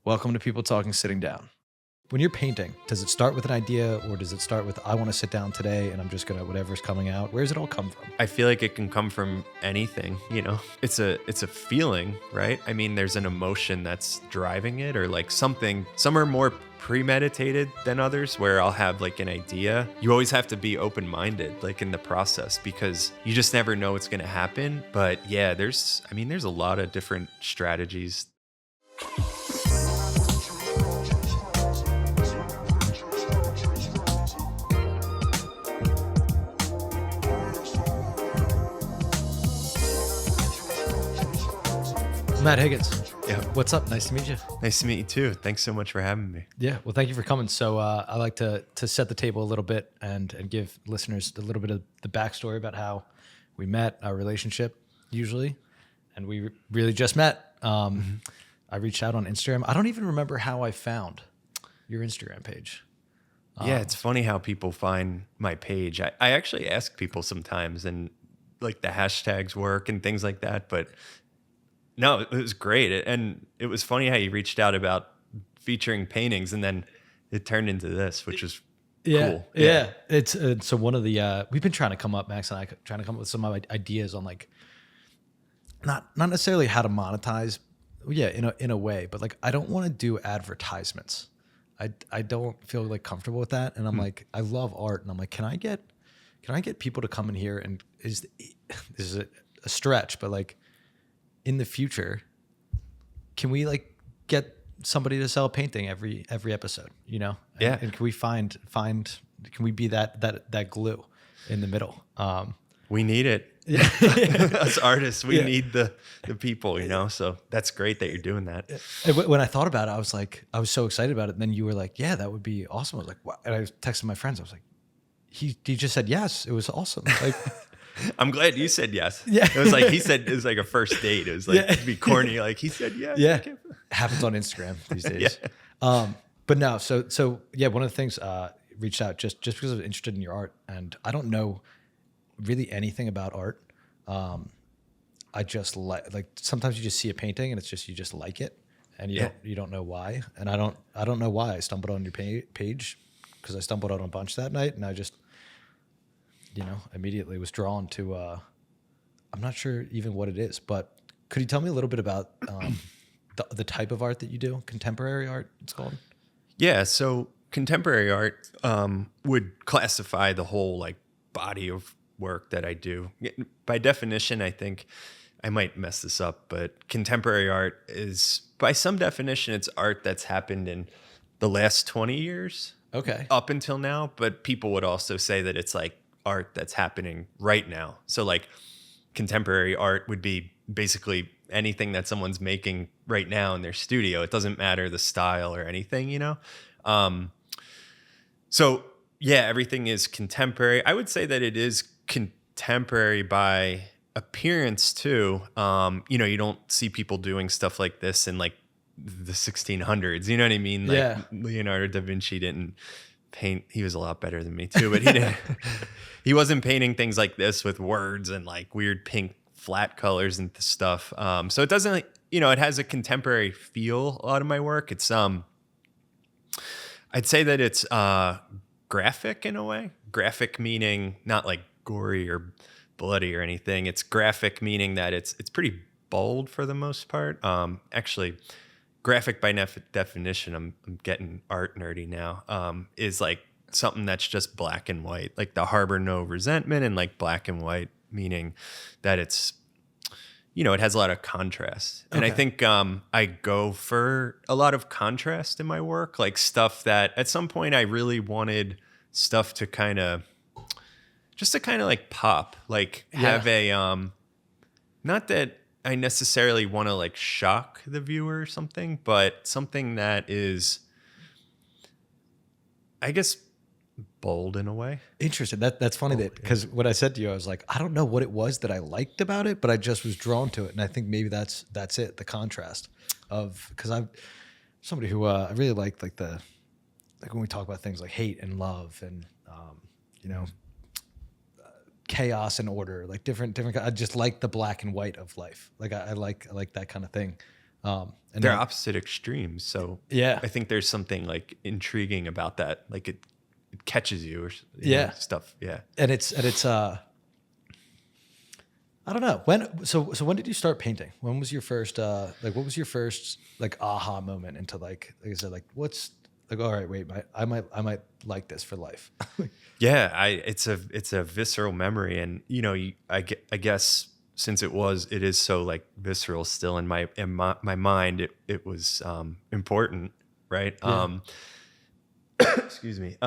Welcome to People Talking Sitting Down. When you're painting, does it start with an idea or does it start with, I want to sit down today and I'm just going to, whatever's coming out? Where does it all come from? I feel like it can come from anything, It's a feeling, right? I mean, there's an emotion that's driving it or like something. Some are more premeditated than others where I'll have like an idea. You always have to be open-minded like in the process because you just never know what's going to happen. But yeah, there's a lot of different strategies. Matt Higgins. Yeah. What's up? Nice to meet you. Nice to meet you too. Thanks so much for having me. Yeah. Well, thank you for coming. So I like to set the table a little bit and give listeners a little bit of the backstory about how we met, our relationship usually. And we really just met. I reached out on Instagram. I don't even remember how I found your Instagram page. Yeah, it's funny how people find my page. I actually ask people sometimes and like the hashtags work and things like that. But no, it was great. And it was funny how you reached out about featuring paintings and then it turned into this, which was cool. Yeah. It's so one of the, we've been trying to come up, Max and I, trying to come up with some ideas on like, not necessarily how to monetize. Yeah, in a way, but like I don't want to do advertisements. I don't feel like comfortable with that, and I'm like I love art, and I'm like, can I get people to come in here and this is a stretch, but like in the future, can we like get somebody to sell a painting every episode? Yeah. And can we find can we be that glue in the middle? We need it. Yeah. As artists, we need the people, so that's great that you're doing that. When I thought about it, I was so excited about it. And then you were like, yeah, that would be awesome. I was like, wow. And I texted my friends. I was like, he just said yes. It was awesome. Like, I'm glad you said yes. Yeah. It was like, he said, it was like a first date. It was like, it'd be corny. Like he said yes. Yeah. Happens on Instagram these days. Yeah. But no, so yeah, one of the things, reached out just because I was interested in your art, and I don't know really anything about art. I just like sometimes you just see a painting and it's just, you just like it and you don't know why. And I don't know why I stumbled on your page because I stumbled on a bunch that night and I just, immediately was drawn to, I'm not sure even what it is, but could you tell me a little bit about, the type of art that you do? Contemporary art, it's called? Yeah. So contemporary art, would classify the whole like body of work that I do. By definition, I think I might mess this up, but contemporary art is, by some definition, it's art that's happened in the last 20 years. Okay. Up until now, but people would also say that it's like art that's happening right now. So like contemporary art would be basically anything that someone's making right now in their studio. It doesn't matter the style or anything, So yeah, everything is contemporary. I would say that it is contemporary by appearance too. You don't see people doing stuff like this in like the 1600s. You know what I mean? Like Yeah. Leonardo da Vinci didn't paint. He was a lot better than me too, but he didn't. He wasn't painting things like this with words and like weird pink flat colors and stuff. So it doesn't. It has a contemporary feel. A lot of my work. It's I'd say that it's graphic in a way. Graphic meaning not like gory or bloody or anything. It's graphic meaning that it's pretty bold for the most part. Actually, graphic by definition, I'm getting art nerdy now, is like something that's just black and white, like the harbor no resentment, and like black and white meaning that it's, it has a lot of contrast. And I think I go for a lot of contrast in my work, like stuff that at some point I really wanted stuff to kind of like pop, like have a, not that I necessarily want to like shock the viewer or something, but something that is, I guess, bold in a way. Interesting. That's funny because what I said to you, I was like, I don't know what it was that I liked about it, but I just was drawn to it. And I think maybe that's it. The contrast of, because I'm somebody who I really like when we talk about things like hate and love and, chaos and order, like different. I just like the black and white of life. Like I like that kind of thing. And They're then, opposite extremes. So yeah, I think there's something like intriguing about that. Like it catches you or yeah, stuff. Yeah. and it's I don't know so when did you start painting? When was your first like what was your first like aha moment into like I said like what's like all right wait I might like this for life. Yeah, it's a visceral memory, and I guess since it is so like visceral still in my mind, it was important, right? Yeah. Excuse me.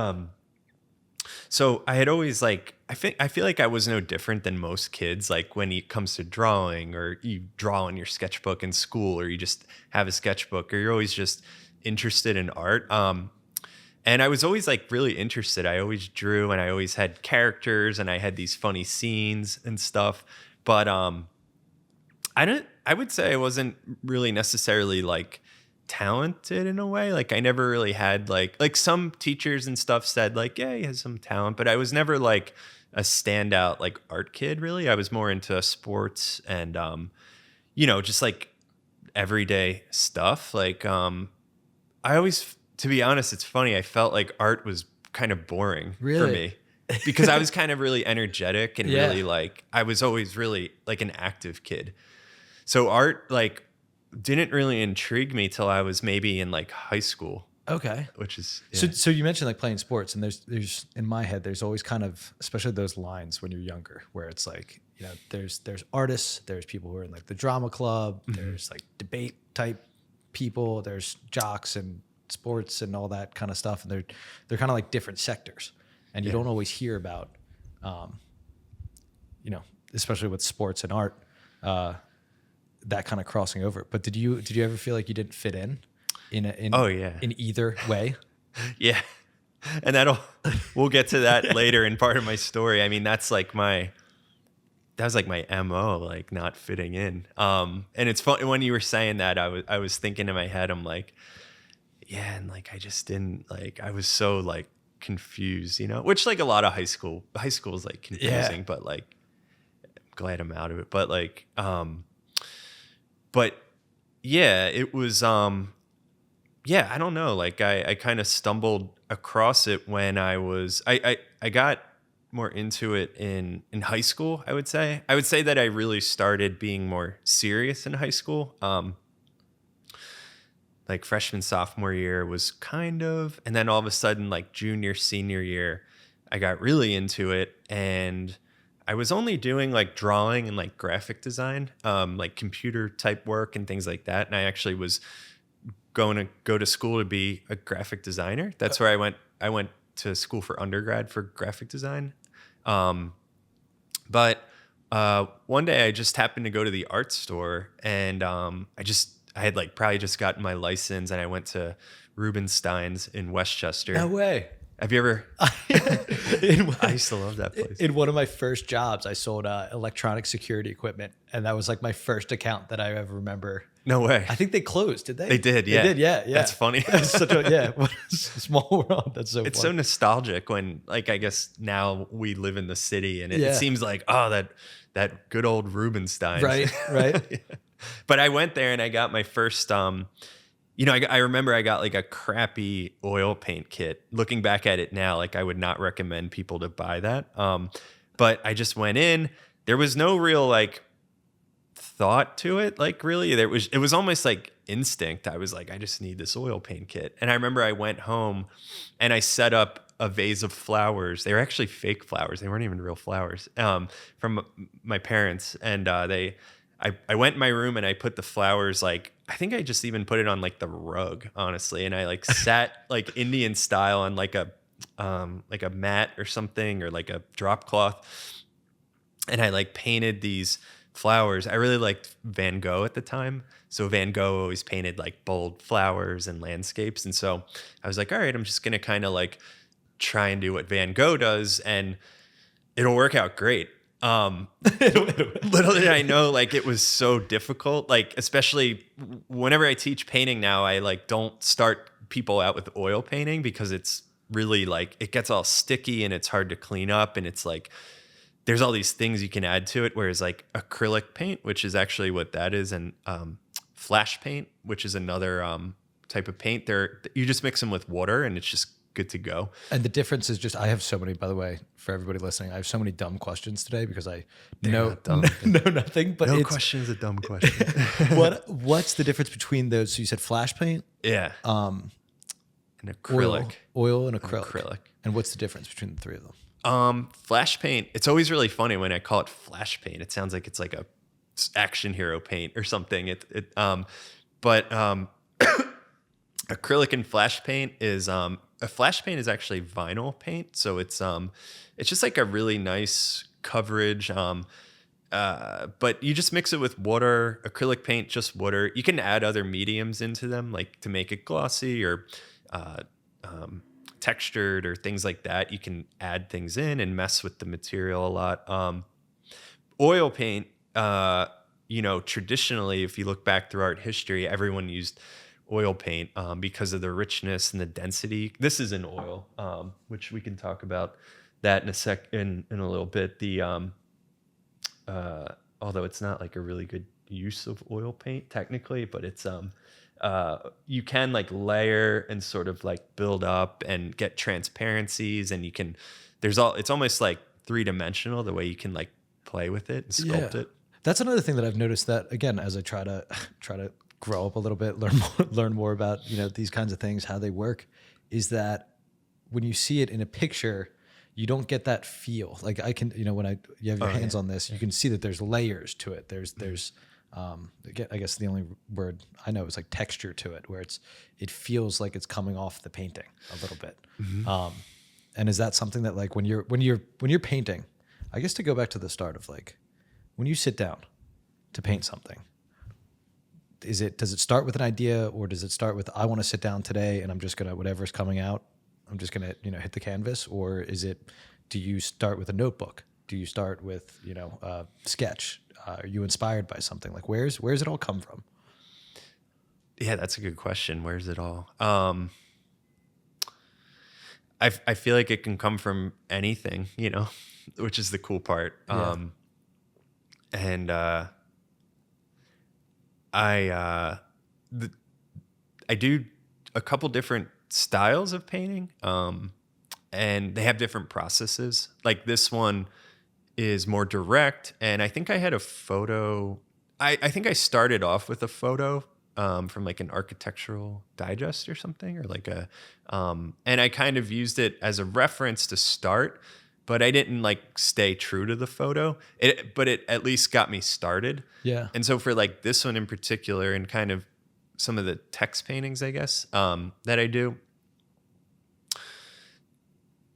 So I had always like I feel like I was no different than most kids. Like when it comes to drawing, or you draw in your sketchbook in school, or you just have a sketchbook, or you're always just interested in art. And I was always like really interested. I always drew, and I always had characters, and I had these funny scenes and stuff. But I would say I wasn't really necessarily like talented in a way. Like I never really had like some teachers and stuff said like, yeah, he has some talent, but I was never like a standout like art kid really. I was more into sports and just like everyday stuff. Like I always, to be honest, it's funny. I felt like art was kind of boring for Really? me because I was kind of really energetic and Yeah. really like, I was always really like an active kid. So art like didn't really intrigue me till I was maybe in like high school, Okay. which is, yeah. So you mentioned like playing sports, and there's in my head there's always kind of especially those lines when you're younger where it's like there's artists, there's people who are in like the drama club, there's like debate type people, there's jocks and sports and all that kind of stuff, and they're kind of like different sectors, and you don't always hear about, especially with sports and art, that kind of crossing over. But did you ever feel like you didn't fit in Oh yeah. in either way? Yeah. And we'll get to that later in part of my story. I mean, that was like my MO, like not fitting in. And it's fun when you were saying that, I was thinking in my head, I'm like, yeah. And like, I just didn't like, I was so like confused, which like a lot of high school is like confusing, but like, I'm glad I'm out of it. But like, but yeah, it was, yeah, I don't know. Like I kind of stumbled across it when I got more into it in high school. I would say that I really started being more serious in high school. Like freshman, sophomore year was kind of, and then all of a sudden like junior, senior year, I got really into it, and I was only doing like drawing and like graphic design, like computer type work and things like that. And I actually was going to go to school to be a graphic designer. That's where I went. I went to school for undergrad for graphic design. But one day I just happened to go to the art store, and I had like probably just gotten my license, and I went to Rubenstein's in Westchester. No way. Have you ever? I used to love that place. In one of my first jobs, I sold electronic security equipment, and that was like my first account that I ever remember. No way. I think they closed. Did they? They did. Yeah. They did. Yeah. Yeah. That's funny. That's such a what a small world. That's so. It's funny. so nostalgic when, like, I guess now we live in the city, and it Yeah. seems like, oh, that good old Rubenstein. Right. Right. Yeah. But I went there and I got my first. I remember I got like a crappy oil paint kit. Looking back at it now, like I would not recommend people to buy that. But I just went in. There was no real like thought to it. Like really, it was almost like instinct. I was like, I just need this oil paint kit. And I remember I went home and I set up a vase of flowers. They were actually fake flowers. They weren't even real flowers, from my parents. And I went in my room and I put the flowers, like, I think I just even put it on like the rug, honestly. And I like sat like Indian style on like a mat or something, or like a drop cloth. And I like painted these flowers. I really liked Van Gogh at the time. So Van Gogh always painted like bold flowers and landscapes. And so I was like, all right, I'm just going to kind of like try and do what Van Gogh does, and it'll work out great. Little did I know, like, it was so difficult. Like, especially whenever I teach painting now, I like don't start people out with oil painting, because it's really like, it gets all sticky and it's hard to clean up. And it's like, there's all these things you can add to it. Whereas like acrylic paint, which is actually what that is, and flash paint, which is another type of paint. You just mix them with water and it's just good to go. And the difference is just, I have so many, by the way, for everybody listening, I have so many dumb questions today because I know nothing. But no question is a dumb question. What's the difference between those? So you said flash paint? Yeah. An acrylic. Oil and acrylic. And what's the difference between the three of them? Flash paint. It's always really funny when I call it flash paint. It sounds like it's like a action hero paint or something. But acrylic and flash paint is a flash paint is actually vinyl paint, so it's just like a really nice coverage. But you just mix it with water. Acrylic paint, just water. You can add other mediums into them, like to make it glossy or textured or things like that. You can add things in and mess with the material a lot. Oil paint, traditionally, if you look back through art history, everyone used oil paint because of the richness and the density. This is an oil, which we can talk about that in a little bit. Although it's not like a really good use of oil paint technically, but it's you can like layer and sort of like build up and get transparencies, and it's almost like 3-dimensional the way you can like play with it and sculpt it. That's another thing that I've noticed, that again, as I try to grow up a little bit, learn more about, these kinds of things, how they work, is that when you see it in a picture, you don't get that feel. Like I can, when you have your hands on this, you can see that there's layers to it. There's again, I guess the only word I know is like texture to it, where it feels like it's coming off the painting a little bit. Mm-hmm. And is that something that like when you're painting, I guess to go back to the start of like, when you sit down to paint something, does it start with an idea, or does it start with, I want to sit down today and I'm just going to, whatever's coming out, I'm just going to, hit the canvas? Or do you start with a notebook? Do you start with, a sketch? Are you inspired by something? Like where's it all come from? Yeah, that's a good question. Where's it all? I feel like it can come from anything, which is the cool part. Yeah. I do a couple different styles of painting, and they have different processes. Like this one is more direct, and I think I had a photo. I think I started off with a photo from like an architectural digest or something, or like and I kind of used it as a reference to start, but I didn't like stay true to the photo. But it at least got me started. Yeah. And so for like this one in particular, and kind of some of the text paintings, I guess, that I do,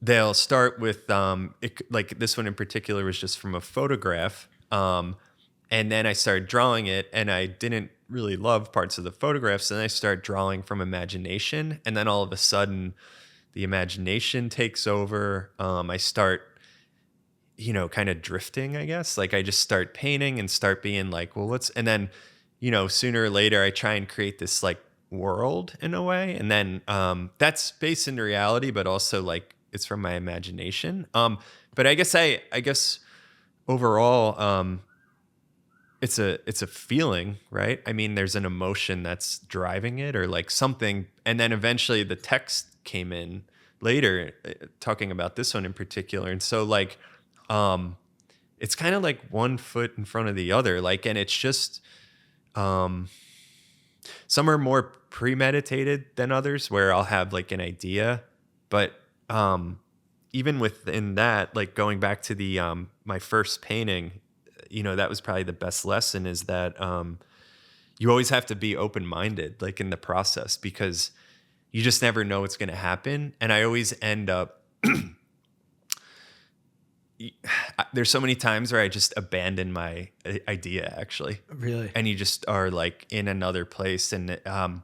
they'll start with like this one in particular was just from a photograph, and then I started drawing it, and I didn't really love parts of the photographs, and I started drawing from imagination, and then all of a sudden the imagination takes over. I start, kind of drifting, I guess. Like I just start painting and start being like, well, and then, sooner or later I try and create this like world in a way. And then that's based in reality, but also like it's from my imagination. But I guess overall, it's a feeling, right? I mean, there's an emotion that's driving it, or like something. And then eventually the text came in later, talking about this one in particular. And so like, it's kind of like one foot in front of the other. Like, and it's just, some are more premeditated than others, where I'll have like an idea, but, even within that, like going back to the, my first painting, that was probably the best lesson, is that, you always have to be open-minded, like in the process, because you just never know what's going to happen. And I always end up, there's so many times where I just abandon my idea, actually. Really? And you just are like in another place. And, do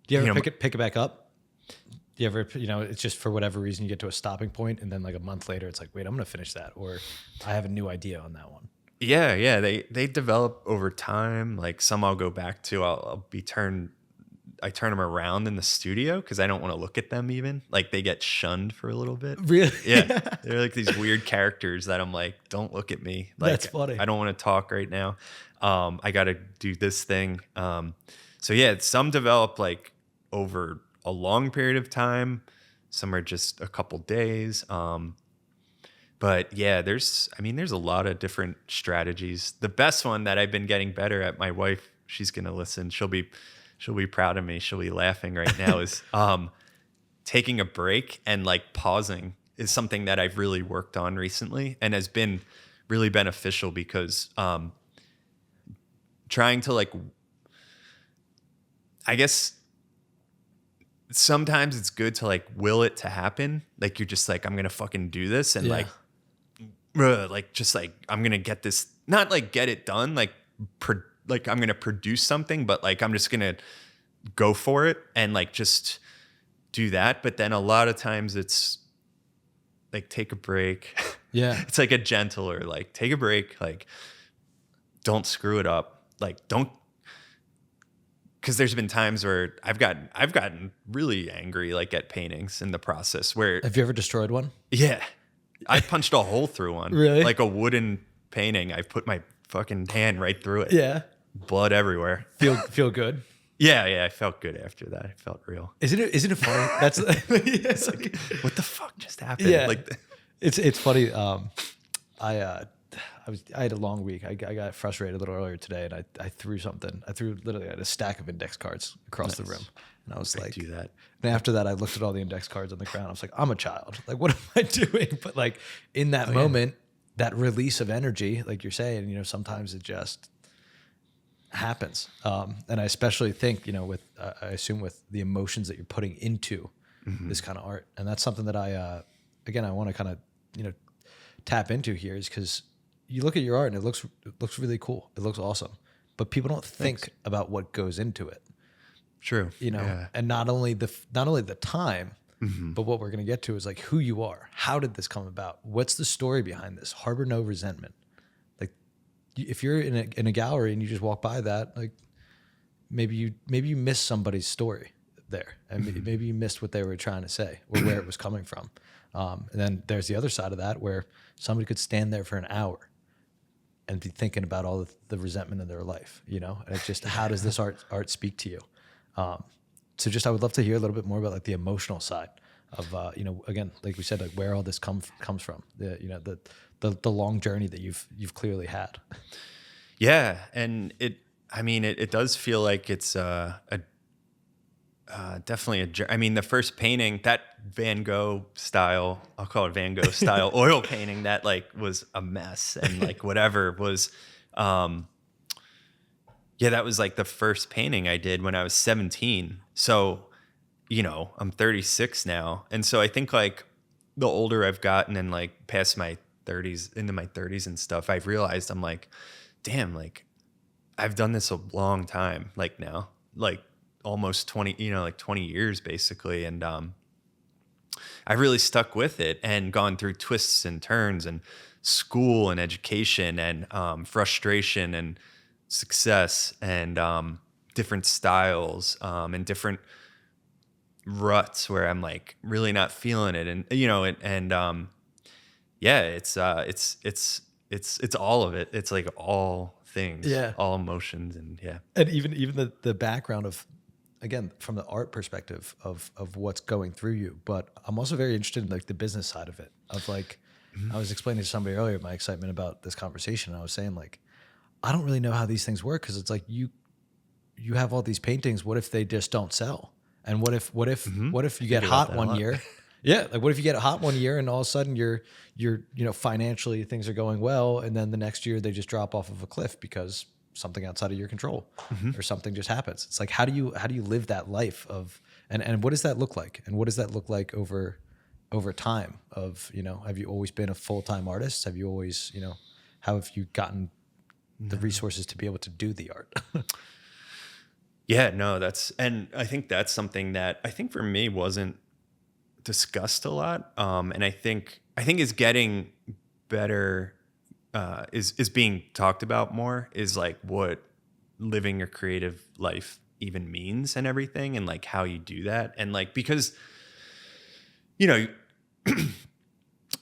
you ever pick it back up? Do you ever, it's just for whatever reason you get to a stopping point, and then like a month later it's like, wait, I'm going to finish that, or I have a new idea on that one. Yeah. They develop over time. Like some I'll go back to, I turn them around in the studio because I don't want to look at them even. Like they get shunned for a little bit. Really? Yeah. They're like these weird characters that I'm like, don't look at me. Like, that's funny. I don't want to talk right now. I got to do this thing. So yeah, some develop like over a long period of time. Some are just a couple days. But yeah, there's a lot of different strategies. The best one that I've been getting better at, my wife, she's going to listen. She'll be proud of me. She'll be laughing right now is, taking a break and like pausing is something that I've really worked on recently and has been really beneficial because, trying to like, I guess sometimes it's good to like will it to happen. Like you're just like, I'm going to fucking do this. And like just like, I'm going to get this, not like get it done. Like, like I'm going to produce something, but like, I'm just going to go for it and like, just do that. But then a lot of times it's like, take a break. Yeah. It's like a gentler, like take a break. Like don't screw it up. Like don't, because there's been times where I've gotten really angry, like at paintings in the process where. Have you ever destroyed one? Yeah. I punched a hole through one. Really? Like a wooden painting. I put my fucking hand right through it. Yeah. Blood everywhere. Feel good? Yeah. I felt good after that. I felt real. Isn't it funny? That's It's like, what the fuck just happened? Yeah. Like, it's funny. I had a long week. I got frustrated a little earlier today, and I threw something. I threw literally a stack of index cards across the room, and I was like, do that. And after that, I looked at all the index cards on the ground. I was like, I'm a child. Like, what am I doing? But like in that moment, that release of energy, like you're saying, sometimes it just happens. And I especially think, with I assume with the emotions that you're putting into this kind of art, and that's something that I want to kind of tap into here is because you look at your art and it looks really cool. It looks awesome, but people don't think about what goes into it. True. And not only the time, but what we're going to get to is like who you are. How did this come about? What's the story behind this? Harbor no resentment. Like if you're in a gallery and you just walk by that, like maybe you missed somebody's story there, and maybe you missed what they were trying to say or where it was coming from. And then there's the other side of that where somebody could stand there for an hour and be thinking about all the resentment in their life, and it's just, how does this art speak to you? So just, I would love to hear a little bit more about like the emotional side of, again, like we said, like where all this comes from, the long journey that you've clearly had. Yeah. And it does feel like it's, definitely the first painting, that Van Gogh style, I'll call it Van Gogh style oil painting that like was a mess and like whatever was, that was like the first painting I did when I was 17. So, I'm 36 now. And so I think like the older I've gotten and like past my 30s, into my 30s and stuff, I've realized I'm like, damn, like I've done this a long time, like now, like almost 20, like 20 years basically. And I really stuck with it and gone through twists and turns and school and education and frustration and success and different styles and different ruts where I'm like really not feeling it. And, it's all of it. It's like all things, all emotions. And And even the background of, again, from the art perspective of what's going through you. But I'm also very interested in like the business side of it, of like, I was explaining to somebody earlier my excitement about this conversation. And I was saying like, I don't really know how these things work. Cause it's like, you have all these paintings. What if they just don't sell? And what if you get hot one year? Yeah. Like what if you get hot one year and all of a sudden you're financially things are going well. And then the next year they just drop off of a cliff because something outside of your control or something just happens. It's like, how do you live that life of, and what does that look like? And what does that look like over time of, have you always been a full-time artist? Have you always, how have you gotten the resources to be able to do the art? And I think that's something that I think for me wasn't discussed a lot. And I think is getting better, is being talked about more, is like what living your creative life even means and everything, and like how you do that. And like, because,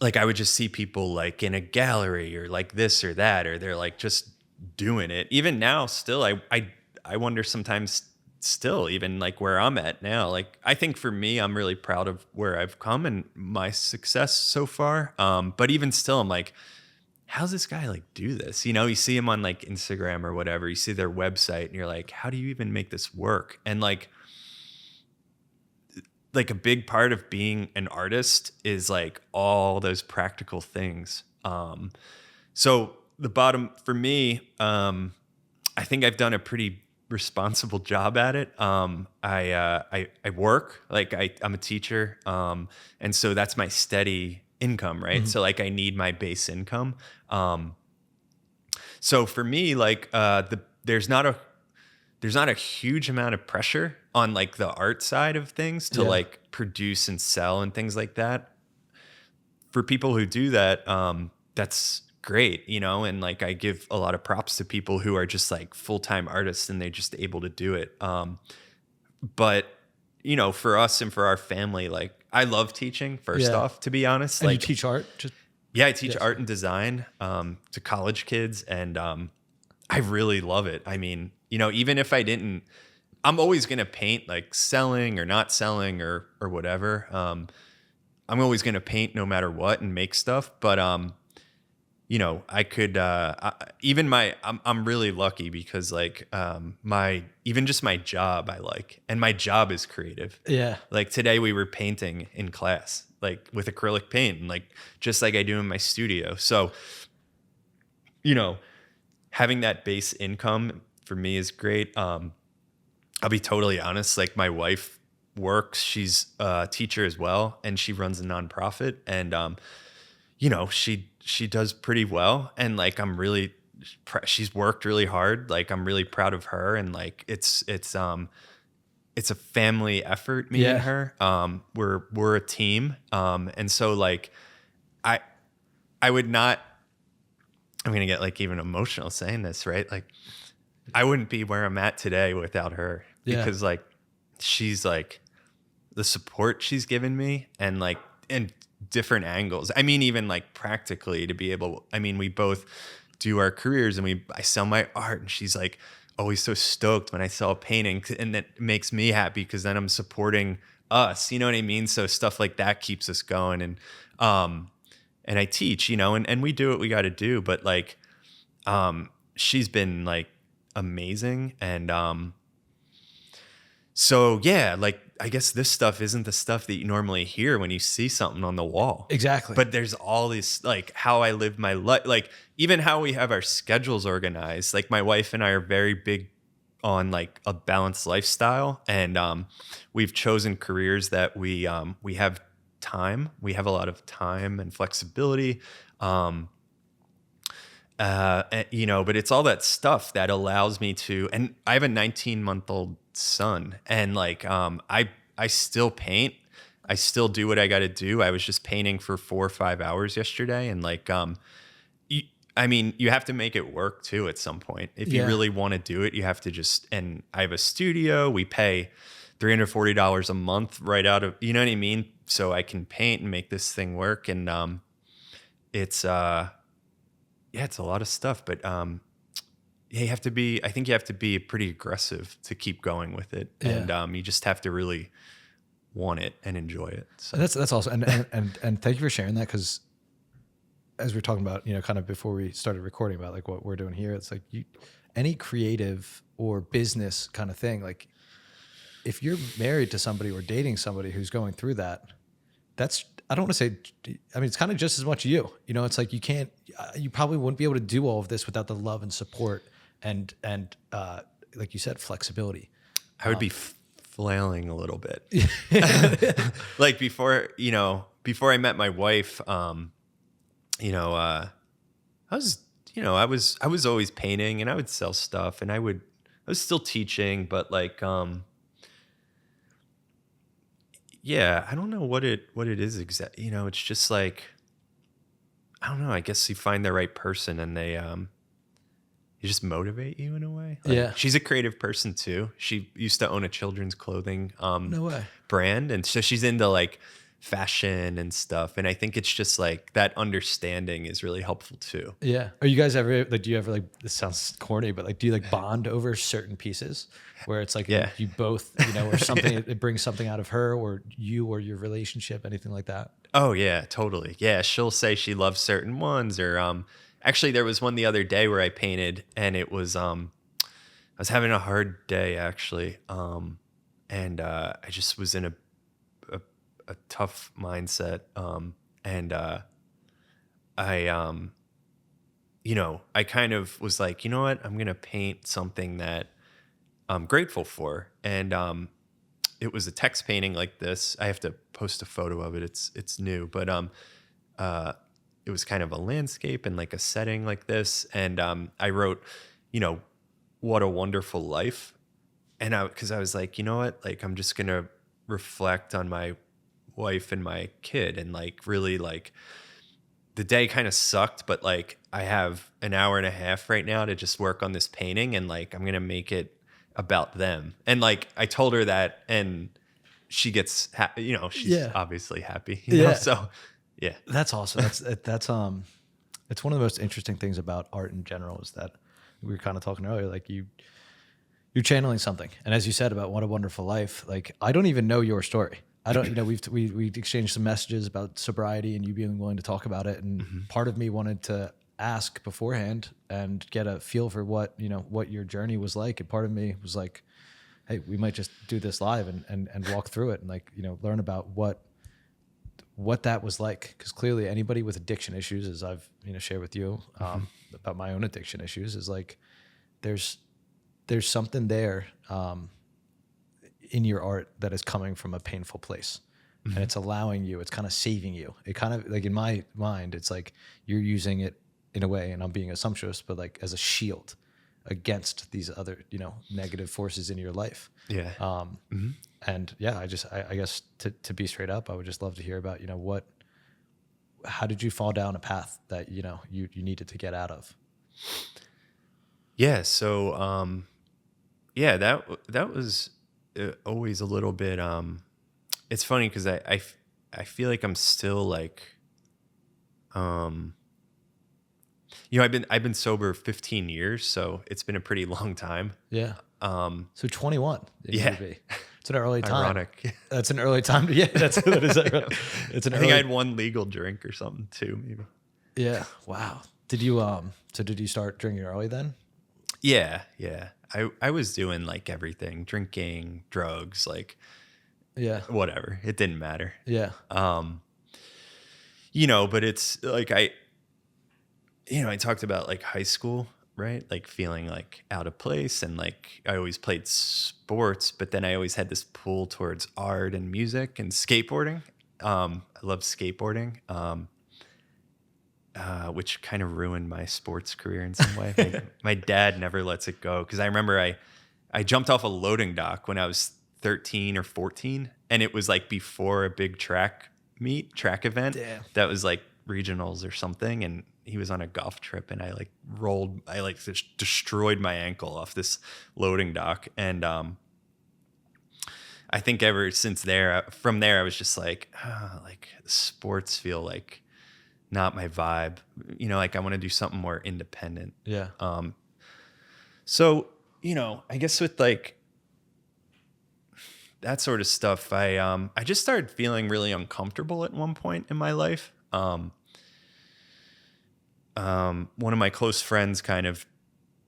like I would just see people like in a gallery or like this or that, or they're like just doing it. Even now, still, I wonder sometimes still, even like where I'm at now, like I think for me, I'm really proud of where I've come and my success so far. But even still, I'm like, how's this guy like do this? You know, you see him on like Instagram or whatever, you see their website and you're like, how do you even make this work? And like a big part of being an artist is like all those practical things. So the bottom for me, I think I've done a pretty responsible job at it. I work like I'm a teacher, and so that's my steady income, right? So like I need my base income. So for me, like there's not a huge amount of pressure on like the art side of things to like produce and sell and things like that. For people who do that, that's great, you know, and like I give a lot of props to people who are just like full-time artists and they're just able to do it. But you know, for us and for our family, like I love teaching first off, to be honest. And like you teach art? I teach art and design to college kids, and I really love it. I mean, you know, even if I didn't, I'm always going to paint like selling or not selling or whatever. I'm always going to paint no matter what and make stuff. But, you know, I could, I'm really lucky because like, even just my job I like, and my job is creative. Yeah. Like today we were painting in class, like with acrylic paint, and like, just like I do in my studio. So, you know, having that base income for me is great. I'll be totally honest. Like my wife works, she's a teacher as well, and she runs a nonprofit, and, you know, she does pretty well. And like, she's worked really hard. Like I'm really proud of her. And like, it's a family effort, me and her. We're a team. And so like, I would not, I'm going to get like even emotional saying this, right? Like I wouldn't be where I'm at today without her, because like, she's like the support she's given me, and like in different angles. I mean, even like practically to be able, I mean, we both do our careers and I sell my art, and she's like always so stoked when I sell a painting, and that makes me happy because then I'm supporting us, you know what I mean? So stuff like that keeps us going. And I teach, you know, and we do what we got to do, but like, she's been like amazing. And, so yeah, like, I guess this stuff isn't the stuff that you normally hear when you see something on the wall. Exactly. But there's all this, like how I live my life, like even how we have our schedules organized. Like my wife and I are very big on like a balanced lifestyle, and we've chosen careers that we have time. We have a lot of time and flexibility. You know, but it's all that stuff that allows me to, and I have a 19-month-old son, and like, I still paint. I still do what I got to do. I was just painting for 4 or 5 hours yesterday. And like, I mean, you have to make it work too at some point. If you really want to do it, you have to just, and I have a studio, we pay $340 a month right out of, you know what I mean? So I can paint and make this thing work. And, it's a lot of stuff, but, I think you have to be pretty aggressive to keep going with it. And, you just have to really want it and enjoy it. So That's awesome. And thank you for sharing that. Cause as we're talking about, you know, kind of before we started recording about like what we're doing here, it's like any creative or business kind of thing, like if you're married to somebody or dating somebody who's going through that, that's, I don't want to say, I mean, it's kind of just as much you know, it's like, you probably wouldn't be able to do all of this without the love and support and like you said, flexibility. I would be flailing a little bit. Like before I met my wife, you know, I was always painting, and I would sell stuff, and I was still teaching, but like, I don't know what it is exactly. You know, it's just like, I don't know. I guess you find the right person, and they just motivate you in a way. Like, she's a creative person too. She used to own a children's clothing no way. brand, and so she's into like fashion and stuff. And I think it's just like that understanding is really helpful too. Yeah. Are you guys ever like, do you ever like, this sounds corny, but like, do you like bond over certain pieces where it's like Yeah. you both, or something, it brings something out of her or you or your relationship, anything like that? Oh yeah, totally. Yeah, she'll say she loves certain ones, or actually there was one the other day where I painted, and it was I was having a hard day actually, and I just was in a tough mindset, and I I kind of was like, you know what, I'm gonna paint something that I'm grateful for, and it was a text painting like this. I have to post a photo of it. It's new, but it was kind of a landscape and like a setting like this. And I wrote, you know, what a wonderful life. And because I was like, you know what, like I'm just gonna reflect on my wife and my kid, and like really like the day kind of sucked, but like I have an hour and a half right now to just work on this painting, and like I'm gonna make it about them. And like I told her that, and she gets she's obviously happy, so yeah. That's awesome. It's one of the most interesting things about art in general is that we were kind of talking earlier, like you're channeling something. And as you said about What a Wonderful Life, like I don't even know your story. I don't, we exchanged some messages about sobriety and you being willing to talk about it. And part of me wanted to ask beforehand and get a feel for what your journey was like. And part of me was like, hey, we might just do this live and walk through it and like, learn about what that was like. Cause clearly anybody with addiction issues, as I've, shared with you, about my own addiction issues, is like, there's something there, in your art that is coming from a painful place. And it's allowing you, it's kind of saving you. It kind of like in my mind, it's like you're using it in a way, and I'm being assumptuous, but like as a shield against these other, negative forces in your life. Yeah. And yeah, I guess to be straight up, I would just love to hear about, how did you fall down a path that, you needed to get out of? Yeah. So, that was always a little bit, it's funny because I feel like I'm still like, I've been sober 15 years, so it's been a pretty long time. Yeah. So 21. Yeah. It's an early time. Ironic. That's an early time. Yeah, that is ironic. It's an I think I had one legal drink or something too, maybe. Yeah. Wow. Did you did you start drinking early then? Yeah. I was doing like everything, drinking, drugs, like whatever. It didn't matter. Yeah. But it's like I talked about like high school, right? Like feeling like out of place, and like I always played sports, but then I always had this pull towards art and music and skateboarding. I love skateboarding, which kind of ruined my sports career in some way. My dad never lets it go, because I remember I jumped off a loading dock when I was 13 or 14, and it was like before a big track event. Damn. That was like regionals or something, and he was on a golf trip, and I just destroyed my ankle off this loading dock. And I think ever since from there, I was just like, like sports feel like not my vibe. Like I want to do something more independent. Yeah. So, I guess with like that sort of stuff, I just started feeling really uncomfortable at one point in my life. One of my close friends kind of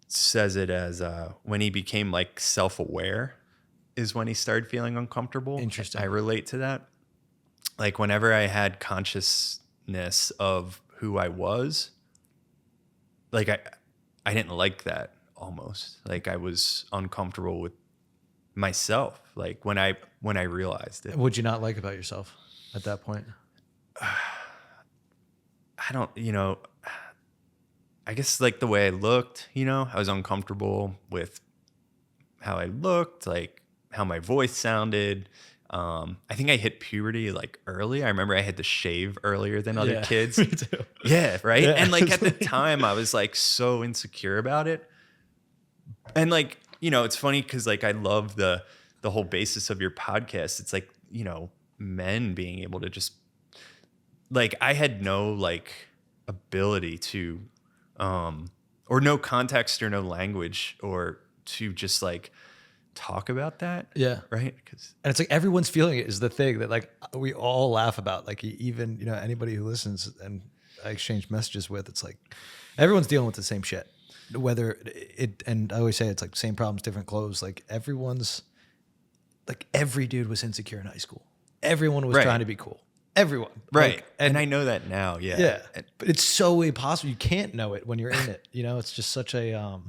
says it as when he became like self-aware is when he started feeling uncomfortable. Interesting. I relate to that. Like whenever I had consciousness of who I was, like I didn't like that almost. Like I was uncomfortable with myself. Like when I realized it. What'd you not like about yourself at that point? I don't, I guess like the way I looked, I was uncomfortable with how I looked, like how my voice sounded. I think I hit puberty like early. I remember I had to shave earlier than other kids. Me too. Yeah, right. Yeah, and like at the time I was like so insecure about it. And like, it's funny because like I love the whole basis of your podcast. It's like, men being able to just like, I had no like ability to, or no context or no language or to just like talk about that. Yeah. Right. Cause And it's like everyone's feeling it is the thing that like we all laugh about. Like even, you know, anybody who listens and I exchange messages with, it's like everyone's dealing with the same shit. Whether it, and I always say it's like same problems, different clothes. Like everyone's, like every dude was insecure in high school. Everyone was Right. trying to be cool. Everyone. right. Like, And I know that now. Yeah. yeah, but it's so impossible. You can't know it when you're in it. You know, it's just such a,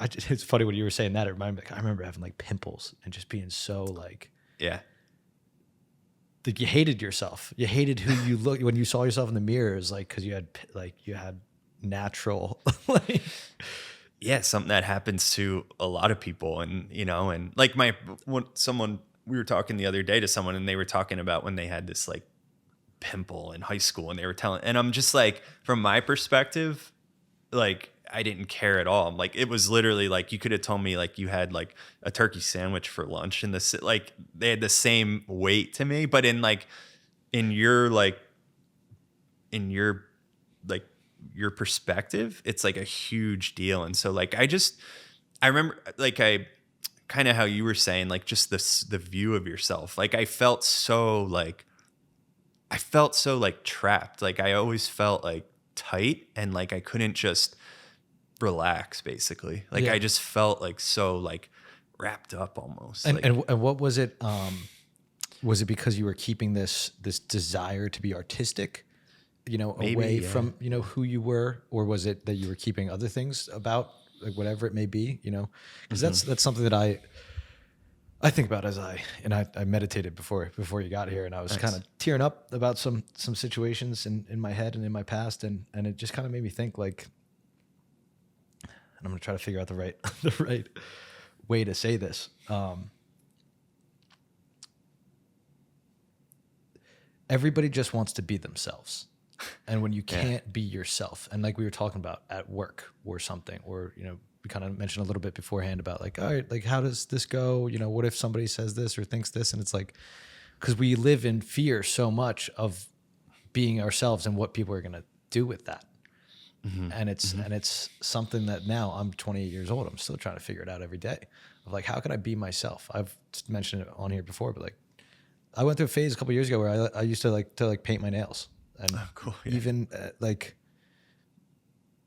it's funny when you were saying that. It reminded me, like, I remember having like pimples and just being so like Yeah. you hated yourself. You hated who you look when you saw yourself in the mirror. Is like because you had natural like Yeah, something that happens to a lot of people. And, you know, and like we were talking the other day to someone and they were talking about when they had this like pimple in high school and they were telling, and I'm just like, from my perspective, like I didn't care at all. Like it was literally like, you could have told me like you had like a turkey sandwich for lunch and this, like they had the same weight to me, but in your your perspective, it's like a huge deal. And so like, I remember like I kind of how you were saying, like just the view of yourself. Like I felt so like trapped. Like I always felt like tight and like I couldn't just relax basically. Like Yeah. I just felt like so like wrapped up almost. and, like, and what was it? Was it because you were keeping this desire to be artistic, you know, Maybe, away yeah. from, you know, who you were, or was it that you were keeping other things about, like whatever it may be, you know? Because that's something that I think about as I meditated before you got here, and I was Nice. kind of tearing up about some situations in my head and in my past, and it just kind of made me think like, and I'm gonna try to figure out the right way to say this. Everybody just wants to be themselves. And when you can't be yourself, and like we were talking about at work or something, or, you know, we kind of mentioned a little bit beforehand about like, all right, like how does this go? You know, what if somebody says this or thinks this? And it's like, because we live in fear so much of being ourselves and what people are going to do with that. And it's something that now I'm 28 years old. I'm still trying to figure it out every day of like, how can I be myself? I've mentioned it on here before, but like I went through a phase a couple years ago where I used to like paint my nails. And cool, yeah. even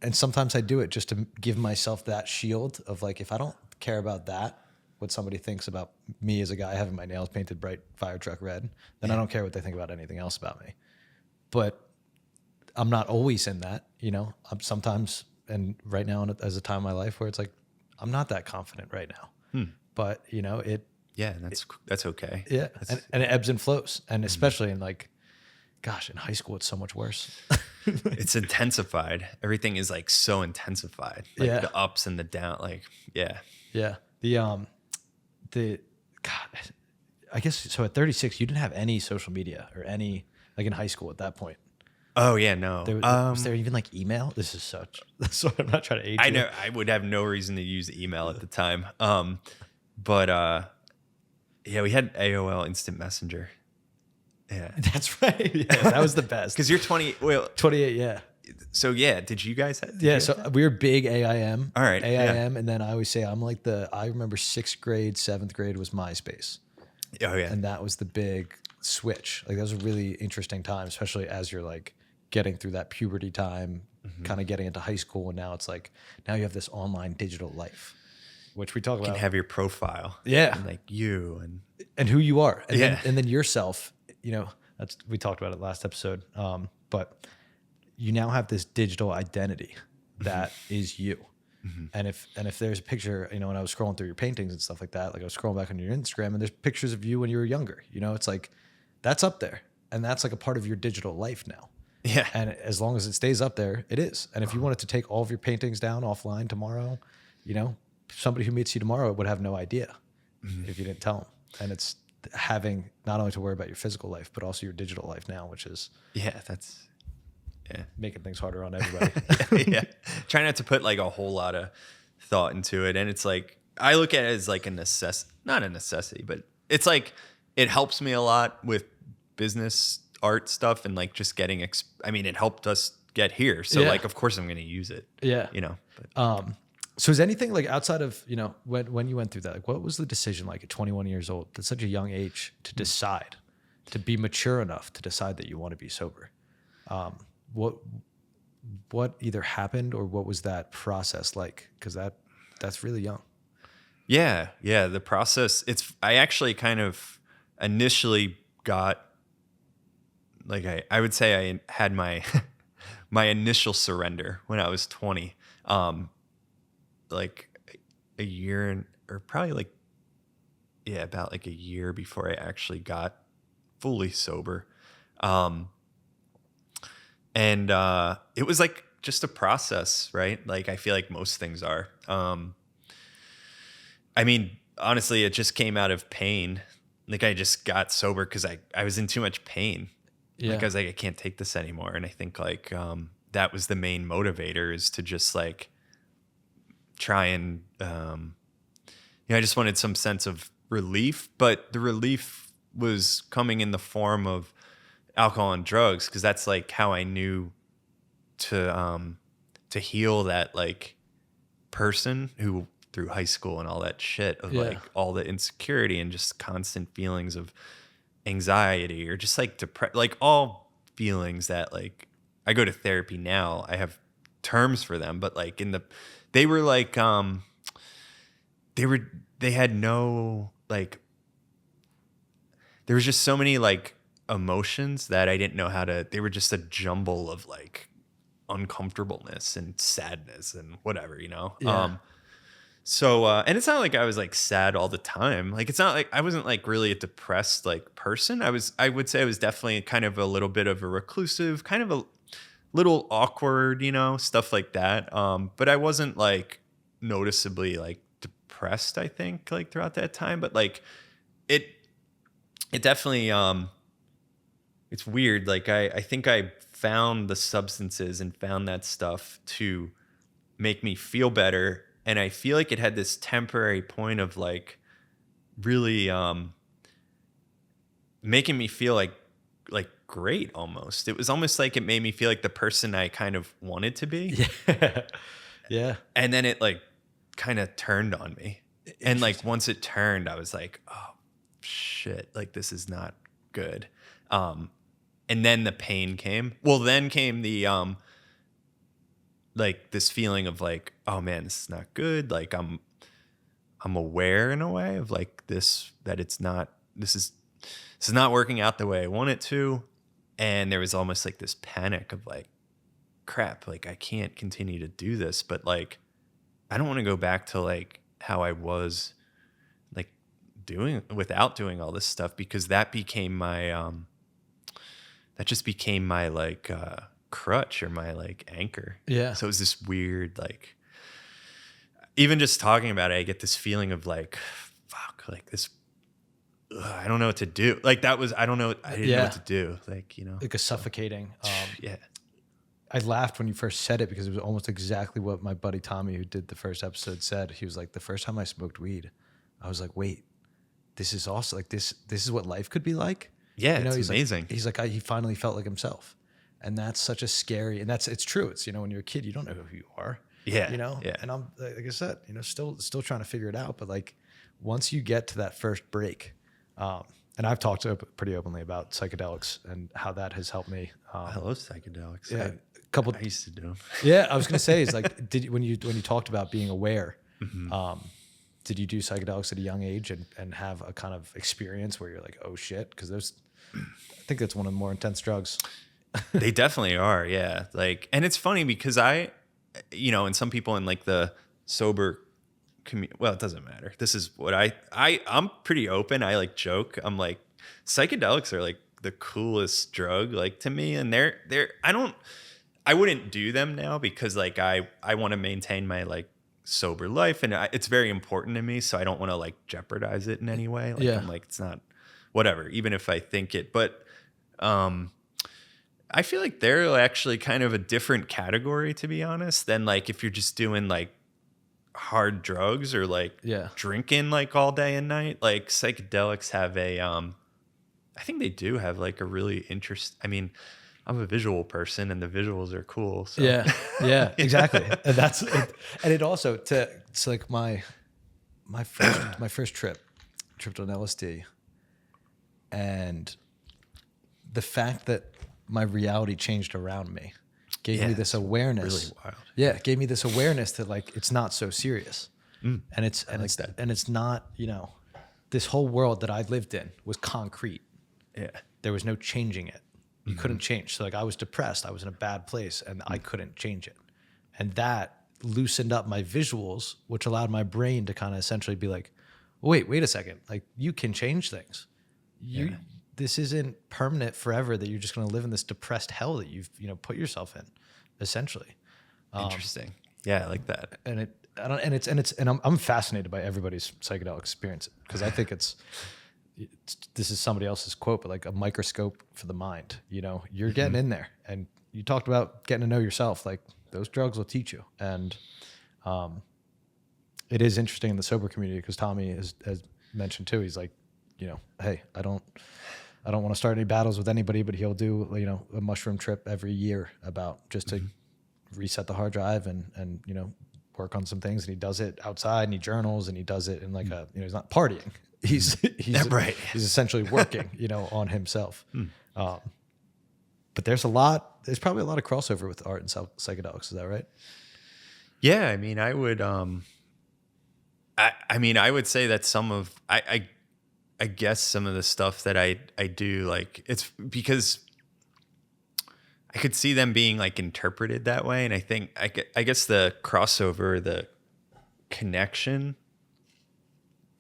and sometimes I do it just to give myself that shield of like, if I don't care about that, what somebody thinks about me as a guy having my nails painted bright fire truck red, then I don't care what they think about anything else about me. But I'm not always in that, you know. I'm sometimes, and right now as a time in my life where it's like, I'm not that confident right now. But, you know, yeah, that's okay. yeah, and it ebbs and flows. And especially in like, gosh, in high school, it's so much worse. It's intensified. Everything is like so intensified. Like Yeah. the ups and the down. Like, yeah. Yeah. God, I guess so. At 36, you didn't have any social media or any, like in high school at that point. Oh yeah, no. Was there even like email? This is such, so I'm not trying to age I you. know I would have no reason to use email at the time. But yeah, we had AOL Instant Messenger. Yeah. That's right. Yeah, that was the best. Because you're 20. Well, 28, yeah. so yeah, did you guys have? Yeah, so we were big AIM. All right, AIM, and then I always say I'm like I remember 6th grade, 7th grade was MySpace. Oh yeah. And that was the big switch. Like that was a really interesting time, especially as you're like getting through that puberty time, kind of getting into high school, and now it's like now you have this online digital life, which we talk You about. can have your profile. Yeah. And like you and who you are, and Yeah. then yourself. You know, we talked about it last episode. But you now have this digital identity that is you. And if there's a picture, you know, when I was scrolling through your paintings and stuff like that, like I was scrolling back on your Instagram and there's pictures of you when you were younger, you know, it's like, that's up there and that's like a part of your digital life now. Yeah. And as long as it stays up there, it is. And if you wanted to take all of your paintings down offline tomorrow, you know, somebody who meets you tomorrow would have no idea if you didn't tell them. And it's having not only to worry about your physical life, but also your digital life now, which is making things harder on everybody. Yeah. Try not to put like a whole lot of thought into it. And it's like, I look at it as like not a necessity, but it's like, it helps me a lot with business art stuff and like just getting, I mean, it helped us get here. So Yeah. like, of course I'm going to use it, Yeah. you know, but. So is anything like outside of, you know, when you went through that, like what was the decision like at 21 years old, at such a young age, to decide, to be mature enough to decide that you want to be sober? What either happened or what was that process like? Because that's really young. Yeah. The process, I actually kind of initially got, like, I would say I had my, my initial surrender when I was 20. Like a year or probably like, yeah, about like a year before I actually got fully sober. And it was like just a process, right? Like I feel like most things are. I mean, honestly, it just came out of pain. Like I just got sober because I was in too much pain. Yeah. Like I was like, I can't take this anymore. And I think like that was the main motivator, is to just like try and I just wanted some sense of relief, but the relief was coming in the form of alcohol and drugs, because that's like how I knew to heal that like person who through high school and all that shit of like all the insecurity and just constant feelings of anxiety or just like like all feelings that like I go to therapy now. I have terms for them, but like they were like they had no like, there was just so many like emotions that I didn't know how to, they were just a jumble of like uncomfortableness and sadness and whatever, you know? Yeah. So and it's not like I was like sad all the time. Like it's not like I wasn't like really a depressed like person. I would say I was definitely kind of a little bit of a reclusive, kind of a little awkward, you know, stuff like that. But I wasn't like noticeably like depressed, I think, like throughout that time. But like it definitely it's weird. Like I think I found the substances and found that stuff to make me feel better. And I feel like it had this temporary point of like really making me feel like great almost. It was almost like it made me feel like the person I kind of wanted to be. Yeah. Yeah. And then it like kind of turned on me. And like once it turned, I was like, oh shit, like this is not good. And then the pain came. Well, then came the like this feeling of like, oh man, this is not good. Like I'm aware in a way of like this, that it's not, this is not working out the way I want it to. And there was almost like this panic of like, crap, like I can't continue to do this, but like, I don't want to go back to like how I was like without doing all this stuff, because that became my, that just became my like, crutch or my like anchor. Yeah. So it was this weird, like, even just talking about it, I get this feeling of like, fuck, like this, I don't know what to do. Like that was, I don't know. I didn't know what to do. Like, you know, Like a suffocating. yeah. I laughed when you first said it because it was almost exactly what my buddy Tommy, who did the first episode, said. He was like, the first time I smoked weed, I was like, wait, this is also like this is what life could be like. Yeah, you know, it's amazing. He's like, he finally felt like himself. And that's such a scary, and it's true. It's, you know, when you're a kid, you don't know who you are. Yeah. You know? Yeah. And I'm, like I said, you know, still trying to figure it out. But like, once you get to that first break, and I've talked pretty openly about psychedelics and how that has helped me. I love psychedelics. Yeah. I used to do them. Yeah. I was going to say, is like, when you talked about being aware, did you do psychedelics at a young age and have a kind of experience where you're like, oh shit? Cause I think that's one of the more intense drugs. They definitely are. Yeah. Like, and it's funny because you know, and some people in like the sober community, well, it doesn't matter. This is what I'm pretty open. I like joke. I'm like, psychedelics are like the coolest drug, like to me. And I wouldn't do them now because like, I want to maintain my like sober life, and it's very important to me. So I don't want to like jeopardize it in any way. Like, Yeah. I'm like, it's not whatever, even if I think it, but, I feel like they're actually kind of a different category, to be honest, than like if you're just doing like hard drugs or like drinking like all day and night. Like psychedelics have I think they do have like a really I mean, I'm a visual person and the visuals are cool. So Yeah, exactly. And that's it. And it also it's like my first trip on LSD, and the fact that my reality changed around me gave me this awareness. Really wild. Yeah, it gave me this awareness that like it's not so serious. And it's not, this whole world that I lived in was concrete. Yeah. There was no changing it. You couldn't change. So like I was depressed. I was in a bad place and I couldn't change it. And that loosened up my visuals, which allowed my brain to kind of essentially be like, wait a second. Like you can change things. This isn't permanent forever that you're just going to live in this depressed hell that you've, put yourself in, essentially. Interesting. Yeah, I like that. And I'm fascinated by everybody's psychedelic experience because I think this is somebody else's quote, but like a microscope for the mind. You're getting in there, and you talked about getting to know yourself. Like those drugs will teach you, and it is interesting in the sober community because Tommy has mentioned too. He's like, hey, I don't want to start any battles with anybody, but he'll do a mushroom trip every year about just to reset the hard drive and work on some things. And he does it outside, and he journals, and he does it in like he's not partying. He's right. He's essentially working, on himself. But there's probably a lot of crossover with art and psychedelics. Is that right? Yeah. I mean, I would, I would say that some of, I guess some of the stuff that I do, like it's because I could see them being like interpreted that way. And I think, I guess the crossover, the connection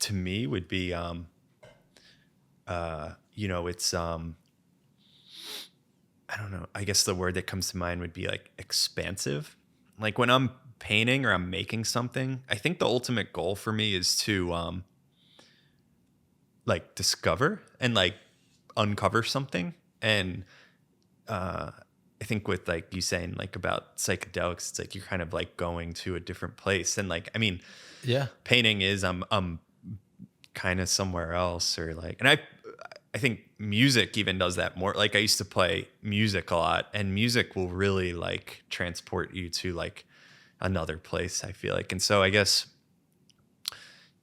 to me would be, it's, I don't know. I guess the word that comes to mind would be like expansive. Like when I'm painting or I'm making something, I think the ultimate goal for me is to, like discover and like uncover something. And, I think with like you saying like about psychedelics, it's like you're kind of like going to a different place. And like, I mean, painting is I'm kind of somewhere else, or like, and I think music even does that more. Like I used to play music a lot, and music will really like transport you to like another place, I feel like. And so I guess,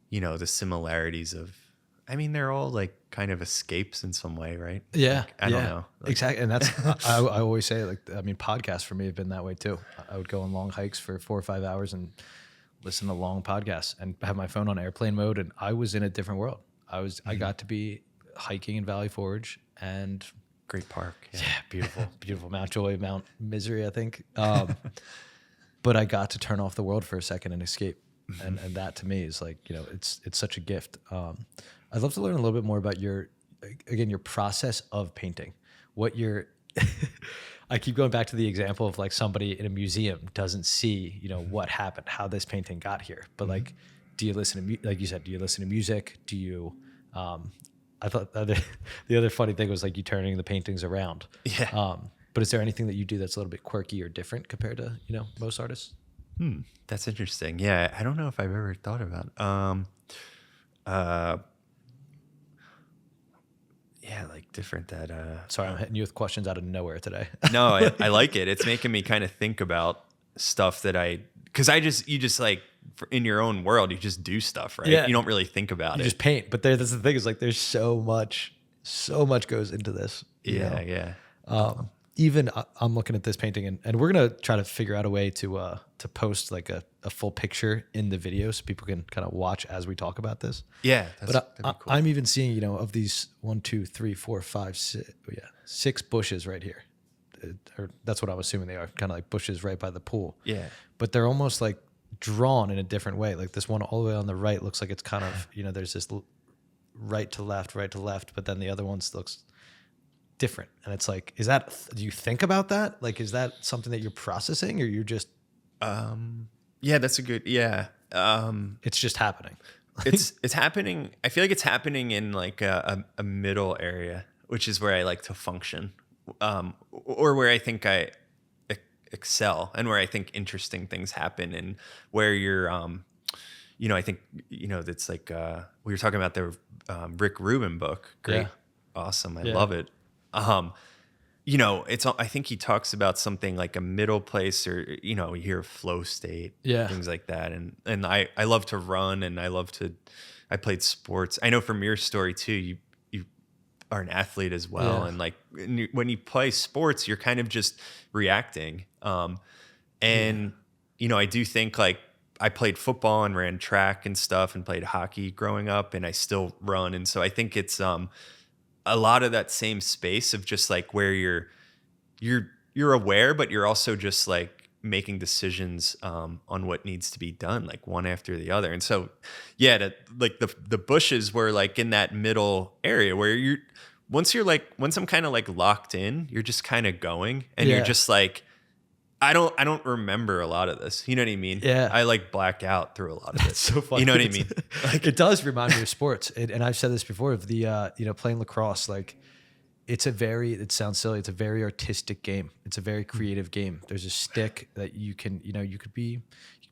the similarities of, I mean, they're all like kind of escapes in some way, right? Yeah. Like, I don't know. Like, exactly. And that's, I always say, like, I mean, podcasts for me have been that way too. I would go on long hikes for 4 or 5 hours and listen to long podcasts and have my phone on airplane mode. And I was in a different world. I got to be hiking in Valley Forge and great park. Yeah. Beautiful Mount Joy, Mount Misery, I think. But I got to turn off the world for a second and escape. And that to me is like, it's such a gift. I'd love to learn a little bit more about your process of painting. I keep going back to the example of like somebody in a museum doesn't see, what happened, how this painting got here. But like, do you listen to, like you said, do you listen to music? Do you, I thought the other funny thing was like you turning the paintings around. Yeah. But is there anything that you do that's a little bit quirky or different compared to, most artists? That's interesting. Yeah. I don't know if I've ever thought about, yeah, like different that, sorry, I'm hitting you with questions out of nowhere today. No, I like it. It's making me kind of think about stuff that because you just like in your own world, you just do stuff, right? Yeah. You don't really think about it. You just paint. But that's the thing is like, there's so much goes into this. Yeah. Even I'm looking at this painting and we're going to try to figure out a way to post like a full picture in the video so people can kind of watch as we talk about this. Yeah. But that'd be cool. I'm even seeing, of these 1, 2, 3, 4, 5, 6 bushes right here. Or that's what I'm assuming they are, kind of like bushes right by the pool. Yeah. But they're almost like drawn in a different way. Like this one all the way on the right looks like it's kind of, there's this right to left, but then the other one looks different. And it's like, do you think about that? Like, is that something that you're processing or you're just... Yeah, that's a good, yeah. It's just happening. It's happening. I feel like it's happening in like a middle area, which is where I like to function, or where I think I excel and where I think interesting things happen, and where you're, I think, that's like, we were talking about the Rick Rubin book. Great. Yeah. awesome. I Yeah. love it. You know, I think he talks about something like a middle place, or, you know, you hear flow state, Yeah. things like that. And I love to run, and I played sports. I know from your story too, you are an athlete as well. Yeah. And like when you play sports, you're kind of just reacting. And, you know, I do think like I played football and ran track and stuff and played hockey growing up, and I still run. And so I think it's, a lot of that same space of just like where you're aware, but you're also just like making decisions on what needs to be done, like one after the other. And so, yeah, like the bushes were like in that middle area where once I'm kind of like locked in, you're just kind of going, and you're Yeah. just like, I don't remember a lot of this. You know what I mean? Yeah. I like black out through a lot of it. It's so funny. You know what I mean? Like, it does remind me of sports. And I've said this before of the, you know, playing lacrosse, like it sounds silly. It's a very artistic game. It's a very creative game. There's a stick that you can, you know, you could be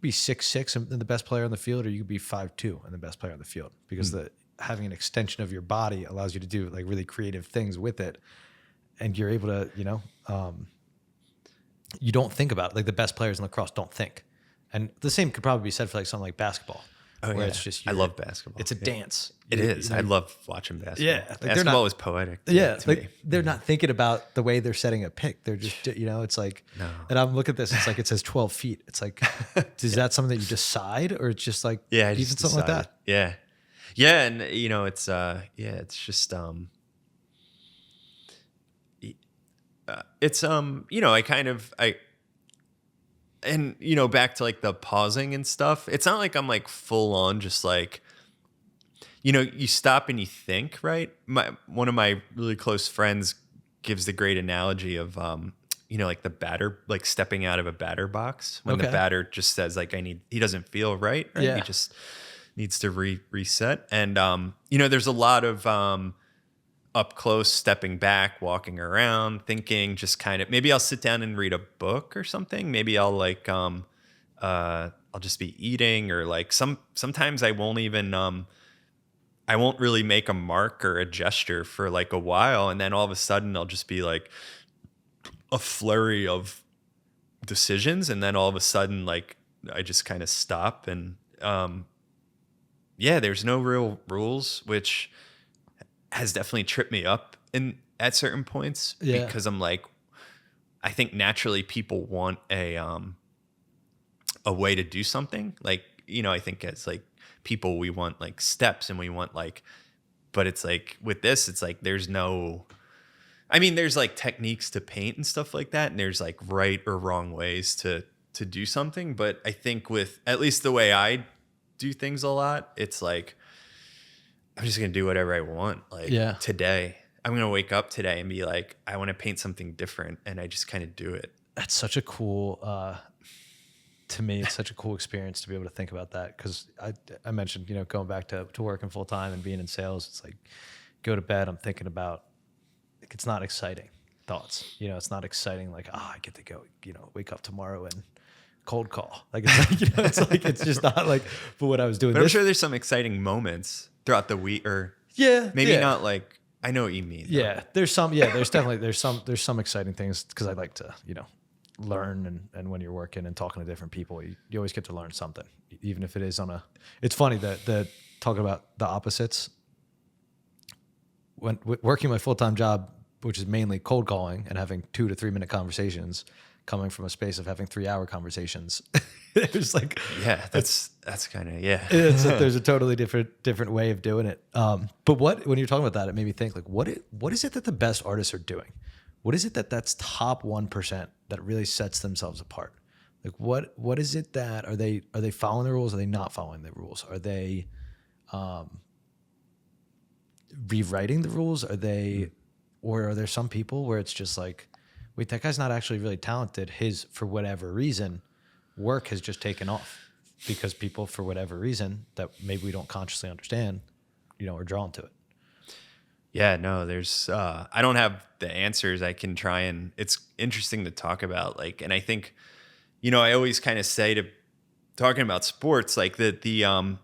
6'6" and the best player on the field, or you could be 5'2" and the best player on the field, because having an extension of your body allows you to do like really creative things with it. And you're able to, you know, you don't think about it. Like the best players in lacrosse don't think. And the same could probably be said for like something like basketball. Oh, where yeah. it's just I love basketball. It's a dance. It is. You know, I love watching basketball. Yeah, like basketball is poetic. yeah, to like me. they're not thinking about the way they're setting a pick. They're just, you know, it's like, No. and I'm looking at this, it's like, it says 12 feet. It's like, is that something that you decide, or it's just like, Yeah, I even just something like decided. that? Yeah, yeah, and you know, it's it's just it's you know, and you know, back to like the pausing and stuff. It's not like I'm like full on just like, you know, you stop and you think, right? One of my really close friends gives the great analogy of you know, like the batter, like stepping out of a batter box when the Okay. batter just says like, he doesn't feel right? Yeah. He just needs to reset. And you know, there's a lot of up close, stepping back, walking around, thinking, just kind of, maybe I'll sit down and read a book or something. Maybe I'll like I'll just be eating, or like sometimes I won't even I won't really make a mark or a gesture for like a while, and then all of a sudden I'll just be like a flurry of decisions, and then all of a sudden like I just kind of stop. And yeah, there's no real rules, which has definitely tripped me up at certain points. Yeah. Because I'm like, I think naturally people want a way to do something. Like, you know, I think as like people, we want like steps, and we want like, but it's like with this, it's like there's no, I mean, there's like techniques to paint and stuff like that, and there's like right or wrong ways to do something. But I think with at least the way I do things a lot, it's like, I'm just going to do whatever I want. Like today, I'm going to wake up today and be like, I want to paint something different. And I just kind of do it. That's such a cool, to me, it's such a cool experience to be able to think about that. Cause I mentioned, you know, going back to working full time and being in sales, it's like, go to bed, I'm thinking about, like, it's not exciting thoughts. You know, it's not exciting. Like, I get to go, you know, wake up tomorrow and cold call. Like, it's like, you know, it's like, it's just not like for what I was doing. But I'm sure there's some exciting moments throughout the week, or maybe not like, I know what you mean. Yeah. There's definitely, there's some exciting things, because I like to, you know, learn, and when you're working and talking to different people, you always get to learn something, even if it is it's funny that talking about the opposites, when working my full-time job, which is mainly cold calling and having 2 to 3 minute conversations, coming from a space of having 3-hour conversations, it's like, yeah, that's kind of, yeah. There's a totally different way of doing it. But when you're talking about that, it made me think, like, what is it that the best artists are doing? What is it that's top 1% that really sets themselves apart? Like, what is it that are they following the rules? Are they not following the rules? Are they rewriting the rules? Or are there some people where it's just like, wait, that guy's not actually really talented. For whatever reason, work has just taken off because people, for whatever reason that maybe we don't consciously understand, you know, are drawn to it. Yeah, no, there's, I don't have the answers. I can try, and it's interesting to talk about. Like, and I think, you know, I always kind of say talking about sports, like the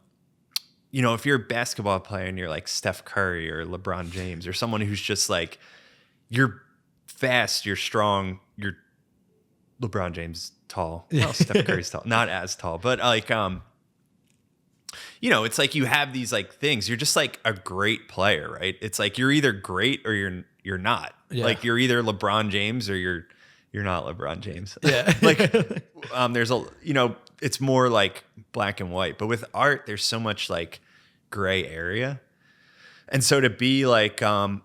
if you're a basketball player and you're like Steph Curry or LeBron James or someone who's just like, you're fast, you're strong, you're LeBron James tall. Well, Steph Curry's tall, not as tall, but like, it's like you have these like things. You're just like a great player, right? It's like you're either great or you're not. Yeah. Like you're either LeBron James or you're not LeBron James. Yeah. Like there's it's more like black and white. But with art, there's so much like gray area. And so to be like in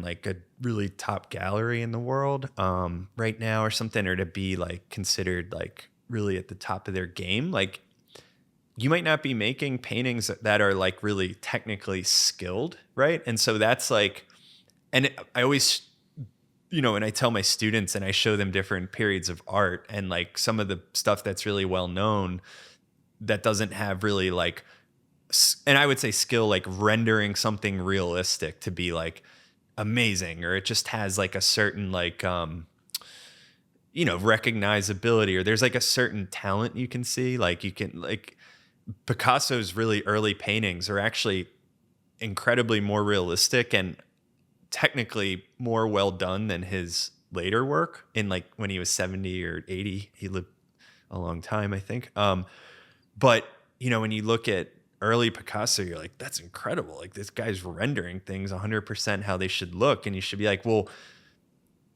like a really top gallery in the world right now or something, or to be like considered like really at the top of their game, like you might not be making paintings that are like really technically skilled, right? And so that's like, and I always, and I tell my students and I show them different periods of art, and like some of the stuff that's really well known that doesn't have really like, and I would say skill, like rendering something realistic to be like amazing, or it just has like a certain like, recognizability, or there's like a certain talent you can see. Like you can like Picasso's really early paintings are actually incredibly more realistic and technically more well done than his later work in like when he was 70 or 80. He lived a long time, I think. But when you look at early Picasso, you're like, that's incredible. Like this guy's rendering things 100% how they should look. And you should be like, well,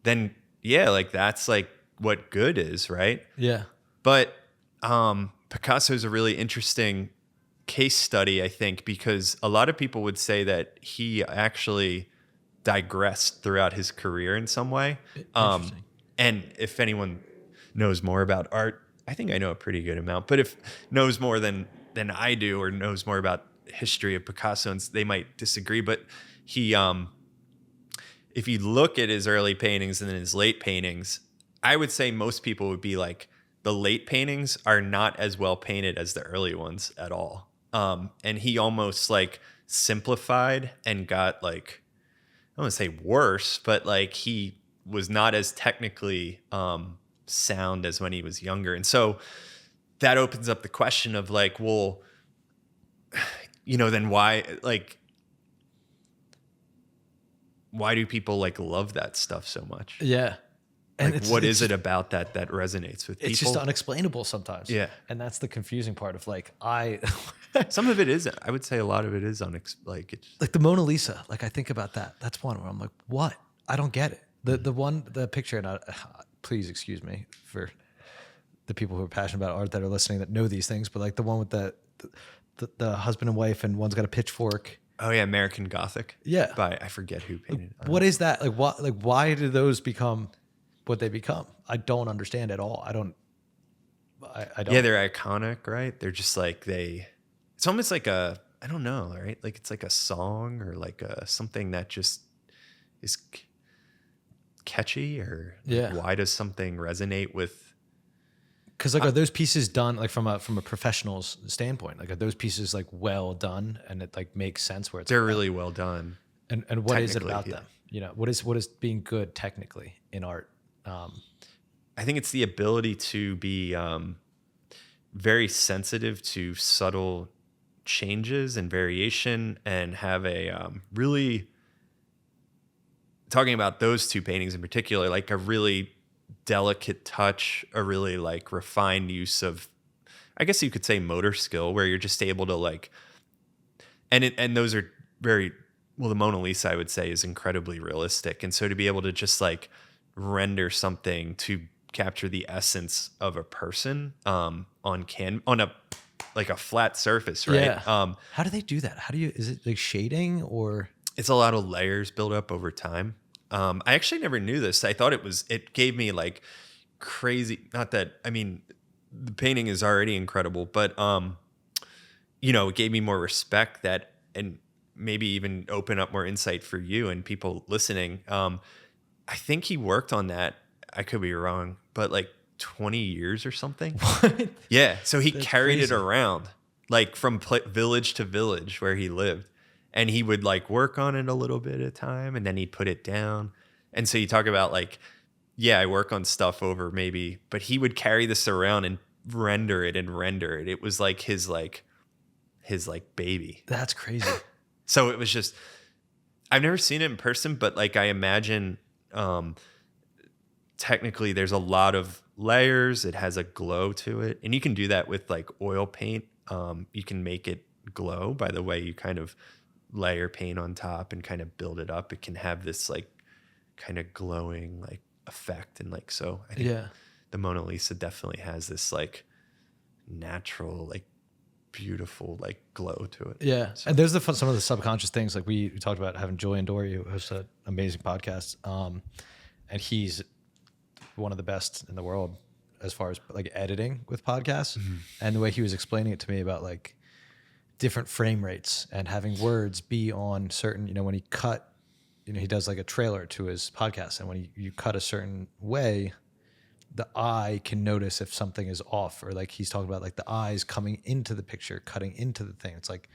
then yeah, like that's like what good is, right? Yeah. But Picasso is a really interesting case study, I think, because a lot of people would say that he actually digressed throughout his career in some way. And if anyone knows more about art, I think I know a pretty good amount, but if knows more than I do, or knows more about history of Picasso, and they might disagree, but he, if you look at his early paintings and then his late paintings, I would say most people would be like, the late paintings are not as well painted as the early ones at all. And he almost like simplified and got like, I don't want to say worse, but like he was not as technically sound as when he was younger. And so that opens up the question of like, well, then why do people like love that stuff so much? Yeah. And like, what is it about that resonates with people? It's just unexplainable sometimes. Yeah. And that's the confusing part of like, some of it is, I would say a lot of it is it's like the Mona Lisa. Like I think about that. That's one where I'm like, what? I don't get it. The picture, and please excuse me for the people who are passionate about art that are listening that know these things, but like the one with the husband and wife, and one's got a pitchfork. Oh yeah, American Gothic. Yeah. By I forget who painted it. What is that? Like what? Like why do those become what they become? I don't understand at all. I don't. Yeah, they're iconic, right? They're just like it's almost like I don't know, right? Like it's like a song or like something that just is catchy, or yeah. Why does something resonate with? Because like, are those pieces done like from a professional's standpoint? Like, are those pieces like well done and it like makes sense where it's they're really well done? And what is it about them? What is being good technically in art? I think it's the ability to be very sensitive to subtle changes and variation, and have a really, talking about those two paintings in particular, like a really delicate touch, a really like refined use of, I guess you could say, motor skill, where you're just able to like, and those are very, well, the Mona Lisa, I would say, is incredibly realistic. And so to be able to just like render something to capture the essence of a person on a like a flat surface, right? Yeah. How do they do that? Is it like shading, or? It's a lot of layers built up over time. I actually never knew this. I thought it gave me like crazy, not that, I mean, the painting is already incredible, but it gave me more respect and maybe even open up more insight for you and people listening. I think he worked on that, I could be wrong, but like 20 years or something. What? Yeah. So he carried crazy. it around like from village to village where he lived. And he would like work on it a little bit at a time, and then he'd put it down. And so you talk about like, yeah, I work on stuff over maybe, but he would carry this around and render it. It was like his his like baby. That's crazy. So it was just, I've never seen it in person, but like I imagine technically there's a lot of layers. It has a glow to it. And you can do that with like oil paint. You can make it glow by the way you kind of layer paint on top and kind of build it up. It can have this like kind of glowing like effect. And like, so I think the Mona Lisa definitely has this like natural, like beautiful, like glow to it. Yeah. So. And there's some of the subconscious things. Like we talked about having Julian Dory, who hosts an amazing podcast. And he's one of the best in the world as far as like editing with podcasts. Mm-hmm. And the way he was explaining it to me about like different frame rates and having words be on certain, when he cut, he does like a trailer to his podcast. And when you cut a certain way, the eye can notice if something is off, or like he's talking about like the eyes coming into the picture, cutting into the thing. It's like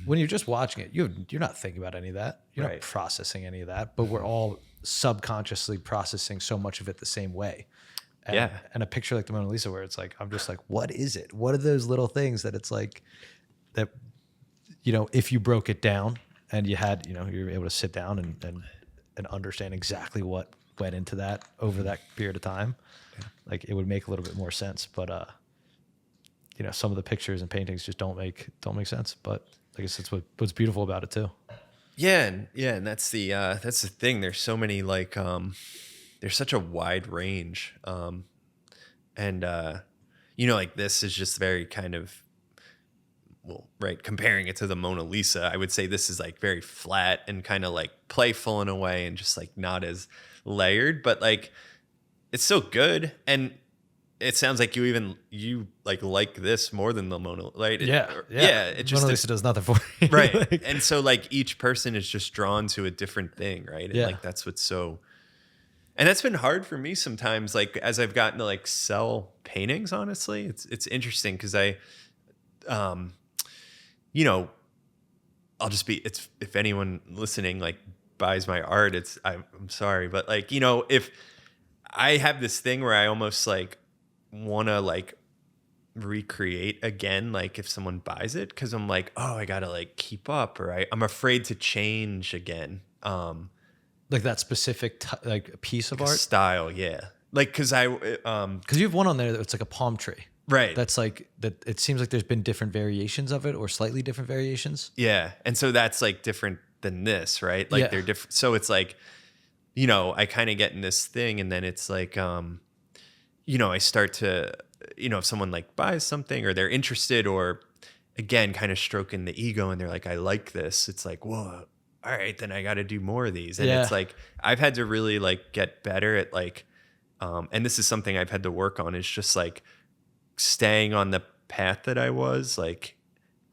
when you're just watching it, you're not thinking about any of that. You're not processing any of that, but we're all subconsciously processing so much of it the same way. And a picture like the Mona Lisa where it's like, I'm just like, what is it? What are those little things that it's like that, if you broke it down and you had, you were able to sit down and understand exactly what went into that over that period of time, like it would make a little bit more sense. But, some of the pictures and paintings just don't make sense. But I guess that's what's beautiful about it too. Yeah. And that's the thing. There's so many like, there's such a wide range. Like this is just very kind of, comparing it to the Mona Lisa, I would say this is like very flat and kind of like playful in a way and just like not as layered, but like it's still good. And it sounds like you like this more than the Mona, right? It just, Mona Lisa does nothing for you. Right. And so like each person is just drawn to a different thing, right? And like that's what's so, and that's been hard for me sometimes, like as I've gotten to like sell paintings, honestly. It's interesting because I'll just if anyone listening like buys my art, I'm sorry, but like, if I have this thing where I almost like want to like recreate again, like if someone buys it, because I'm like, oh, I gotta like keep up, or I'm afraid to change again. Like that specific like piece of art style, like because you have one on there that's like a palm tree. Right. That's like that. It seems like there's been different variations of it, or slightly different variations. Yeah. And so that's like different than this, right? Like they're different. So it's like, I kind of get in this thing, and then it's like, I start to, if someone like buys something or they're interested, or again, kind of stroking the ego and they're like, I like this. It's like, whoa, all right, then I got to do more of these. And it's like, I've had to really like get better at like, and this is something I've had to work on, is just like, staying on the path that I was, like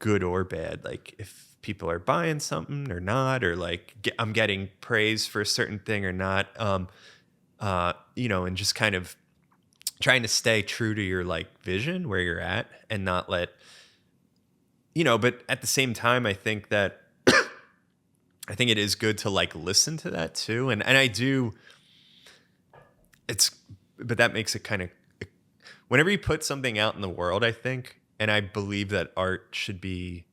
good or bad, like if people are buying something or not, or like I'm getting praise for a certain thing or not, and just kind of trying to stay true to your like vision where you're at and not let, but at the same time, I think that I think it is good to like listen to that too. And I do, but that makes it kind of, whenever you put something out in the world, I think, and I believe that art should be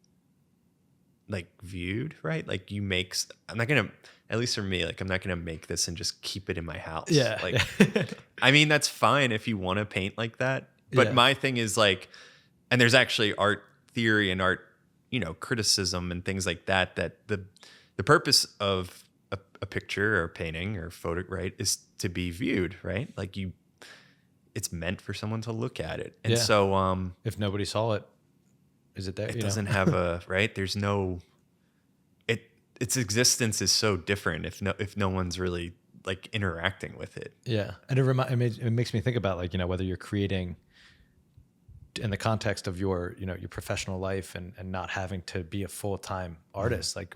like viewed, right? Like I'm not going to, at least for me, like I'm not going to make this and just keep it in my house. Yeah. Like, I mean, that's fine if you want to paint like that. But my thing is like, and there's actually art theory and art, criticism and things like that, that the purpose of a picture or a painting or photo, right, is to be viewed, right? Like it's meant for someone to look at it. And so if nobody saw it, is it there? It doesn't have a right. There's no its existence is so different if no one's really like interacting with it. Yeah. And it makes me think about like, whether you're creating in the context of your, your professional life and not having to be a full-time artist, like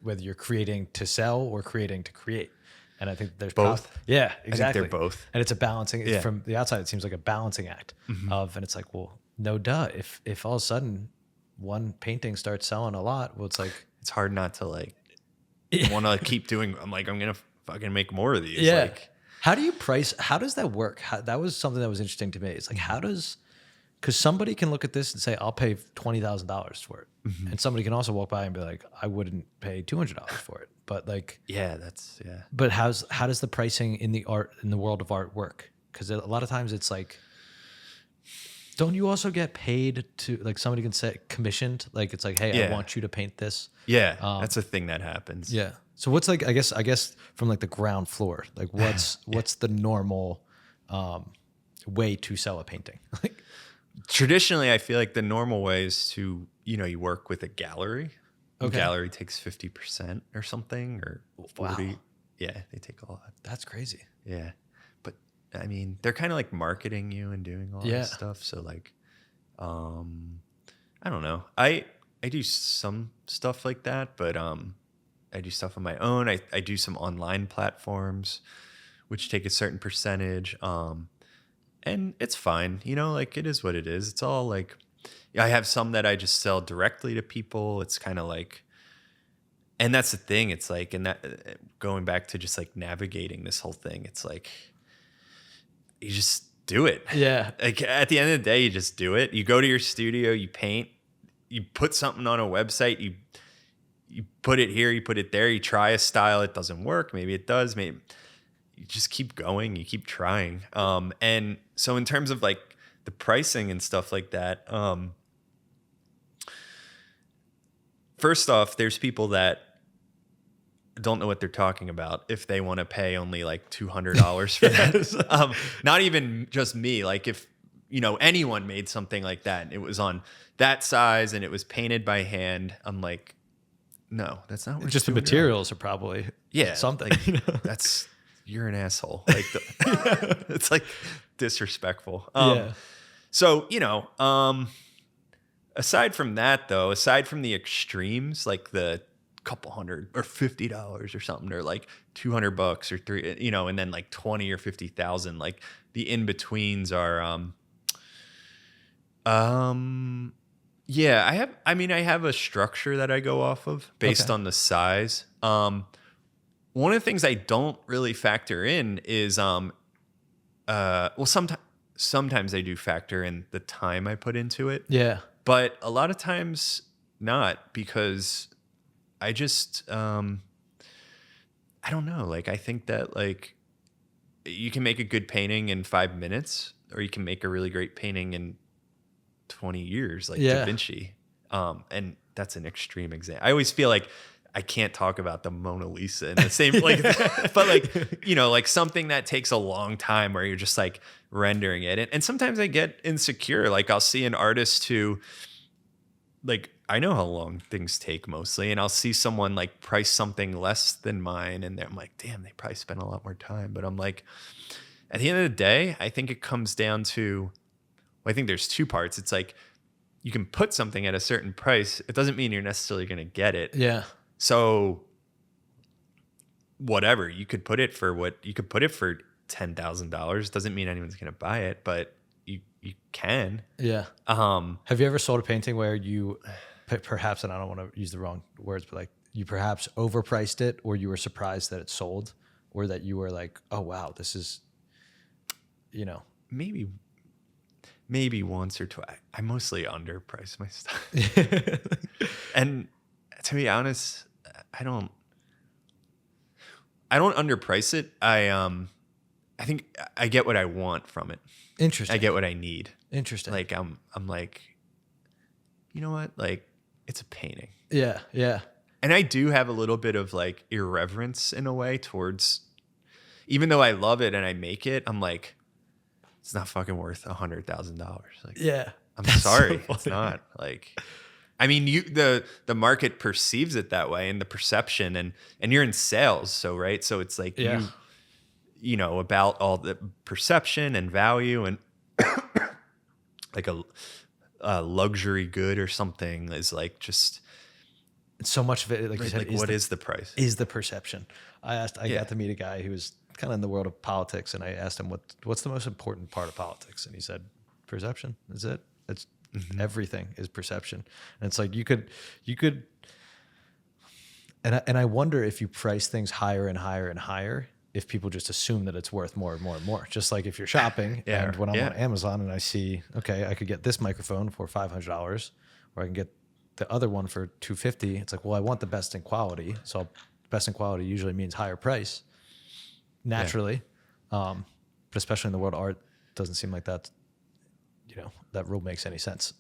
whether you're creating to sell or creating to create. And I think there's both. Yeah, exactly. I think they're both. And it's a balancing, from the outside, it seems like a balancing act and it's like, well, no duh. If all of a sudden one painting starts selling a lot, well, it's like, it's hard not to like want to keep doing. I'm like, I'm going to fucking make more of these. Yeah. Like, how do you price? How does that work? That was something that was interesting to me. It's like, how does because somebody can look at this and say, I'll pay $20,000 for it. And somebody can also walk by and be like, I wouldn't pay $200 for it. But like, Yeah, but how does the pricing in the world of art work? Because a lot of times it's like, don't you also get paid to, like, somebody can say commissioned? Like, it's like, hey, Yeah. I want you to paint this. yeah. That's a thing that happens. Yeah. So what's like, I guess from like the ground floor, like what's the normal way to sell a painting? Like, Traditionally, I feel like the normal way is to, you work with a gallery. Okay. Gallery takes 50% or something, or 40. Wow. Yeah, they take a lot. that's crazy. Yeah. But I mean, they're kind of like marketing you and doing all Yeah. that stuff. So like, I don't know. I do some stuff like that, but I do stuff on my own. I do some online platforms, which take a certain percentage. And it's fine, like it is what it is. It's all like, I have some that I just sell directly to people. It's kind of like, and that's the thing. It's like, and that going back to just like navigating this whole thing, it's like, you just do it. Yeah. Like at the end of the day, you just do it. You go to your studio, you paint, you put something on a website, you put it here, you put it there, you try a style, it doesn't work. Maybe it does. Maybe you just keep going, you keep trying. And so in terms of like the pricing and stuff like that, first off, there's people that don't know what they're talking about if they want to pay only like $200 for that. Not even just me. Like if, anyone made something like that and it was on that size and it was painted by hand, I'm like, no, that's not what Just the materials are probably something. Like, you're an asshole. Like it's like disrespectful. So, aside from that though, aside from the extremes, like the couple $100 or $50 or something, or like $200 or $3, and then like 20 or 50,000, like the in-betweens are, yeah, I have a structure that I go off of based on the size. One of the things I don't really factor in is, sometimes I do factor in the time I put into it. Yeah. But a lot of times not, because I just, I don't know. Like, I think that like you can make a good painting in 5 minutes, or you can make a really great painting in 20 years, like Da Vinci. And that's an extreme example. I always feel like I can't talk about the Mona Lisa in the same, like, but like, like something that takes a long time where you're just like rendering it. And sometimes I get insecure. Like I'll see an artist who, like, I know how long things take mostly, and I'll see someone like price something less than mine, and I'm like, damn, they probably spent a lot more time. But I'm like, at the end of the day, I think it comes down to, I think there's two parts. It's like, you can put something at a certain price. It doesn't mean you're necessarily going to get it. Yeah. So whatever, you could put it for $10,000. Doesn't mean anyone's going to buy it, but you can. Yeah. Have you ever sold a painting where you perhaps, and I don't want to use the wrong words, but like you perhaps overpriced it, or you were surprised that it sold, or that you were like, oh wow, this is, maybe once or twice. I mostly underprice my stuff. And to be honest, I don't underprice it. I think I get what I want from it. Interesting. I get what I need. Interesting. Like I'm like, you know what? Like, it's a painting. Yeah. Yeah. And I do have a little bit of like irreverence in a way towards, even though I love it and I make it, I'm like, it's not fucking worth $100,000. Like, yeah. I'm sorry. So it's not. Like, I mean, the market perceives it that way, and the perception, and you're in sales. So, right. So it's like, you know, about all the perception and value, and like a luxury good or something is like just so much of it. Like you said, what is the price? Is the perception. I got to meet a guy who was kind of in the world of politics, and I asked him what's the most important part of politics, and he said perception is it. It's everything is perception. And it's like you could and I wonder if you price things higher and higher and higher, if people just assume that it's worth more and more and more. Just like if you're shopping Yeah, and when I'm yeah. on Amazon and I see, okay, I could get this microphone for $500 or I can get the other one for $250. It's like, well, I want the best in quality. So best in quality usually means higher price naturally. But especially in the world of art, doesn't seem like that, that rule makes any sense.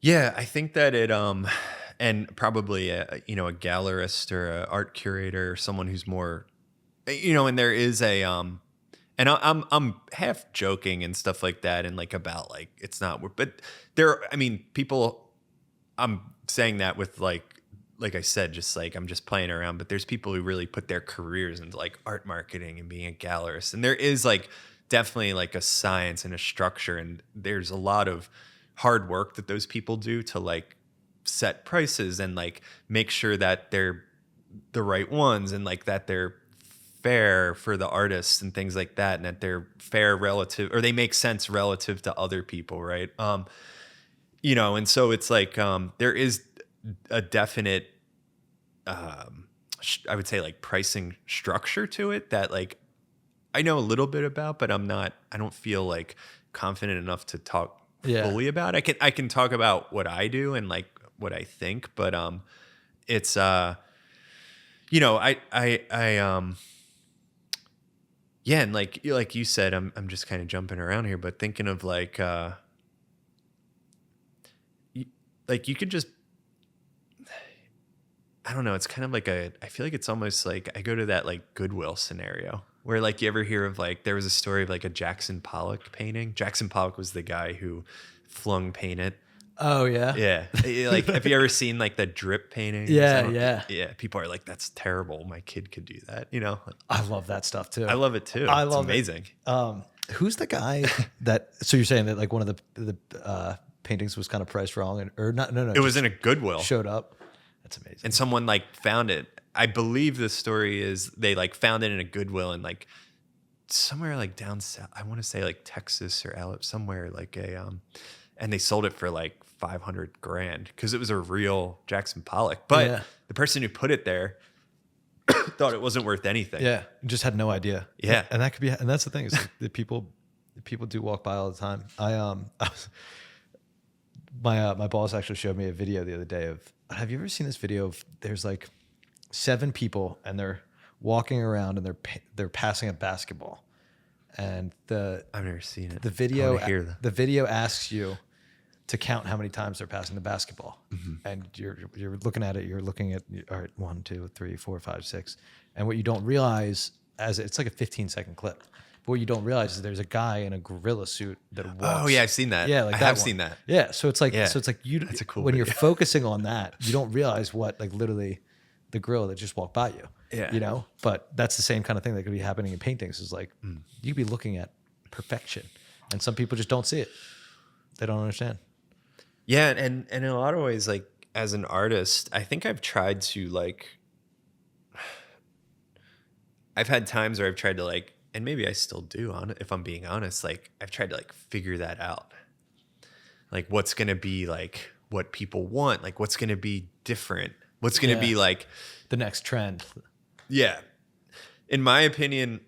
Yeah, I think that it and probably a gallerist or a art curator or someone who's more and there is a and I'm half joking and stuff like that and like about like it's not, but people, I'm saying that with like I said, just like I'm just playing around, but there's people who really put their careers into like art marketing and being a gallerist, and there is like definitely like a science and a structure, and there's a lot of hard work that those people do to like set prices and like make sure that they're the right ones and like that they're fair for the artists and things like that, and that they're fair relative, or they make sense relative to other people, right? And so it's like there is a definite I would say like pricing structure to it that like I know a little bit about, but I don't feel like confident enough to talk fully about. I can talk about what I do and like what I think, but it's yeah, and like you said, I'm just kind of jumping around here, but thinking of like you could just, I don't know, it's kind of like I feel like it's almost like I go to that like Goodwill scenario where like you ever hear of like there was a story of like a Jackson Pollock painting. Jackson Pollock was the guy who flung paint it. Oh yeah. Yeah. Like have you ever seen like the drip paintings? Yeah. Yeah. People are like, that's terrible. My kid could do that. I love that stuff too. I love it too. I it's love amazing. It. Who's the guy that? So you're saying that like one of the paintings was kind of priced wrong, or not? No. It was in a Goodwill. Showed up. That's amazing. And someone like found it. I believe the story is they like found it in a Goodwill and like somewhere like down south. I want to say like Texas or somewhere like and they sold it for like $500,000 because it was a real Jackson Pollock. But the person who put it there thought it wasn't worth anything. Yeah, just had no idea. Yeah, and that could be. And that's the thing is like, the people do walk by all the time. My boss actually showed me a video the other day of. Have you ever seen this video of there's like 7 people and they're walking around and they're passing a basketball, and I've never seen it. The video asks you to count how many times they're passing the basketball, and you're looking at it. You're looking at all right, 1, 2, 3, 4, 5, 6, and what you don't realize it's like a 15-second clip. But what you don't realize is there's a guy in a gorilla suit that walks. Oh yeah, I've seen that. Yeah, like I that have one. seen that. Yeah, so it's like you. That's a cool when video. you're focusing on that, you don't realize what like literally the gorilla that just walked by you. Yeah, But that's the same kind of thing that could be happening in paintings. Is like you could be looking at perfection, and some people just don't see it. They don't understand. Yeah, and in a lot of ways, like as an artist, I think I've tried to like. I've had times where I've tried to like. And maybe I still do, if I'm being honest, like I've tried to like figure that out. Like what's going to be like what people want, like what's going to be different, what's going to be like the next trend. Yeah. In my opinion,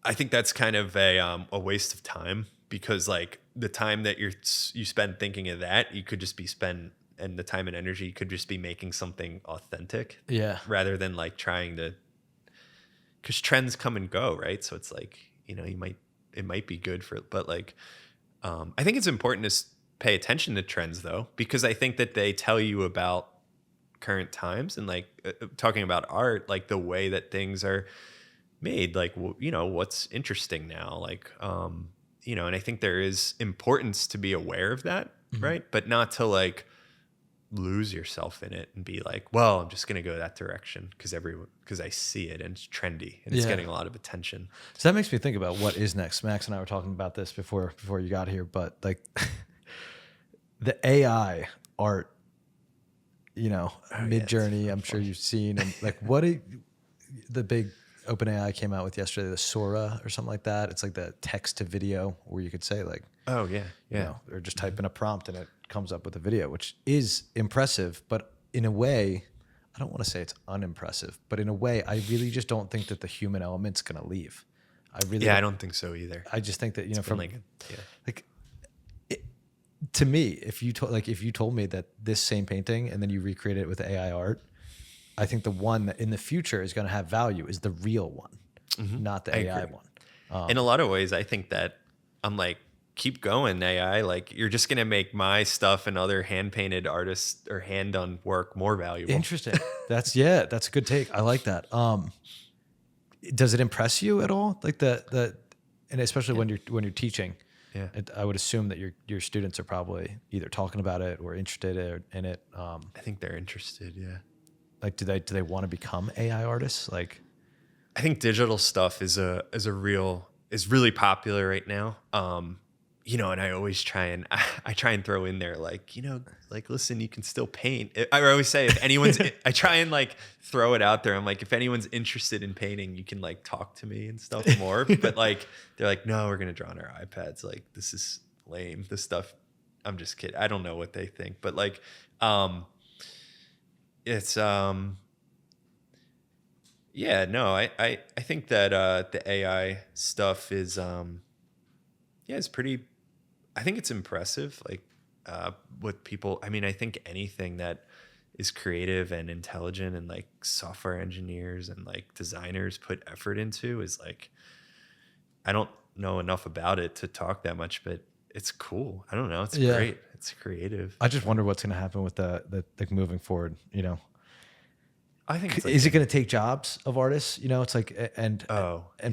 I think that's kind of a waste of time, because like the time that you spend thinking of that, you could just be and the time and energy you could just be making something authentic. Yeah. Rather than like trying to, because trends come and go, right? So it's like, it might be good but like, I think it's important to pay attention to trends though, because I think that they tell you about current times and like talking about art, like the way that things are made, like, what's interesting now, like, and I think there is importance to be aware of that, right? But not to like lose yourself in it and be like, well, I'm just going to go that direction because I see it and it's trendy and it's getting a lot of attention. So that makes me think about what is next. Max and I were talking about this before you got here, but like the AI art, Mid-Journey, I'm sure you've seen, and like the big OpenAI came out with yesterday, the Sora or something like that. It's like the text to video where you could say like, oh yeah, or just type in a prompt and it comes up with a video, which is impressive. But in a way, I don't want to say it's unimpressive, but in a way, I really just don't think that the human element's going to leave. I don't think so either. I just think that, you know, from like, like it, to me, if you told me that this same painting and then you recreate it with AI art, I think the one that in the future is going to have value is the real one, not the AI one. In a lot of ways, I think that I'm like, keep going, AI. Like, you're just gonna make my stuff and other hand painted artists or hand done work more valuable. Interesting. That's a good take. I like that. Does it impress you at all? Like and especially when you're teaching. Yeah. I would assume that your students are probably either talking about it or interested in it. I think they're interested. Yeah. Like, do they want to become AI artists? Like, I think digital stuff is really popular right now. You know, and I always try and throw in there, like, you know, like, listen, you can still paint. I always say, if anyone's, I try and like throw it out there. I'm like, if anyone's interested in painting, you can like talk to me and stuff more. But like, they're like, no, we're gonna draw on our iPads. Like, this is lame. This stuff. I'm just kidding. I don't know what they think, but like, it's yeah, no, I think that the AI stuff is it's pretty. I think it's impressive. Like, what people. I mean, I think anything that is creative and intelligent and like software engineers and like designers put effort into is like, I don't know enough about it to talk that much, but it's cool. I don't know. It's great. It's creative. I just wonder what's going to happen with the like moving forward, you know. I think it's like, is it going to take jobs of artists? You know, it's like, and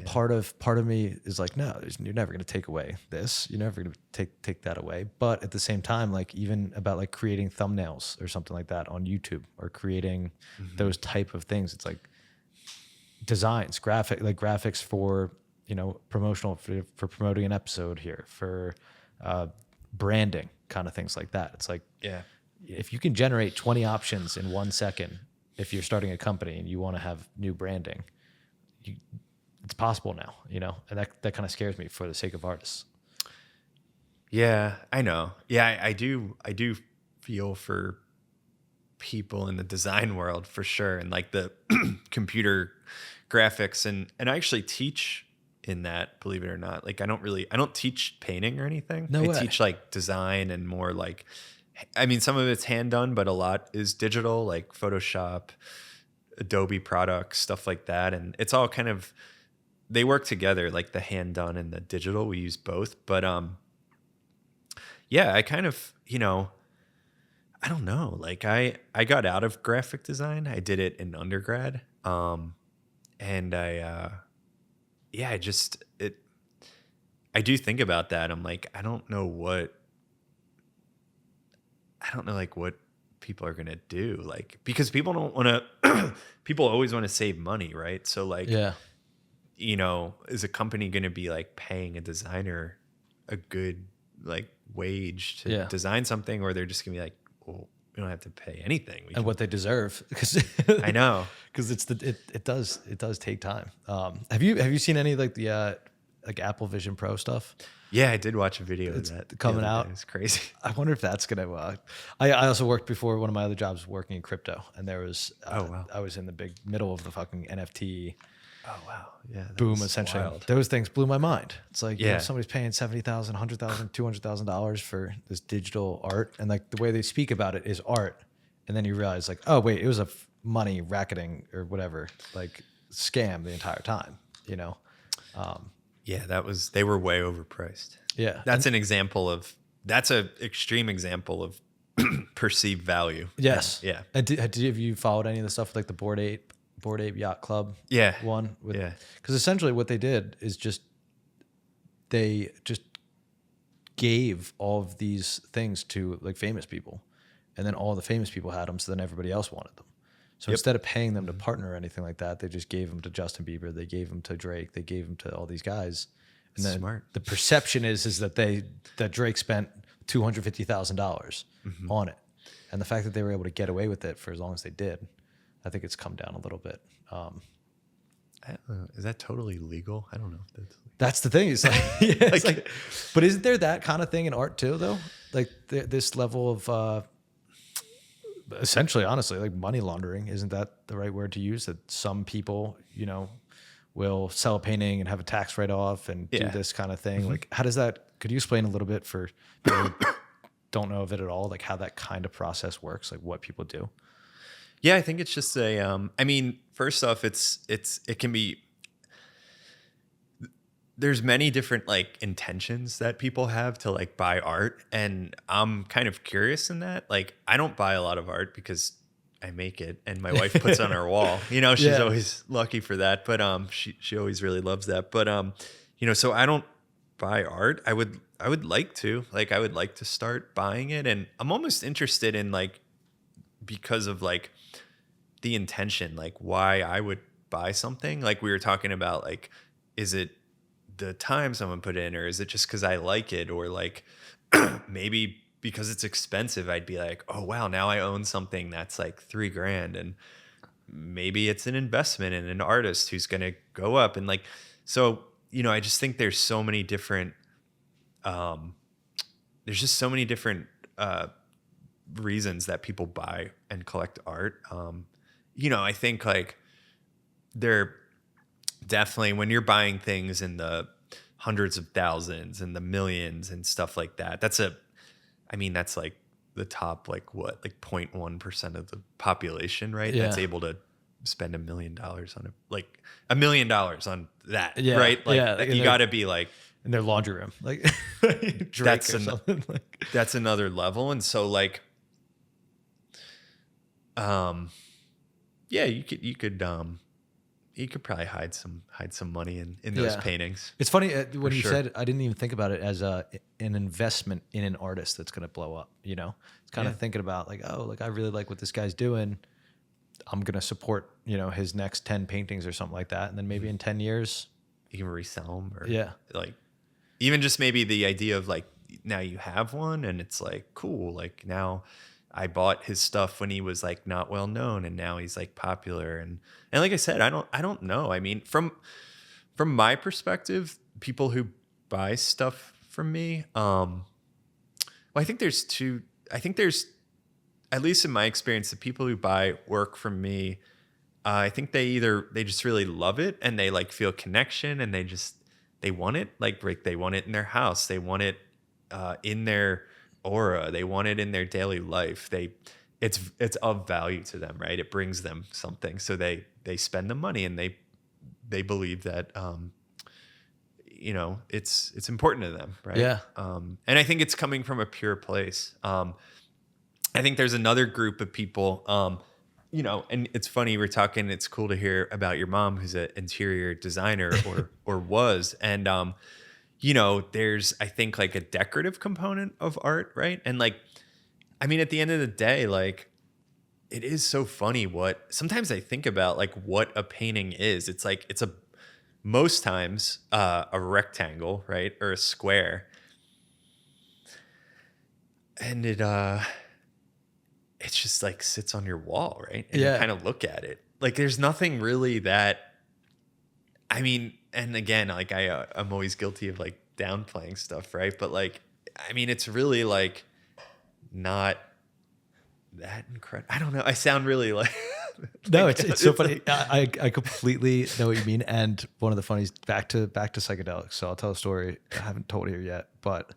part of me is like, no, you're never going to take away this. You're never going to take that away. But at the same time, like, even about like creating thumbnails or something like that on YouTube, or creating those type of things. It's like designs, graphics for, you know, promotional for promoting an episode here, for branding, kind of things like that. It's like, if you can generate 20 options in 1 second, if you're starting a company and you want to have new branding, it's possible now, you know, and that kind of scares me for the sake of artists. Yeah, I know. Yeah, I do feel for people in the design world for sure, and like the computer graphics, and I actually teach in that, believe it or not. Like, I don't teach painting or anything. No way. I teach like design and more like, I mean, some of it's hand done, but a lot is digital, like Photoshop, Adobe products, stuff like that. And it's all kind of, they work together, like the hand done and the digital. We use both. But I kind of, you know, I don't know. Like, I got out of graphic design. I did it in undergrad. And I do think about that. I'm like, I don't know like what people are going to do, like, because people don't want to, people always want to save money. Right. So like, you know, is a company going to be like paying a designer a good like wage to design something, or they're just gonna be like, well, we don't have to pay anything. And what they deserve, because I know, because it does take time. Have you seen any like the like Apple Vision Pro stuff? Yeah, I did watch a video of that coming out. It's crazy. I wonder if that's gonna. I also worked before, one of my other jobs working in crypto, and there was. I was in the big middle of the fucking NFT. Oh wow! Yeah, boom! Essentially, wild. Those things blew my mind. It's like, you know, somebody's paying $70,000, $100,000, $200,000 for this digital art, and like the way they speak about it is art, and then you realize like, oh wait, it was a money racketing or whatever, like scam the entire time. You know. Yeah, they were way overpriced. Yeah. That's an extreme example of perceived value. Yes. Yeah. And have you followed any of the stuff with like the Bored Ape Yacht Club? One. Because essentially what they did is they just gave all of these things to like famous people, and then all the famous people had them, so then everybody else wanted them. So instead of paying them to partner or anything like that, they just gave them to Justin Bieber. They gave them to Drake. They gave them to all these guys. And then Smart. The perception is that Drake spent $250,000 on it. And the fact that they were able to get away with it for as long as they did, I think it's come down a little bit. I don't know. Is that totally legal? I don't know if that's the thing. It's like, it's like, but isn't there that kind of thing in art too, though? Like this level of essentially, honestly, like money laundering. Isn't that the right word to use? That some people, will sell a painting and have a tax write-off and do Yeah. this kind of thing. Like, how does that, could you explain a little bit for people who don't know of it at all, like how that kind of process works, like what people do? Yeah, I think it's just I mean, first off, it can be, there's many different like intentions that people have to like buy art. And I'm kind of curious in that. Like, I don't buy a lot of art because I make it and my wife puts on our wall. She's Yeah. always lucky for that. But she always really loves that. But so I don't buy art. I would like to. Like, I would like to start buying it. And I'm almost interested in like, because of like the intention, like why I would buy something. Like we were talking about, like, is it the time someone put in, or is it just because I like it, or like maybe because it's expensive, I'd be like, oh wow, now I own something that's like $3,000, and maybe it's an investment in an artist who's going to go up. And like, so, I just think there's so many different, there's just so many different, reasons that people buy and collect art. I think like they're definitely, when you're buying things in the hundreds of thousands and the millions and stuff like that, that's like the top, like what, like 0.1% of the population, right? Yeah. That's able to spend $1 million on $1 million on that, Yeah. right? Like, Yeah. you got to be like, In their laundry room, like Drake That's or something. Like, that's another level. And so like, yeah, you could probably hide some money in those Yeah. paintings. it's funny when you sure. said, I didn't even think about it as an investment in an artist that's going to blow up. It's kind of Yeah. thinking about like, oh, like I really like what this guy's doing. I'm going to support, his next 10 paintings or something like that. And then maybe in 10 years, You can resell them, or Yeah. like even just maybe the idea of like, now you have one and it's like, cool. Like, now I bought his stuff when he was like not well known, and now he's like popular. And like I said, I don't know. I mean, from my perspective, people who buy stuff from me, well, I think there's at least in my experience, the people who buy work from me, I think they just really love it, and they like feel connection, and they want it. Like they want it in their house. They want it in their aura. They want it in their daily life. It's of value to them, right? It brings them something. So they spend the money, and they believe that, it's important to them, right? Yeah. And I think it's coming from a pure place. I think there's another group of people, and it's funny, we're talking, it's cool to hear about your mom, who's an interior designer or was. And, there's, I think, like a decorative component of art, right? And like, I mean, at the end of the day, like, it is so funny sometimes I think about like what a painting is. It's like, most times a rectangle, right? Or a square. And it's just like sits on your wall, right? And Yeah. you kind of look at it. Like, there's nothing really that, I mean, and again, like I'm always guilty of like downplaying stuff, right? But like, I mean, it's really like not that incredible. I don't know. I sound really like No, it's so funny. I completely know what you mean. And one of the funniest, back to psychedelics. So I'll tell a story. I haven't told it here yet, but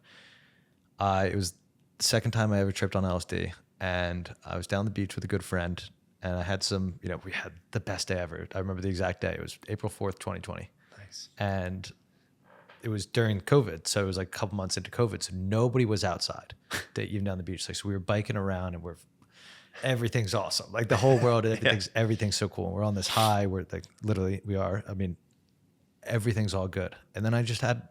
it was the second time I ever tripped on LSD, and I was down the beach with a good friend, and I had some, we had the best day ever. I remember the exact day. It was April 4th, 2020. Nice. And it was during COVID. So it was like a couple months into COVID. So nobody was outside, even down the beach. Like, so we were biking around, and everything's awesome. Like the whole world, everything's so cool. And we're on this high where like literally we are. I mean, everything's all good. And then I just had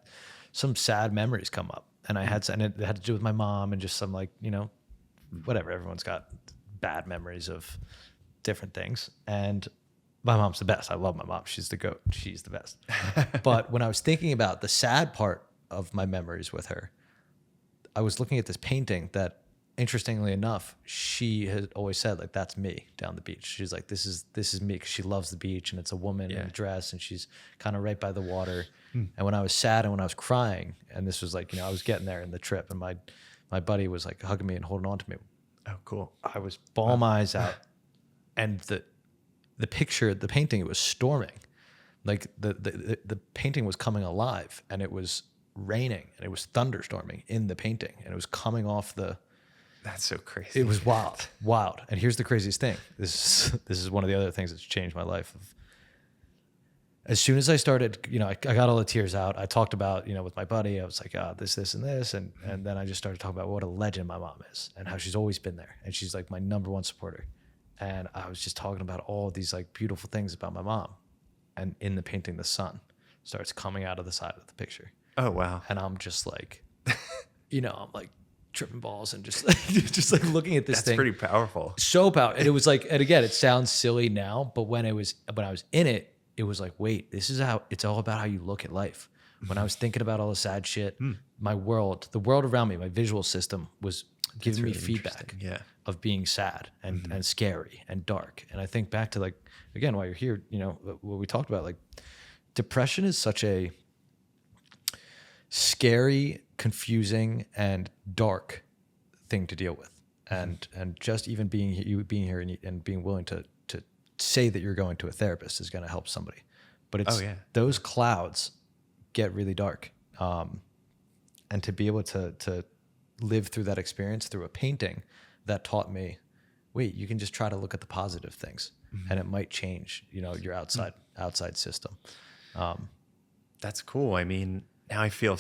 some sad memories come up, and and it had to do with my mom, and just some like, whatever. Everyone's got bad memories of different things. And my mom's the best. I love my mom. She's the GOAT. She's the best. But when I was thinking about the sad part of my memories with her, I was looking at this painting that, interestingly enough, she had always said, like, that's me down the beach. She's like, this is me, because she loves the beach, and it's a woman in a dress, and she's kind of right by the water. And when I was sad and when I was crying, and this was like, I was getting there in the trip, and my buddy was like hugging me and holding on to me. Oh, cool. I was bawling my eyes out, and the picture, the painting, it was storming, like the painting was coming alive, and it was raining, and it was thunderstorming in the painting, and it was coming off the. That's so crazy. It was wild, wild. And here's the craziest thing. This is one of the other things that's changed my life. As soon as I started, I got all the tears out. I talked about, with my buddy, I was like, this, and this. And then I just started talking about what a legend my mom is and how she's always been there. And she's like my number one supporter. And I was just talking about all these like beautiful things about my mom. And in the painting, the sun starts coming out of the side of the picture. Oh, wow. And I'm just like, I'm like tripping balls and just like looking at this thing. That's pretty powerful. So powerful. And it was like, and again, it sounds silly now, but when I was in it, it was like, wait, this is how it's all about how you look at life. When I was thinking about all the sad shit, the world around me, my visual system was giving me feedback of being sad and scary and dark. And I think back to like, again, while you're here, what we talked about, like depression is such a scary, confusing, and dark thing to deal with. And just even being here and being willing to say that you're going to a therapist is going to help somebody. But it's those clouds get really dark. And to be able to live through that experience through a painting that taught me, wait, you can just try to look at the positive things and it might change, your outside system. That's cool. I mean, now I feel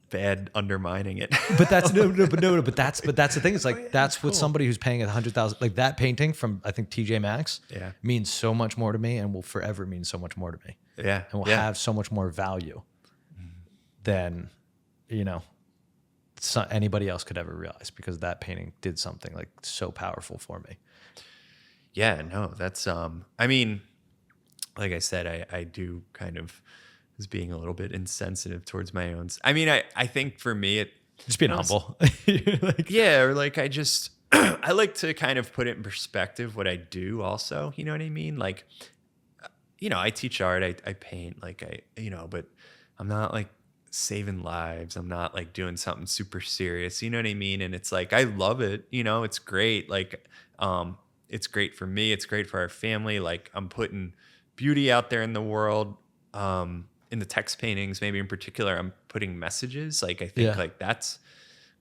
bad undermining it. But that's but that's the thing. It's like that's what somebody who's paying $100,000, like that painting from I think TJ Maxx, means so much more to me and will forever mean so much more to me. Yeah, and will have so much more value than anybody else could ever realize, because that painting did something like so powerful for me. Yeah, no, that's I mean, like I said, I do kind of was being a little bit insensitive towards my own. I mean, I think for me, it just being humble. Or like I just, I like to kind of put it in perspective what I do also, you know what I mean? Like, I teach art, I paint, like but I'm not like saving lives. I'm not like doing something super serious, you know what I mean? And it's like, I love it. It's great. Like, it's great for me. It's great for our family. Like I'm putting beauty out there in the world. In the text paintings, maybe in particular, I'm putting messages. Like I think like that's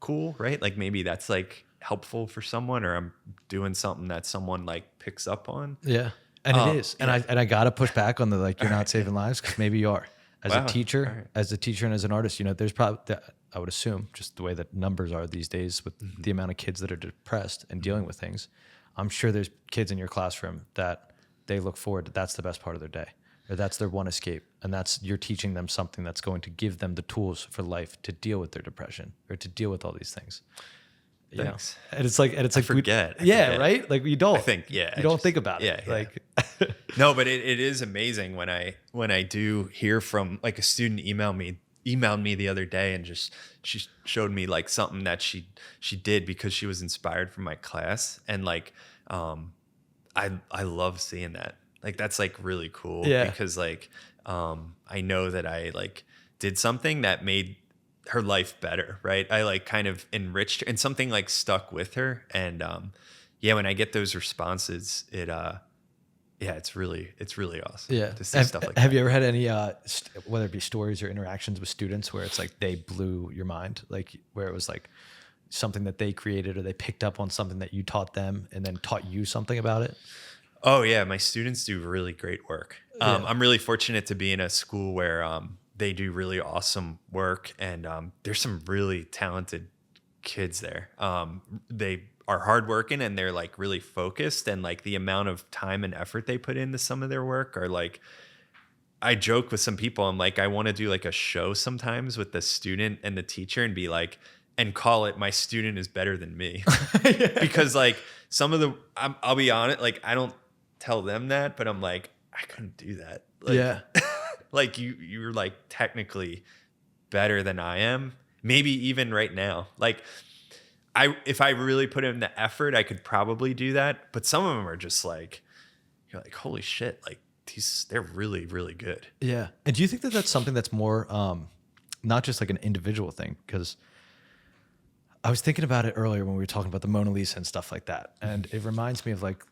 cool, right? Like maybe that's like helpful for someone, or I'm doing something that someone like picks up on. Yeah, and it is. And I gotta push back on the like you're not saving lives, because maybe you are. As a teacher, and as an artist, there's probably I would assume just the way that numbers are these days with the amount of kids that are depressed and dealing with things. I'm sure there's kids in your classroom that they look forward to. That's the best part of their day. Or that's their one escape, and you're teaching them something that's going to give them the tools for life to deal with their depression or to deal with all these things. Thanks. And it's like I forget. Right? Like you don't. I think you don't think about it. Yeah. Like no, but it is amazing when I do hear from like a student emailed me the other day, and she showed me like something that she did because she was inspired from my class, and like I love seeing that. Like that's like really cool because like I know that I like did something that made her life better, right? I like kind of enriched her, and something like stuck with her. And when I get those responses, it's really awesome to see stuff like that. Have you ever had any whether it be stories or interactions with students where it's like they blew your mind, like where it was like something that they created or they picked up on something that you taught them and then taught you something about it? Oh yeah, my students do really great work. I'm really fortunate to be in a school where they do really awesome work, and there's some really talented kids there. They are hardworking and they're like really focused, and like the amount of time and effort they put into some of their work are like, I joke with some people, I'm like, I want to do like a show sometimes with the student and the teacher and be like, and call it "My Student is Better Than Me." Because like some of I'll be honest, like I don't tell them that, but I'm like, I couldn't do that. Like, like you're like technically better than I am. Maybe even right now. Like if I really put in the effort, I could probably do that. But some of them are just like, you're like, holy shit, like they're really, really good. Yeah. And do you think that that's something that's more, not just like an individual thing? Because I was thinking about it earlier when we were talking about the Mona Lisa and stuff like that. And it reminds me of like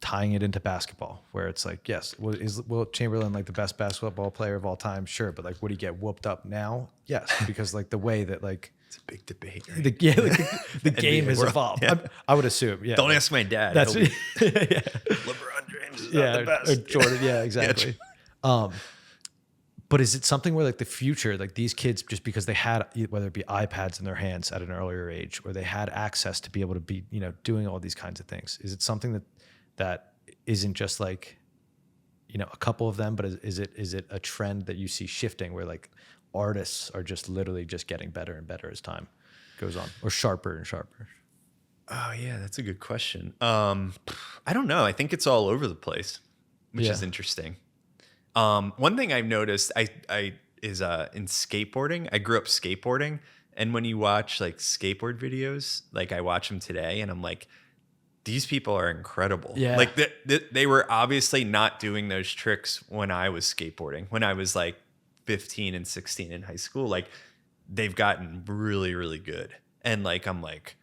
tying it into basketball, where it's like, yes, is Wilt Chamberlain like the best basketball player of all time? Sure. But like, would he get whooped up now? Yes. Because like the way that like, It's a big debate. Right? The game has world. evolved. Yeah. I would assume. Yeah. Don't ask my dad. That's He'll be- yeah. LeBron James is not the Or best. Jordan. Yeah, exactly. But is it something where like the future, like these kids, just because they had, whether it be iPads in their hands at an earlier age, or they had access to be able to be, doing all these kinds of things, is it something that isn't just like, a couple of them, but is it a trend that you see shifting where like artists are just literally just getting better and better as time goes on, or sharper and sharper? Oh yeah, that's a good question. I don't know. I think it's all over the place, which is interesting. One thing I've noticed is in skateboarding. I grew up skateboarding, and when you watch like skateboard videos, like I watch them today, and I'm like, these people are incredible. Yeah. Like they were obviously not doing those tricks when I was skateboarding. When I was like 15 and 16 in high school, like they've gotten really, really good. And like I'm like,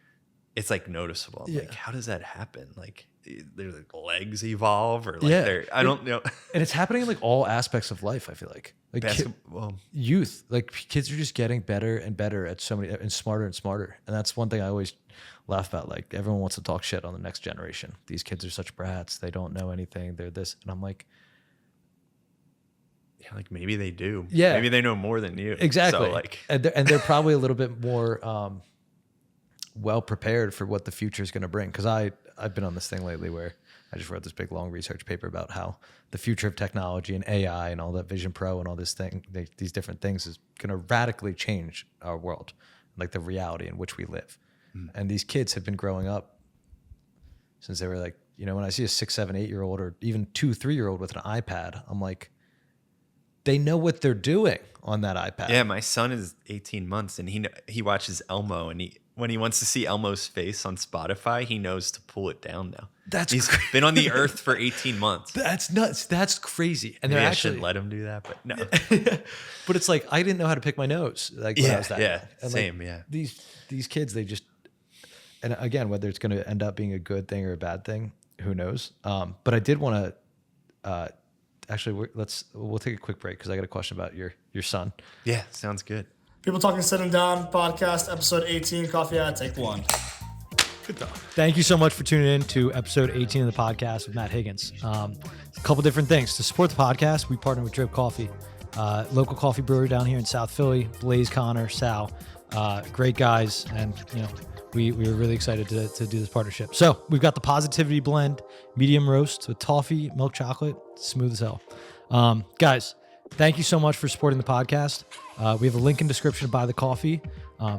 it's like noticeable. I'm like, how does that happen? Like their like legs evolve, or like I don't know. And it's happening in like all aspects of life. I feel like youth, like kids are just getting better and better at so many, and smarter and smarter. And that's one thing I always laugh about. Like everyone wants to talk shit on the next generation. These kids are such brats. They don't know anything. They're this. And I'm like, yeah, like maybe they do. Yeah. Maybe they know more than you. Exactly. So like, and they're probably a little bit more well prepared for what the future is going to bring. Because I've been on this thing lately where I just wrote this big long research paper about how the future of technology and AI and all that Vision Pro and all this thing, these different things is going to radically change our world, like the reality in which we live. And these kids have been growing up since they were like, when I see a 6, 7, 8-year-old or even 2, 3-year-old with an iPad, I'm like, they know what they're doing on that iPad. Yeah, my son is 18 months and he watches Elmo, and when he wants to see Elmo's face on Spotify, he knows to pull it down now. He's been on the earth for 18 months. That's nuts. That's crazy. And maybe they're I actually shouldn't let him do that, but no. But it's like I didn't know how to pick my nose. Like when I was that young. And same. Like, yeah. These kids, they just, and again, whether it's going to end up being a good thing or a bad thing, who knows? But I did want to actually we'll take a quick break because I got a question about your son. Yeah, sounds good. People Talking Sitting Down podcast, episode 18, coffee ad, take 1. Good talk. Thank you so much for tuning in to episode 18 of the podcast with Matt Higgins. A couple different things. To support the podcast, we partner with Drip Coffee, local coffee brewery down here in South Philly. Blaze, Connor, Sal, great guys. And, we were really excited to do this partnership. So we've got the Positivity Blend, medium roast with toffee, milk chocolate, smooth as hell. Guys, thank you so much for supporting the podcast. We have a link in description to buy the coffee.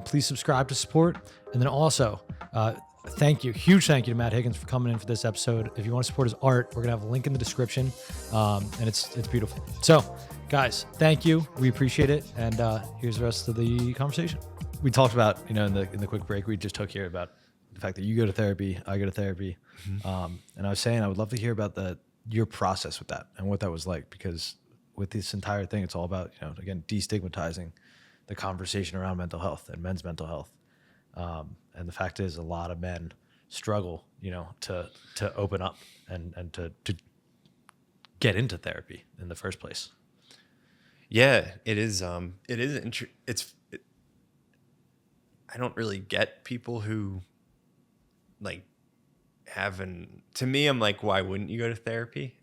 Please subscribe to support. And then also, huge thank you to Matt Higgins for coming in for this episode. If you want to support his art, we're going to have a link in the description. And it's beautiful. So guys, thank you. We appreciate it. And here's the rest of the conversation. We talked about, in the quick break we just took here about the fact that you go to therapy, I go to therapy. And I was saying, I would love to hear about your process with that and what that was like, because with this entire thing, it's all about, again, destigmatizing the conversation around mental health and men's mental health. And the fact is a lot of men struggle, to open up and to get into therapy in the first place. Yeah, it is. I don't really get people who like to me, I'm like, why wouldn't you go to therapy?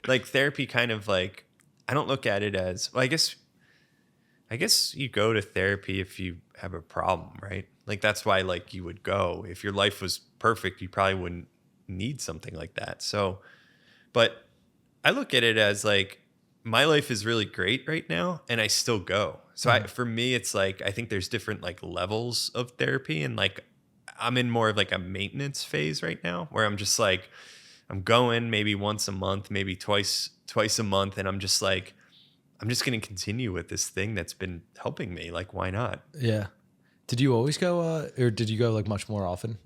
Like therapy kind of like, I don't look at it as, well, I guess you go to therapy if you have a problem, right? Like that's why like you would go. If your life was perfect, you probably wouldn't need something like that. So, but I look at it as like, my life is really great right now and I still go. So for me, it's like, I think there's different like levels of therapy, and like, I'm in more of like a maintenance phase right now where I'm just like, I'm going maybe once a month, maybe twice a month. And I'm just like, I'm just going to continue with this thing that's been helping me. Like, why not? Yeah. Did you always go, or did you go like much more often,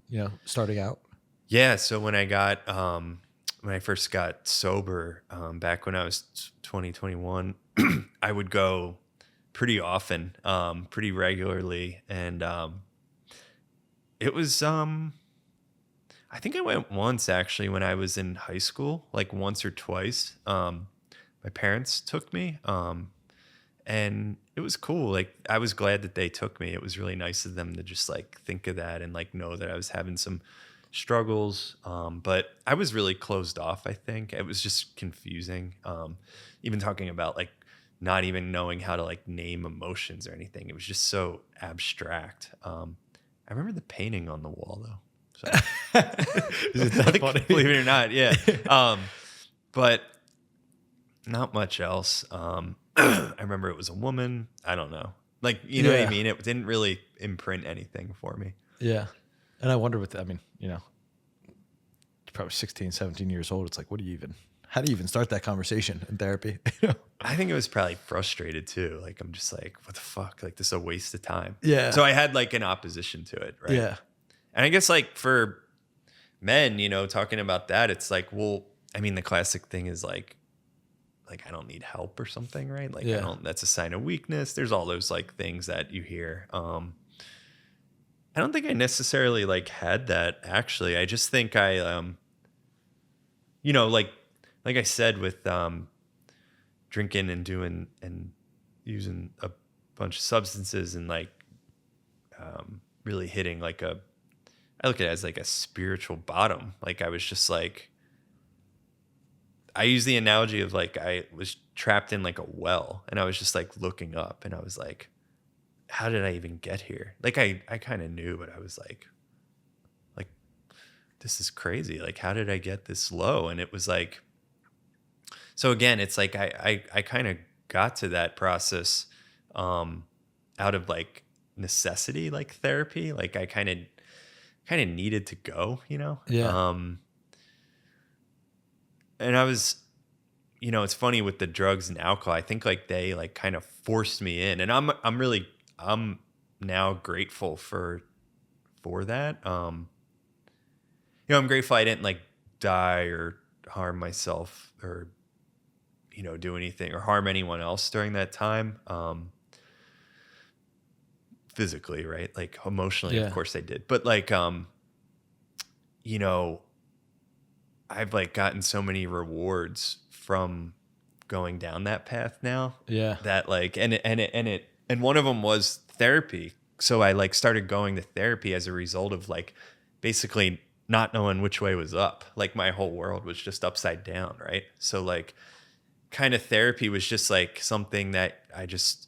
starting out? Yeah. So when I first got sober, back when I was 21, I would go pretty often, pretty regularly. And It was I think I went once actually when I was in high school, like once or twice. My parents took me, and it was cool. Like I was glad that they took me. It was really nice of them to just like think of that and like know that I was having some struggles. But I was really closed off. I think it was just confusing. Even talking about like not even knowing how to like name emotions or anything. It was just so abstract. I remember the painting on the wall though. So Is it that funny? believe it or not, yeah. But not much else. I remember it was a woman. I don't know. Like, you know what I mean? It didn't really imprint anything for me. Yeah. And I wonder I mean, you know, you're probably 16, 17 years old. It's like, how do you even start that conversation in therapy? I think it was probably frustrated too. Like, I'm just like, what the fuck? Like, this is a waste of time. Yeah. So I had like an opposition to it, right? Yeah. And I guess like for men, you know, talking about that, it's like, well, I mean, the classic thing is like I don't need help or something, right? Like that's a sign of weakness. There's all those like things that you hear. I don't think I necessarily like had that actually. I just think I you know, like I said with drinking and doing and using a bunch of substances and like really hitting like I look at it as like a spiritual bottom. Like I was just like, I use the analogy of like I was trapped in like a well and I was just like looking up and I was like, how did I even get here? Like I kind of knew, but I was like, this is crazy. Like, how did I get this low? And it was like, so again, it's like I kind of got to that process out of like necessity, like therapy. Like I kind of needed to go, you know? Yeah. And I was, you know, it's funny with the drugs and alcohol. I think like they like kind of forced me in, and I'm now grateful for that. You know, I'm grateful I didn't like die or harm myself or, you know, do anything or harm anyone else during that time. Physically, right? Like emotionally, of course I did, but like, you know, I've like gotten so many rewards from going down that path now. Yeah. That like, and one of them was therapy. So I like started going to therapy as a result of like basically not knowing which way was up. Like my whole world was just upside down. Right. So like kind of therapy was just like something that I just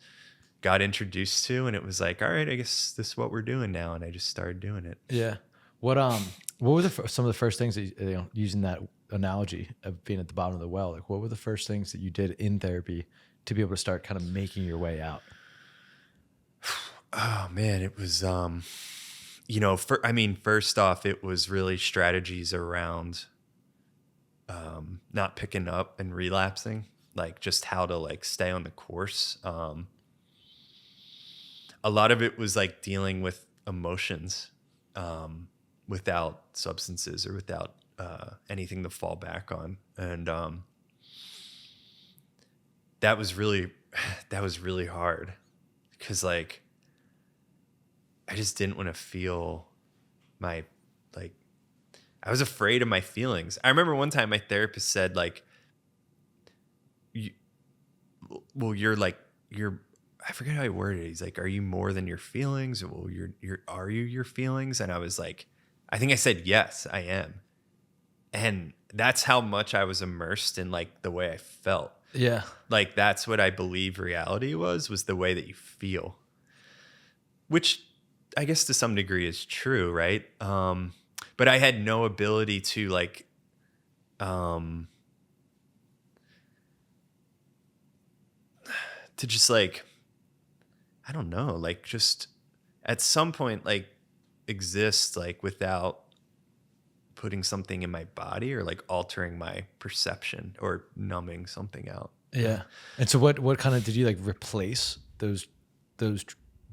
got introduced to, and it was like, all right, I guess this is what we're doing now. And I just started doing it. Yeah. What were some of the first things that you know, using that analogy of being at the bottom of the well, like what were the first things that you did in therapy to be able to start kind of making your way out? Oh man, it was you know, first off, it was really strategies around not picking up and relapsing, like just how to like stay on the course. A lot of it was like dealing with emotions without substances or without anything to fall back on. And that was really hard because like I just didn't want to feel my, like, I was afraid of my feelings. I remember one time my therapist said like, you're I forget how he worded it. He's like, are you more than your feelings? Well, are you your feelings? And I was like, I think I said, yes, I am. And that's how much I was immersed in like the way I felt. Yeah. Like that's what I believe reality was the way that you feel, which I guess to some degree is true. Right. But I had no ability to like, to just like, I don't know, like just at some point, like exist like without putting something in my body or like altering my perception or numbing something out. Yeah. And so what kind of, did you like replace those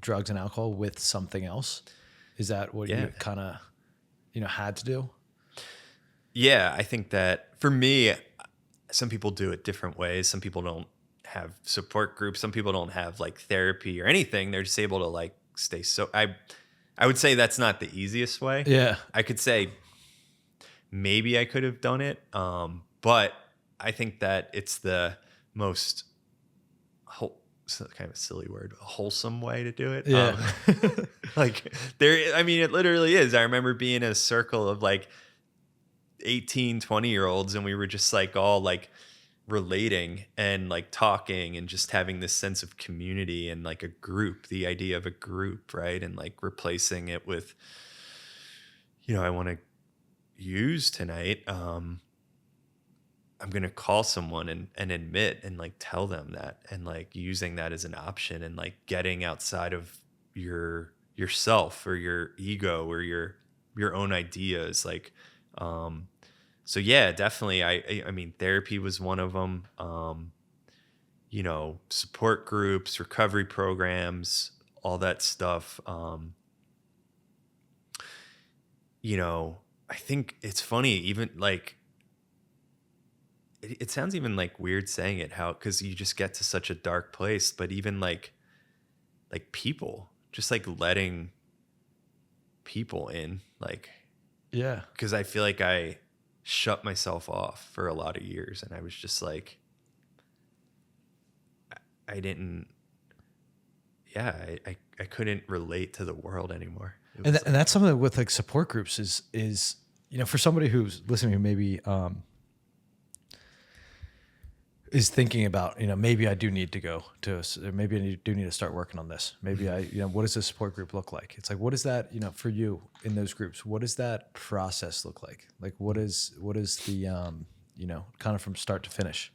drugs and alcohol with something else? Is that what you kind of, you know, had to do? Yeah. I think that for me, some people do it different ways. Some people don't have support groups. Some people don't have like therapy or anything. They're just able to like stay. So I would say that's not the easiest way. Yeah. I could say maybe I could have done it, but I think that it's the most so kind of a silly word, a wholesome way to do it. Yeah. Like there, I mean, it literally is. I remember being in a circle of like 18, 20-year-olds, and we were just like all like relating and like talking and just having this sense of community and like a group, the idea of a group, right? And like replacing it with, I want to use tonight. I'm going to call someone and admit and like tell them that, and like using that as an option, and like getting outside of yourself or your ego or your own ideas. Like, so yeah, definitely. I mean, therapy was one of them. Support groups, recovery programs, all that stuff. I think it's funny, even like, it sounds even like weird saying it, because you just get to such a dark place, but even like people, just like letting people in, like, Yeah. because I feel like I shut myself off for a lot of years, and I was just like, I didn't, I couldn't relate to the world anymore. And that's something with like support groups is, for somebody who's listening who maybe, is thinking about, maybe I do need to go to, maybe I do need to start working on this. Maybe what does a support group look like? It's like, what is that, for you in those groups? What does that process look like? Like, what is the, kind of from start to finish?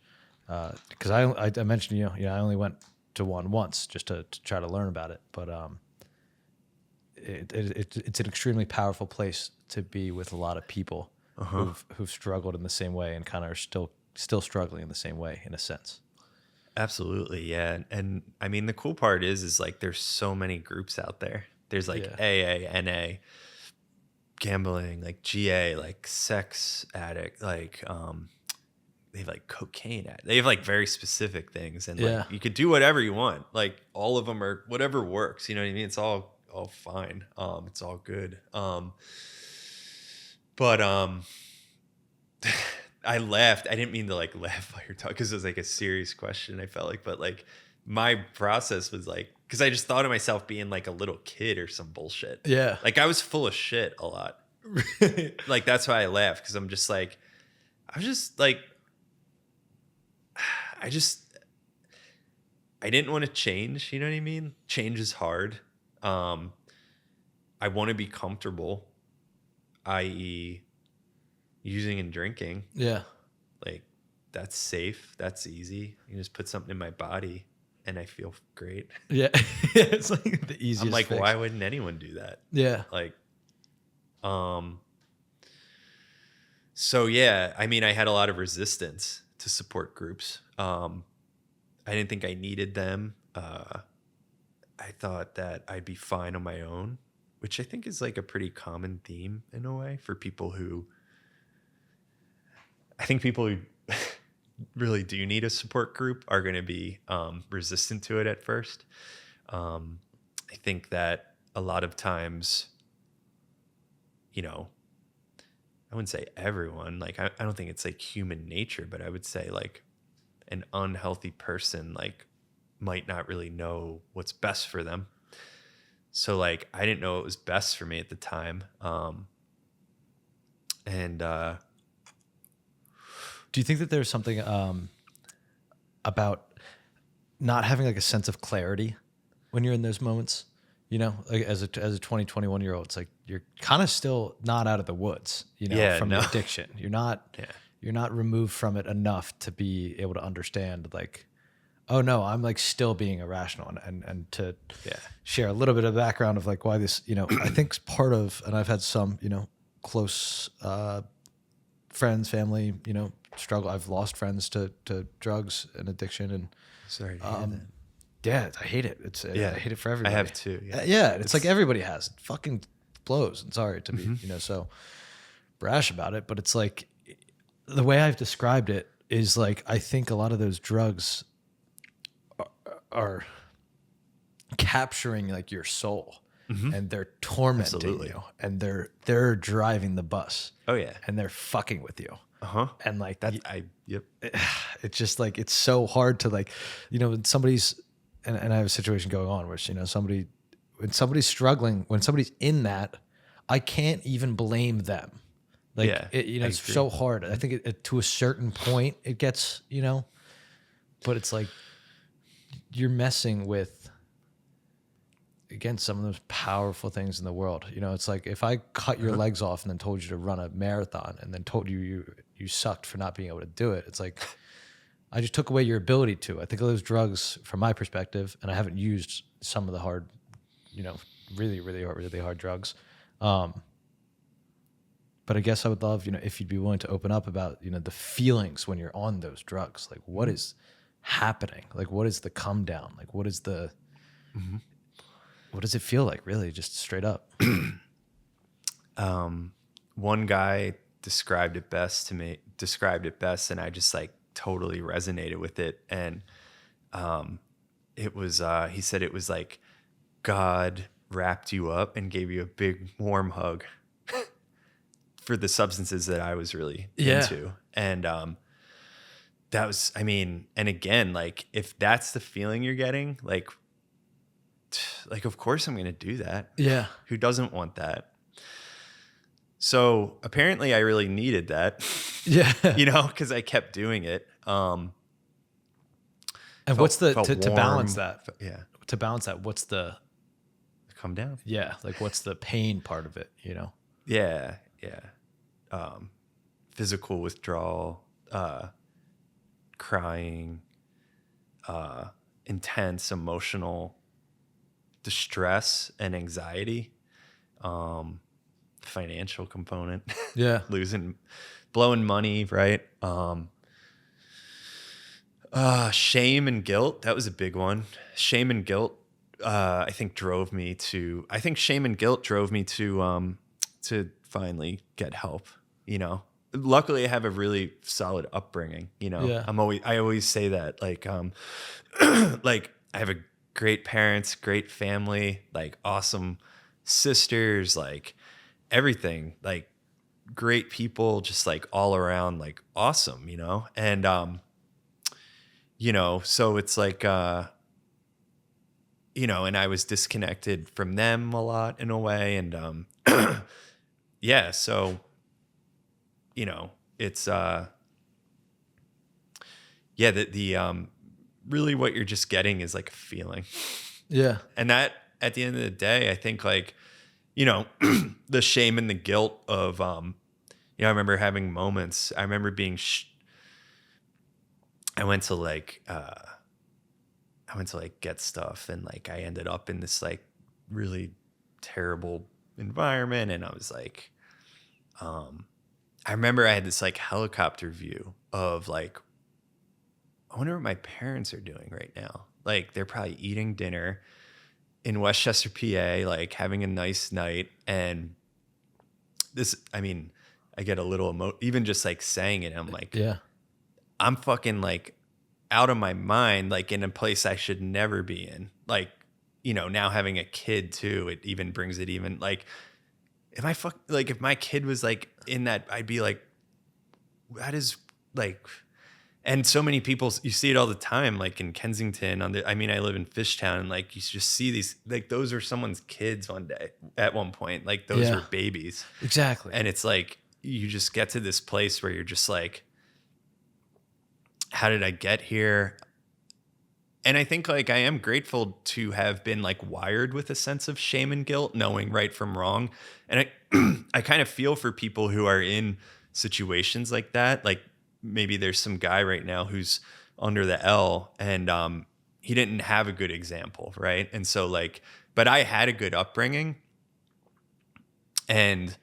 Because I mentioned, I only went to one once just to try to learn about it. But it's an extremely powerful place to be with a lot of people who've struggled in the same way and kind of are still struggling in the same way, in a sense. Absolutely. Yeah. And I mean, the cool part is like, there's so many groups out there. There's like AA, NA, gambling, like GA, like sex addict, like, they have like cocaine addict. They have like very specific things, and like you could do whatever you want. Like all of them are whatever works. You know what I mean? It's all fine. It's all good. But I laughed. I didn't mean to like laugh while you're talking, because it was like a serious question, I felt like. But like my process was like, because I just thought of myself being like a little kid or some bullshit. Yeah. Like I was full of shit a lot. Like that's why I laughed, because I'm just like, I was just like, I didn't want to change. You know what I mean? Change is hard. I want to be comfortable, i.e., using and drinking. Yeah. Like that's safe. That's easy. You just put something in my body and I feel great. Yeah. It's like the easiest. I'm like, fix. why wouldn't anyone do that? Yeah. Like, so yeah, I mean, I had a lot of resistance to support groups. I didn't think I needed them. I thought that I'd be fine on my own, which I think is like a pretty common theme in a way for people who, I think people who really do need a support group are going to be resistant to it at first. I think that a lot of times, I wouldn't say everyone, like, I don't think it's like human nature, but I would say like an unhealthy person, like, might not really know what's best for them. So like, I didn't know what was best for me at the time. Do you think that there's something about not having like a sense of clarity when you're in those moments? Like as a 20, 21-year-old, it's like you're kind of still not out of the woods, from your addiction. You're not removed from it enough to be able to understand like, oh no, I'm like still being irrational, and to share a little bit of background of like why this, I think part of, and I've had some, close friends, family, struggle. I've lost friends to drugs and addiction, and sorry to hear that. Yeah, I hate it. I hate it for everybody. I have too. Yeah, it's like everybody has. It fucking blows. And sorry to be, so brash about it, but it's like the way I've described it is like I think a lot of those drugs are capturing like your soul, and they're tormenting Absolutely. you, and they're driving the bus. Oh yeah. And they're fucking with you. And like Yep. it's just like it's so hard to like, when somebody's and I have a situation going on where when somebody's struggling, when somebody's in that, I can't even blame them. Like Yeah, it's agree. so hard. I think to a certain point it gets, but it's like you're messing with, again, some of the most powerful things in the world. It's like if I cut your legs off and then told you to run a marathon and then told you sucked for not being able to do it. It's like I just took away your ability to. I think of those drugs from my perspective, and I haven't used some of the hard, really, really hard drugs. But I guess I would love, if you'd be willing to open up about, the feelings when you're on those drugs. Like what is happening? Like what is the come down? Like what is the, what does it feel like really? Just straight up. One guy described it best, and I just like totally resonated with it. And it was he said it was like God wrapped you up and gave you a big warm hug for the substances that I was really into. And that was, and again, like if that's the feeling you're getting, like of course I'm going to do that. Yeah. Who doesn't want that? So apparently I really needed that. Yeah. Because I kept doing it. And what's the, to balance warm. that? Yeah. To balance that, what's the, Come down. yeah, like what's the pain part of it, Yeah. Physical withdrawal, crying, intense emotional distress and anxiety, financial component, Yeah. blowing money, right? Shame and guilt. That was a big one. Shame and guilt, I think shame and guilt drove me to finally get help, Luckily I have a really solid upbringing, Yeah. I always say that, like, like I have a great parents, great family, like awesome sisters, like everything, like great people, just like all around, like awesome, and, so it's like, and I was disconnected from them a lot in a way. And, yeah, so, it's, the really what you're just getting is like a feeling. Yeah. And that at the end of the day, I think like, the shame and the guilt of, I remember having moments. I remember being, I went to like get stuff, and like I ended up in this like really terrible environment. And I was like, I remember I had this like helicopter view of like, I wonder what my parents are doing right now. Like they're probably eating dinner in Westchester, PA, like having a nice night. And this, I get a little even just like saying it. I'm like, Yeah. I'm fucking like out of my mind, like in a place I should never be in. Like, now having a kid too, it even brings it even like, if my kid was like in that, I'd be like, that is like, and so many people, you see it all the time, like in Kensington I live in Fishtown, and like, you just see these, like those are someone's kids at one point, like those were babies. Exactly. And it's like, you just get to this place where you're just like, how did I get here? And I think like I am grateful to have been like wired with a sense of shame and guilt, knowing right from wrong. And I kind of feel for people who are in situations like that. Like maybe there's some guy right now who's under the L, and he didn't have a good example, right? And so like, but I had a good upbringing, and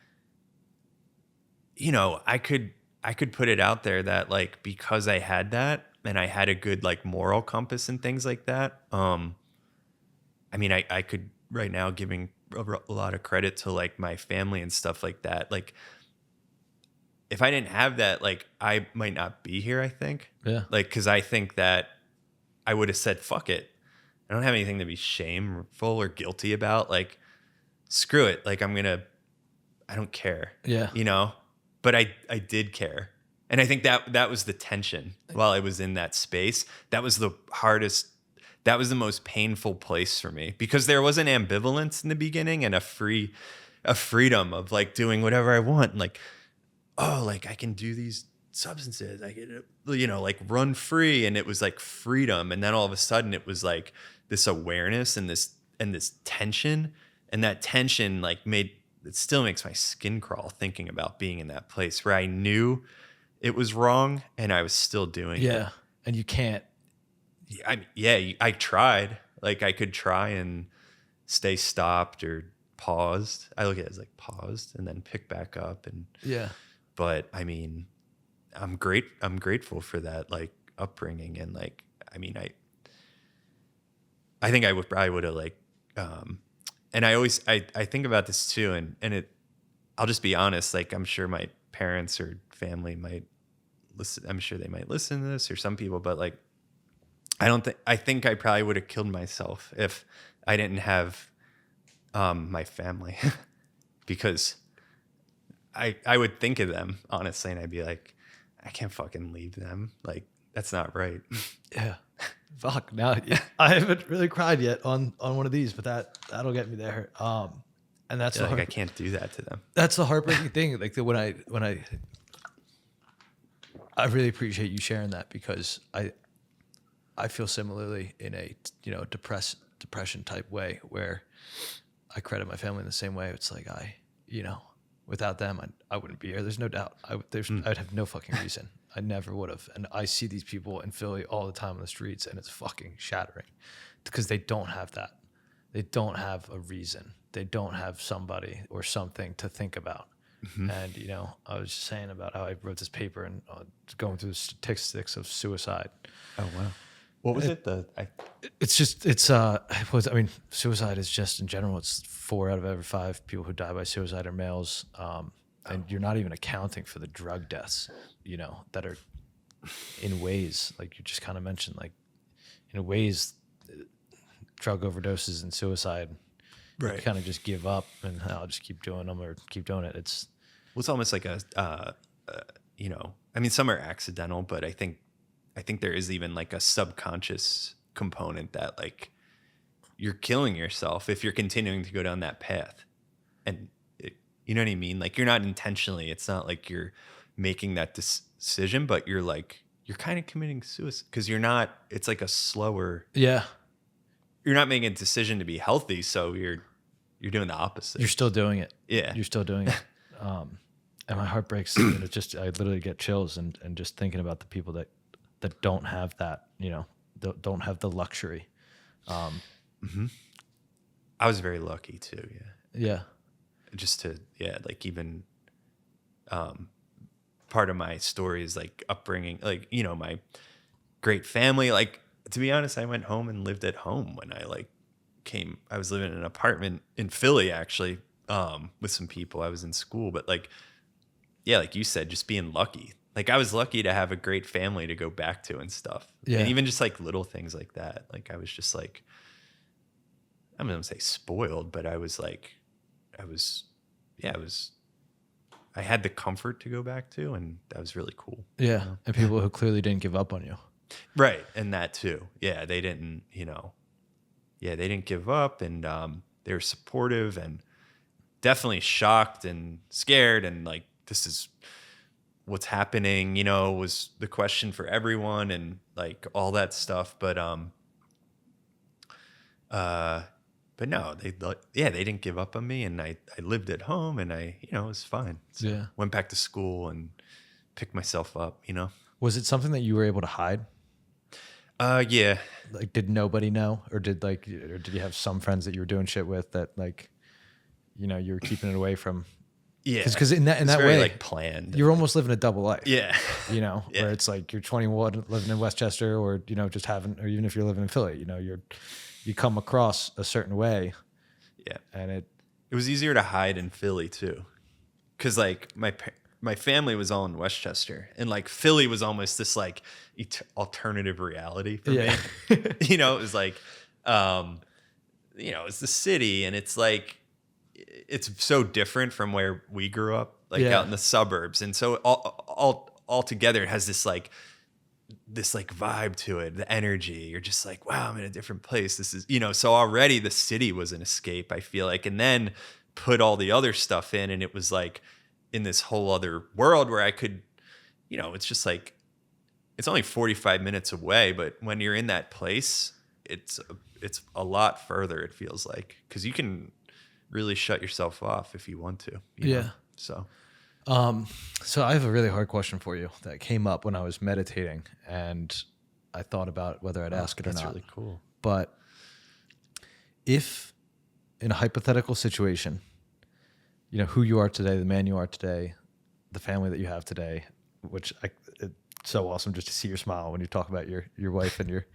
I could put it out there that like, because I had that, and I had a good like moral compass and things like that. I could right now, giving a lot of credit to like my family and stuff like that. Like if I didn't have that, like I might not be here, I think. Yeah. Like, cause I think that I would have said, fuck it. I don't have anything to be shameful or guilty about. Like, screw it. Like I don't care. Yeah. You know, but I did care. And I think that was the tension while I was in that space. That was the hardest, that was the most painful place for me, because there was an ambivalence in the beginning and a freedom of like doing whatever I want. And like, oh, like I can do these substances. I get, you know, like run free. And it was like freedom. And then all of a sudden it was like this awareness and this tension. And that tension like it still makes my skin crawl thinking about being in that place where I knew it was wrong and I was still doing it. Yeah. And you can't. I tried. Like I could try and stay stopped or paused. I look at it as like paused and then pick back up. And Yeah. but I mean, I'm grateful for that like upbringing. And like, I mean, I think I would have like, and I think about this too. And I'll just be honest. Like I'm sure my parents or family might listen. I'm sure they might listen to this, or some people, but like, I think I probably would have killed myself if I didn't have my family, because I would think of them honestly, and I'd be like, I can't fucking leave them. Like that's not right. Yeah. Fuck. Now I haven't really cried yet on one of these, but that'll get me there. And that's Like I can't do that to them. that's the heartbreaking thing. Like when I really appreciate you sharing that, because I feel similarly in a, you know, depression type way, where I credit my family in the same way. It's like you know, without them, I wouldn't be here. There's no doubt. I'd have no fucking reason. I never would have. And I see these people in Philly all the time on the streets, and it's fucking shattering, because they don't have that. They don't have a reason. They don't have somebody or something to think about. Mm-hmm. And, you know, I was just saying about how I wrote this paper and going through the statistics of suicide. Oh, wow. What was it? Suicide is just in general, it's 4 out of every 5 people who die by suicide are males. And you're not even accounting for the drug deaths, you know, that are in ways, like you just kind of mentioned, like in ways, drug overdoses and suicide, right? You kind of just give up and I'll just keep doing them or keep doing it. It's almost like you know, I mean, some are accidental, but I think there is even like a subconscious component that like you're killing yourself if you're continuing to go down that path. And you know what I mean? Like you're not intentionally, it's not like you're making that decision, but you're kind of committing suicide, because it's like a slower, yeah. You're not making a decision to be healthy. So you're doing the opposite. You're still doing it. Yeah. You're still doing it. And my heart breaks. And I literally get chills and just thinking about the people that don't have that, you know, don't have the luxury. Mm-hmm. I was very lucky too. Yeah. Yeah. Just to, like even, part of my story is like upbringing, like, you know, my great family. Like, to be honest, I went home and lived at home when I was living in an apartment in Philly, actually, with some people. I was in school, but like, yeah, like you said, just being lucky. Like I was lucky to have a great family to go back to and stuff. Yeah. And even just like little things like that. Like I was just like, I'm going to say spoiled, but I had the comfort to go back to, and that was really cool. Yeah. You know? And people who clearly didn't give up on you. Right. And that too. Yeah. They didn't, they didn't give up, and they were supportive and definitely shocked and scared. And like, this is what's happening, was the question for everyone, and like all that stuff. But no, they didn't give up on me, and I lived at home, and it was fine. So yeah. Went back to school and picked myself up, Was it something that you were able to hide? Yeah. Like, did nobody know, or did you have some friends that you were doing shit with that you were keeping it away from? Yeah. Because in that very, way, like, planned. You're almost living a double life. Yeah. Yeah. Where it's like you're 21 living in Westchester, or just having, or even if you're living in Philly, you come across a certain way. Yeah. And it was easier to hide in Philly too. Cause like my family was all in Westchester, and like Philly was almost this like alternative reality for me. It was like, it's the city, and it's like, it's so different from where we grew up, like out in the suburbs. And so all together it has this like vibe to it, the energy. You're just like, wow, I'm in a different place. This is, so already the city was an escape, I feel like. And then put all the other stuff in, and it was like in this whole other world where I could, it's just like, it's only 45 minutes away, but when you're in that place, it's a lot further, it feels like, because you can really shut yourself off if you want to. You know? So I have a really hard question for you that came up when I was meditating, and I thought about whether I'd ask it or not. That's really cool. But if in a hypothetical situation, who you are today, the man you are today, the family that you have today, which it's so awesome just to see your smile when you talk about your wife and your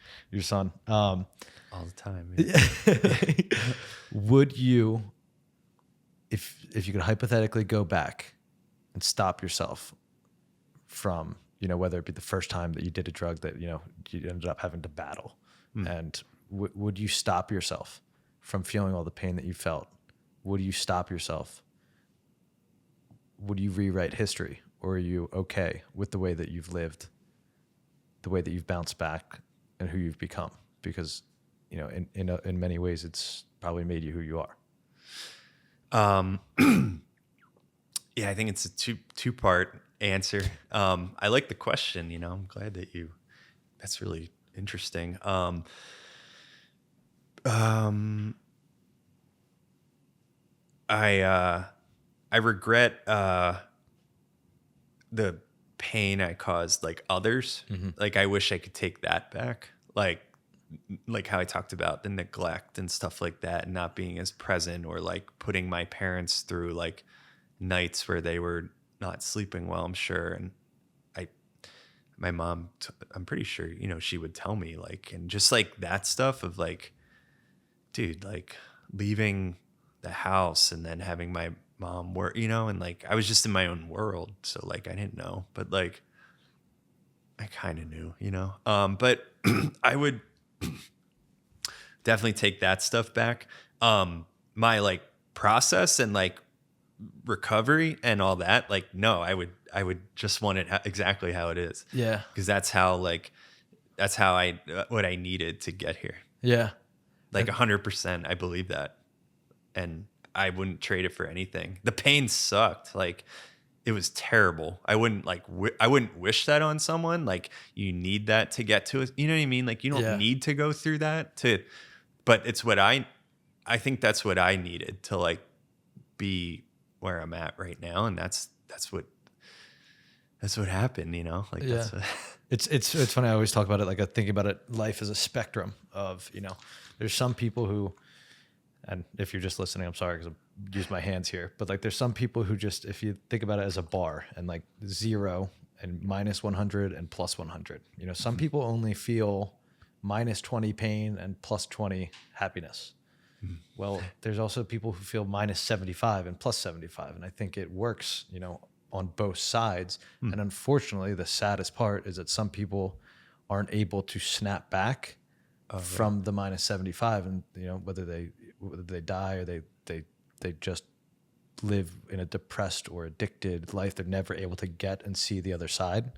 son. All the time. Yeah. Would you, if you could hypothetically go back and stop yourself from, whether it be the first time that you did a drug that, you ended up having to battle, and would you stop yourself from feeling all the pain that you felt? Would you stop yourself? Would you rewrite history, or are you okay with the way that you've lived, the way that you've bounced back, and who you've become? Because, in many ways, it's probably made you who you are. Yeah, I think it's a two-part answer. I like the question, I'm glad that that's really interesting. I regret the pain I caused like others. Like I wish I could take that back. Like how I talked about the neglect and stuff like that, and not being as present, or like putting my parents through like nights where they were not sleeping well, I'm sure. And my mom, I'm pretty sure, she would tell me like, and just like that stuff of like, dude, like leaving the house and then having my mom work, and like I was just in my own world, so like I didn't know, but like I kind of knew, but I would definitely take that stuff back. My like process and like recovery and all that, like no, I would just want it exactly how it is. Yeah, because that's how I what I needed to get here. Yeah, like 100%. I believe that, and I wouldn't trade it for anything. The pain sucked. Like it was terrible. I wouldn't like I wouldn't wish that on someone. Like you need that to get to it. You know what I mean? Like you don't need to go through that but it's what I think that's what I needed to like be where I'm at right now. And that's what happened, like that's what it's funny. I always talk about it. Like I think about it. Life is a spectrum of, there's some people who, and if you're just listening, I'm sorry, because I use my hands here, but like there's some people who just, if you think about it as a bar and like 0 and minus 100 and plus 100, some people only feel minus 20 pain and plus 20 happiness. Well, there's also people who feel minus 75 and plus 75. And I think it works, on both sides. And unfortunately, the saddest part is that some people aren't able to snap back from the minus 75, and whether they die or they just live in a depressed or addicted life, they're never able to get and see the other side.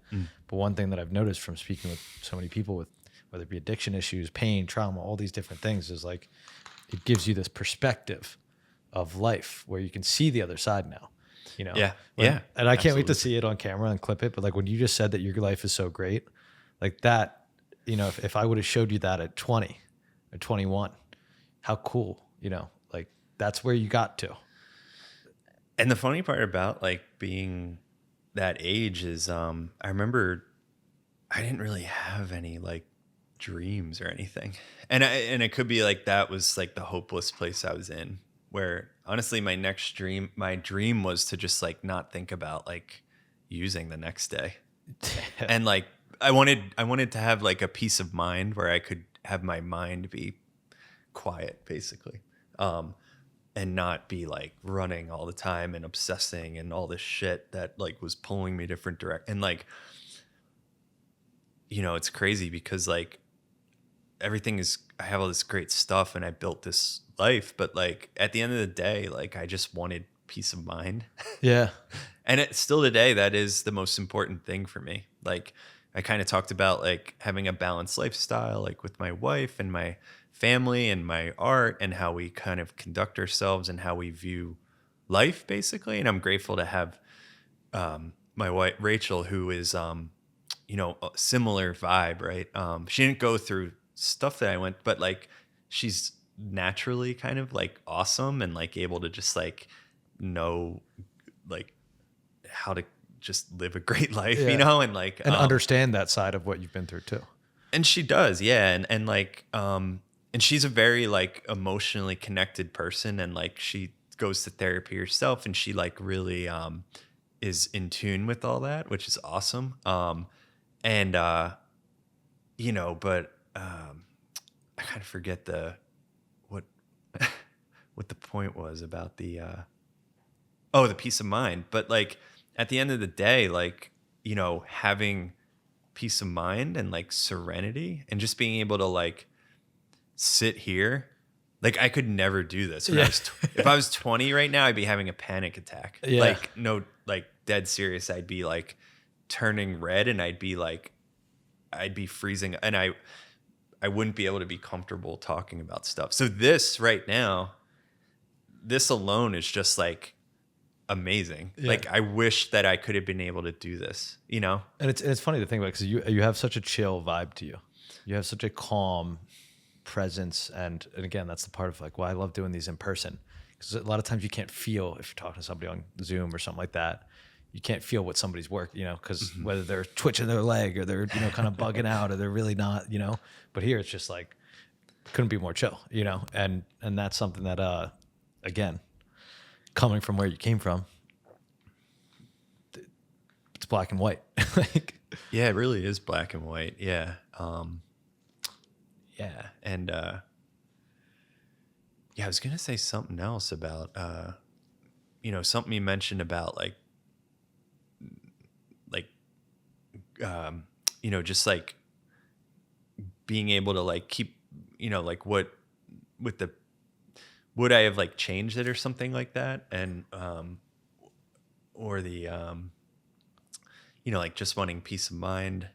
But one thing that I've noticed from speaking with so many people with whether it be addiction issues, pain, trauma, all these different things, is like it gives you this perspective of life where you can see the other side now. Yeah. And I can't wait to see it on camera and clip it. But like when you just said that your life is so great, like that, if I would have showed you that at 20 or 21, how cool, like that's where you got to. And the funny part about like being that age is, I remember I didn't really have any like dreams or anything. And it could be like, that was like the hopeless place I was in, where honestly my dream was to just like not think about like using the next day. And like I wanted to have like a peace of mind where I could have my mind be quiet basically, and not be like running all the time and obsessing and all this shit that like was pulling me different and like, it's crazy because like I have all this great stuff and I built this life, but like at the end of the day, like I just wanted peace of mind. Yeah. And it's still today, that is the most important thing for me. Like I kind of talked about like having a balanced lifestyle, like with my wife and my family and my art and how we kind of conduct ourselves and how we view life basically. And I'm grateful to have my wife, Rachel, who is, you know, a similar vibe, right? She didn't go through stuff that I went, but like she's naturally kind of like awesome and like able to just like know like how to just live a great life, Yeah. you know, and like And understand that side of what you've been through too. and she does, yeah, and like and she's a very like emotionally connected person, and like she goes to therapy herself, and she like really is in tune with all that, which is awesome. And you know, but I kind of forget what what the point was about the the peace of mind. But like at the end of the day, like, you know, having peace of mind and like serenity and just being able to like sit here. Like I could never do this. When Yeah. if I was 20 right now, I'd be having a panic attack. Yeah. Like no, like dead serious. I'd be like turning red and I'd be freezing, and I wouldn't be able to be comfortable talking about stuff. So this right now, this alone is just like amazing. Yeah. Like I wish that I could have been able to do this, you know? And it's funny to think about because you have such a chill vibe to you. You have such a calm presence, and again, that's the part of like why I love doing these in person, because a lot of times you can't feel if you're talking to somebody on Zoom or something like that. You can't feel what somebody's work, you know, because whether they're twitching their leg or they're, you know, kind of bugging out or they're really not, you know. But here it's just like couldn't be more chill, you know, and that's something that again, coming from where you came from, it's black and white. Like, Yeah, it really is black and white. Yeah. Yeah. And yeah, I was gonna say something else about you know, something you mentioned about like you know, just like being able to like keep, you know, like what with the would I have like changed it or something like that, and or the you know, like just wanting peace of mind.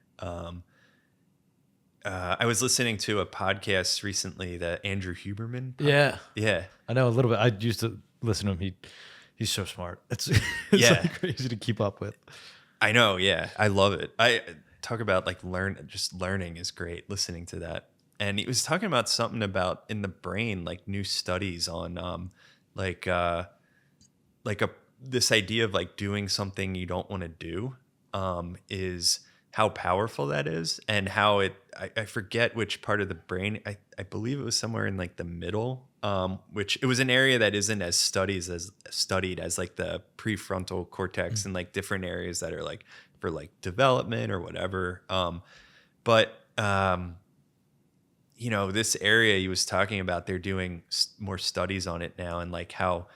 I was listening to a podcast recently, that Andrew Huberman podcast. Yeah. I know a little bit. I used to listen to him. He's so smart. It's Yeah. like crazy to keep up with. I know, yeah. I love it. I talk about like learning is great, listening to that. And he was talking about something about in the brain, like new studies on this idea of like doing something you don't want to do is how powerful that is, and how I forget which part of the brain. I believe it was somewhere in like the middle, which it was an area that isn't as studied as like the prefrontal cortex and like different areas that are like for like development or whatever. But you know, this area he was talking about, they're doing more studies on it now, and like how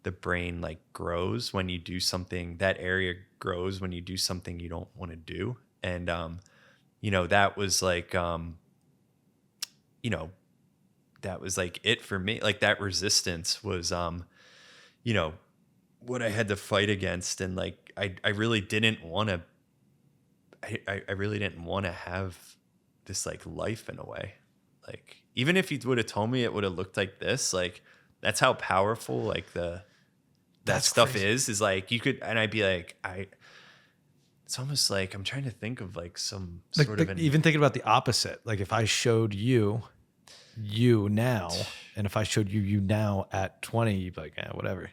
the brain like grows when you do something, that area grows when you do something you don't want to do. And you know, that was like you know, that was like it for me. Like that resistance was you know, what I had to fight against. And like I really didn't want to I really didn't want to have this like life in a way. Like even if he would have told me it would have looked like this, like that's how powerful like that That's stuff crazy. is like you could, and I'd be like, it's almost like I'm trying to think of like some Like, sort of an, even thinking about the opposite. Like if I showed you now, and if I showed you now at 20, you'd be like, whatever.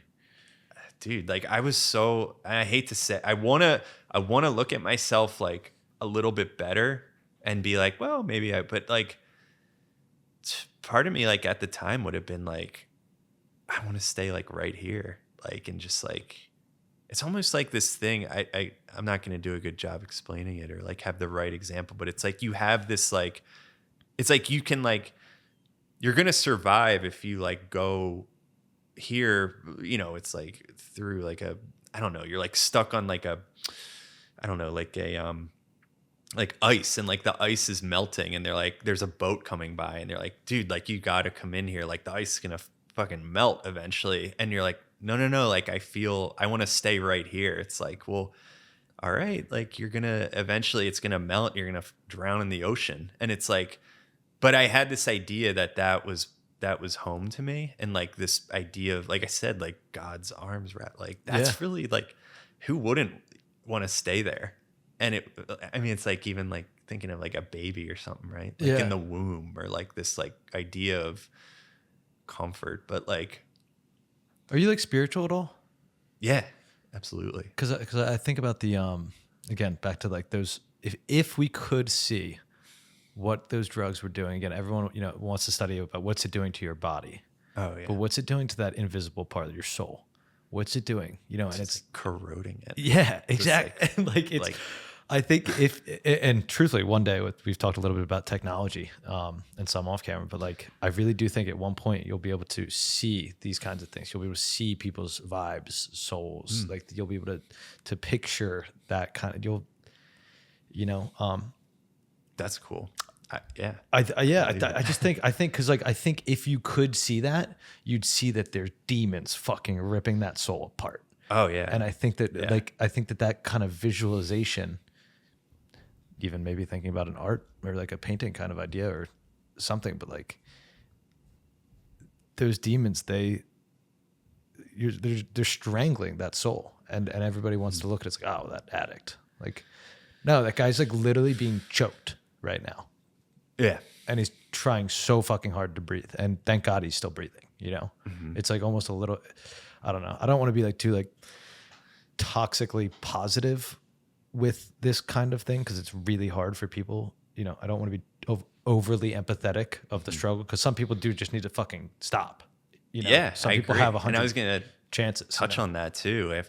dude, like I was so, and I hate to say, I want to look at myself like a little bit better and be like, well, maybe but like part of me like at the time would have been like, I want to stay like right here. Like, and just like, it's almost like this thing. I'm not going to do a good job explaining it or like have the right example, but it's like you have this like, it's like you can like, you're going to survive if you like go here, you know, it's like through like I don't know, you're like stuck on like I don't know, like a like ice, and like the ice is melting, and they're like, there's a boat coming by, and they're like, dude, like you got to come in here, like the ice is gonna fucking melt eventually. And you're like, no, like I want to stay right here. It's like, well, all right, like you're gonna eventually, it's gonna melt, you're gonna drown in the ocean. And it's like, but I had this idea that was home to me, and like this idea of, like I said, like God's arms wrap, like that's really like, who wouldn't want to stay there? And I mean, it's like even like thinking of like a baby or something, right? Like in the womb, or like this like idea of comfort. But like, Are you like spiritual at all? yeah, absolutely. Because I think about the again, back to like those, if we could see what those drugs were doing, again, everyone wants to study about what's it doing to your body. Oh yeah. But what's it doing to that invisible part of your soul? What's it doing? And it's like corroding it. Yeah, exactly. Like it's like, I think and truthfully, one day we've talked a little bit about technology and some off camera, but like I really do think at one point you'll be able to see these kinds of things. You'll be able to see people's vibes, souls. Like you'll be able to picture that kind of, That's cool. Yeah. I just think because like I think if you could see that, you'd see that there's demons fucking ripping that soul apart. Oh yeah. And I think that that kind of visualization, even maybe thinking about an art or like a painting kind of idea or something, but like those demons, they're strangling that soul, and everybody wants to look at it. It's like, oh, that addict. Like, no, that guy's like literally being choked right now. Yeah. And he's trying so fucking hard to breathe. And thank God he's still breathing, It's like almost a little, I don't know. I don't want to be like too like toxically positive with this kind of thing, because it's really hard for people. I don't want to be overly empathetic of the struggle, because some people do just need to fucking stop. Yeah, some I people agree. have 100 and I was gonna chances. touch on that too,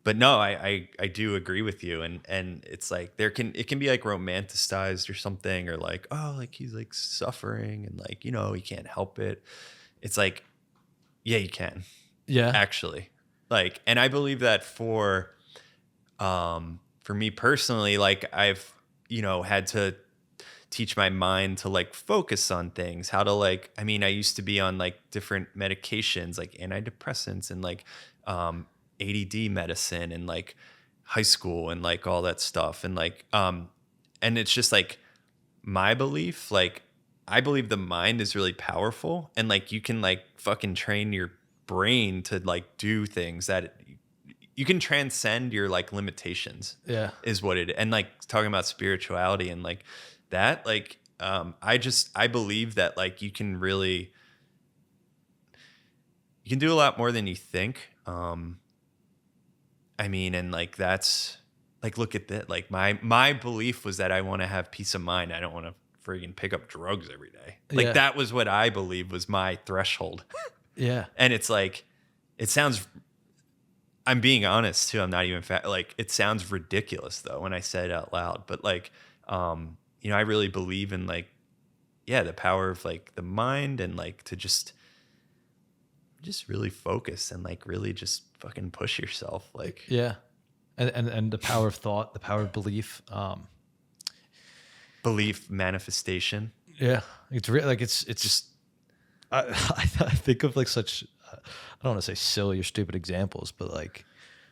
but no, I do agree with you, and it's like it can be like romanticized or something, or like, oh, like he's like suffering and like, he can't help it. It's like, yeah, you can. Yeah. Actually. Like, and I believe that for me personally, like I've, had to teach my mind to like focus on things, how to like, I mean, I used to be on like different medications, like antidepressants and like ADD medicine and like high school and like all that stuff. And like, and it's just like my belief, like I believe the mind is really powerful, and like you can like fucking train your brain to like do things that you can transcend your like limitations. Yeah. Is what it, and like talking about spirituality and like that, like I believe that like you can do a lot more than you think. I mean, and like that's like, look at that. Like my belief was that I want to have peace of mind. I don't want to friggin' pick up drugs every day. Like that was what I believe was my threshold. Yeah. And it's like, it sounds, I'm being honest too. I'm not even like, it sounds ridiculous though when I say it out loud, but like, I really believe in like, yeah, the power of like the mind, and like to just really focus and like really just fucking push yourself. Like, yeah. And the power of thought, the power of belief, belief manifestation. Yeah. It's real. Like it's just, I think of like such, I don't want to say silly or stupid examples, but like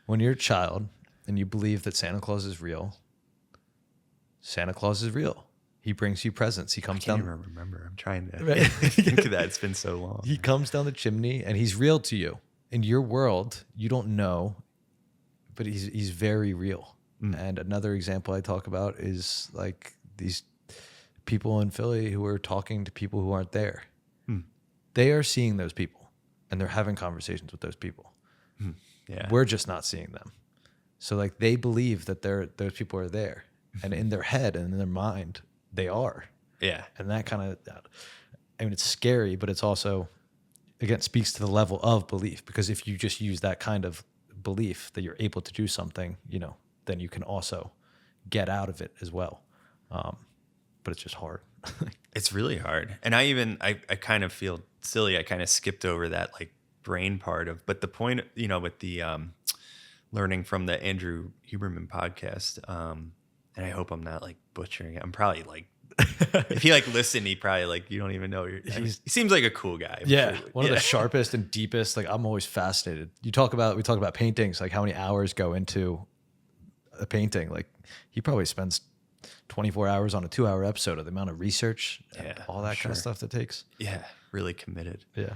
when you're a child and you believe that Santa Claus is real, Santa Claus is real. He brings you presents. He comes down. I can't even remember. I'm trying to Right. think of that. It's been so long. He comes down the chimney and he's real to you. In your world, you don't know, but he's very real. And another example I talk about is like these people in Philly who are talking to people who aren't there. They are seeing those people and they're having conversations with those people. Yeah. We're just not seeing them. So like they believe that those people are there, and in their head and in their mind, they are. Yeah. And that kind of, I mean, it's scary, but it's also, again, speaks to the level of belief, because if you just use that kind of belief that you're able to do something, then you can also get out of it as well. But it's just hard. It's really hard. And I kind of feel silly. I kind of skipped over that like brain part of, but the point, with the, learning from the Andrew Huberman podcast. And I hope I'm not like butchering it. I'm probably like, if he like listened, he probably like, you don't even know. He seems like a cool guy. I'm Yeah, sure. one of the sharpest and deepest. Like I'm always fascinated. We talk about paintings, like how many hours go into a painting. Like he probably spends 24 hours on a 2-hour episode of the amount of research and all that kind of stuff that takes. Yeah, really committed. Yeah.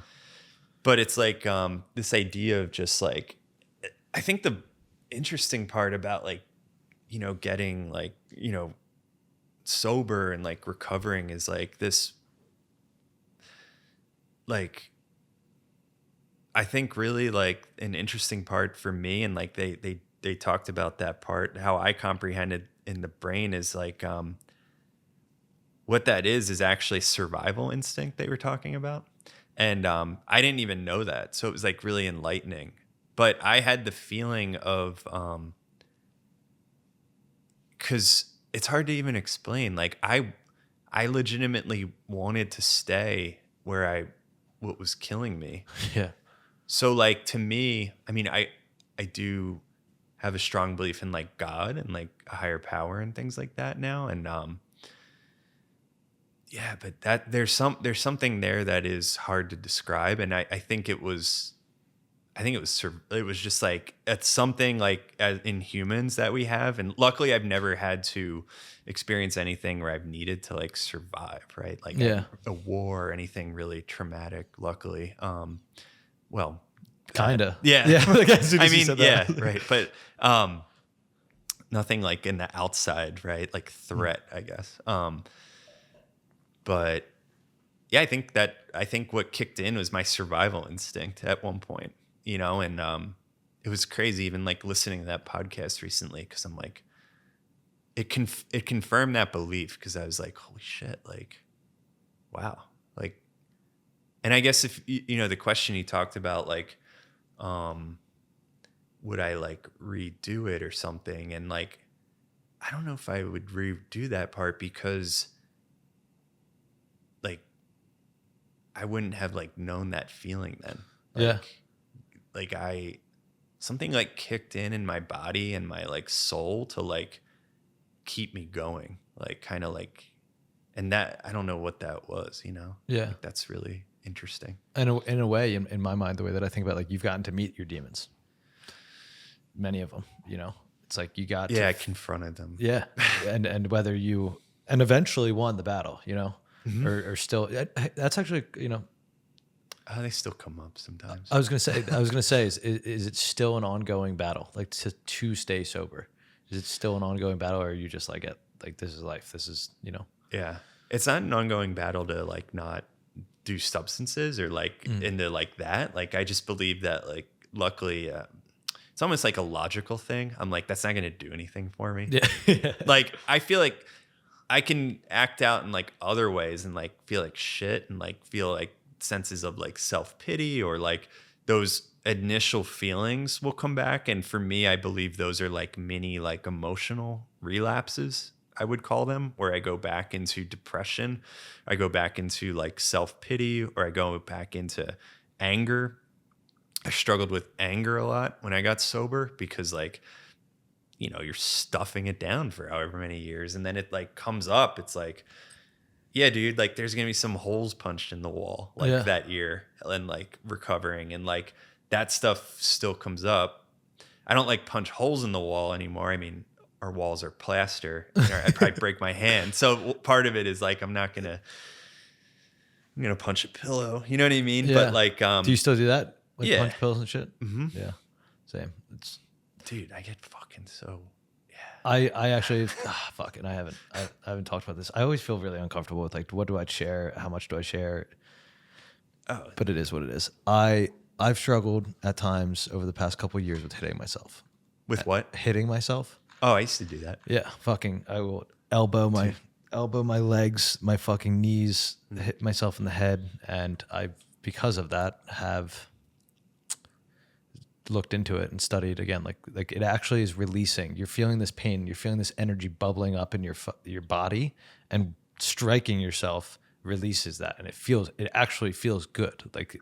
But it's like this idea of just like, I think the interesting part about like, you know, getting like, you know, sober and like recovering is like this, like, I think really like an interesting part for me, and like they talked about that part, how I comprehended in the brain is like, what that is actually survival instinct they were talking about. And I didn't even know that. So it was like really enlightening. But I had the feeling of, because it's hard to even explain. Like I legitimately wanted to stay where what was killing me. Yeah. So like to me, I mean, I do have a strong belief in like God and like a higher power and things like that now. And yeah, but that there's something there that is hard to describe. And I think it was just like, it's something like in humans that we have. And luckily I've never had to experience anything where I've needed to like survive, right? Like a war or anything really traumatic, luckily. Well, kinda. Yeah. Yeah. Like, as soon I as you mean, said yeah, that. right. But nothing like in the outside, right? Like threat, I guess. But yeah, I think what kicked in was my survival instinct at one point, you know, and it was crazy even like listening to that podcast recently, because I'm like, it confirmed that belief, because I was like, holy shit, like, wow. Like, and I guess if, you know, the question he talked about, like, would I like redo it or something? And like, I don't know if I would redo that part, because like, I wouldn't have like known that feeling then. Like something like kicked in my body and my like soul to like keep me going, like kind of like, and that, I don't know what that was, you know? Yeah. Like, that's really interesting. And in a way, in my mind, the way that I think about, like, you've gotten to meet your demons. Many of them, you know, it's like you got I confronted them. Yeah. and whether you, and eventually won the battle, you know, or still, that's actually, you know, They still come up sometimes. I was gonna say, is it still an ongoing battle, like to stay sober? Is it still an ongoing battle, or are you just like, this is life? This is, you know? Yeah, it's not an ongoing battle to like not do substances or like into like that. Like I just believe that like luckily, it's almost like a logical thing. I'm like, that's not gonna do anything for me. Yeah. Like I feel like I can act out in like other ways and like feel like shit and like feel like senses of like self-pity, or like those initial feelings will come back. And for me, I believe those are like mini like emotional relapses, I would call them, where I go back into depression, I go back into like self-pity, or I go back into anger. I struggled with anger a lot when I got sober, because like, you know, you're stuffing it down for however many years, and then it like comes up. It's like, yeah, dude, like there's gonna be some holes punched in the wall like that year, and like recovering, and like that stuff still comes up. I don't like punch holes in the wall anymore. I mean, our walls are plaster. I'd probably break my hand. So part of it is like, I'm gonna punch a pillow. You know what I mean? Yeah. But like, do you still do that? Like yeah. punch pills and shit? Mm-hmm. Yeah. Same. Dude, I get fucking so. I actually fuck it. I haven't talked about this. I always feel really uncomfortable with like, what do I share? How much do I share? Oh, but it is what it is. I've struggled at times over the past couple of years with hitting myself. With what? Hitting myself. Oh, I used to do that. Yeah, I will elbow my legs, my fucking knees, hit myself in the head, and because of that have looked into it and studied again. Like it actually is releasing. You're feeling this pain. You're feeling this energy bubbling up in your body, and striking yourself releases that, and it actually feels good. Like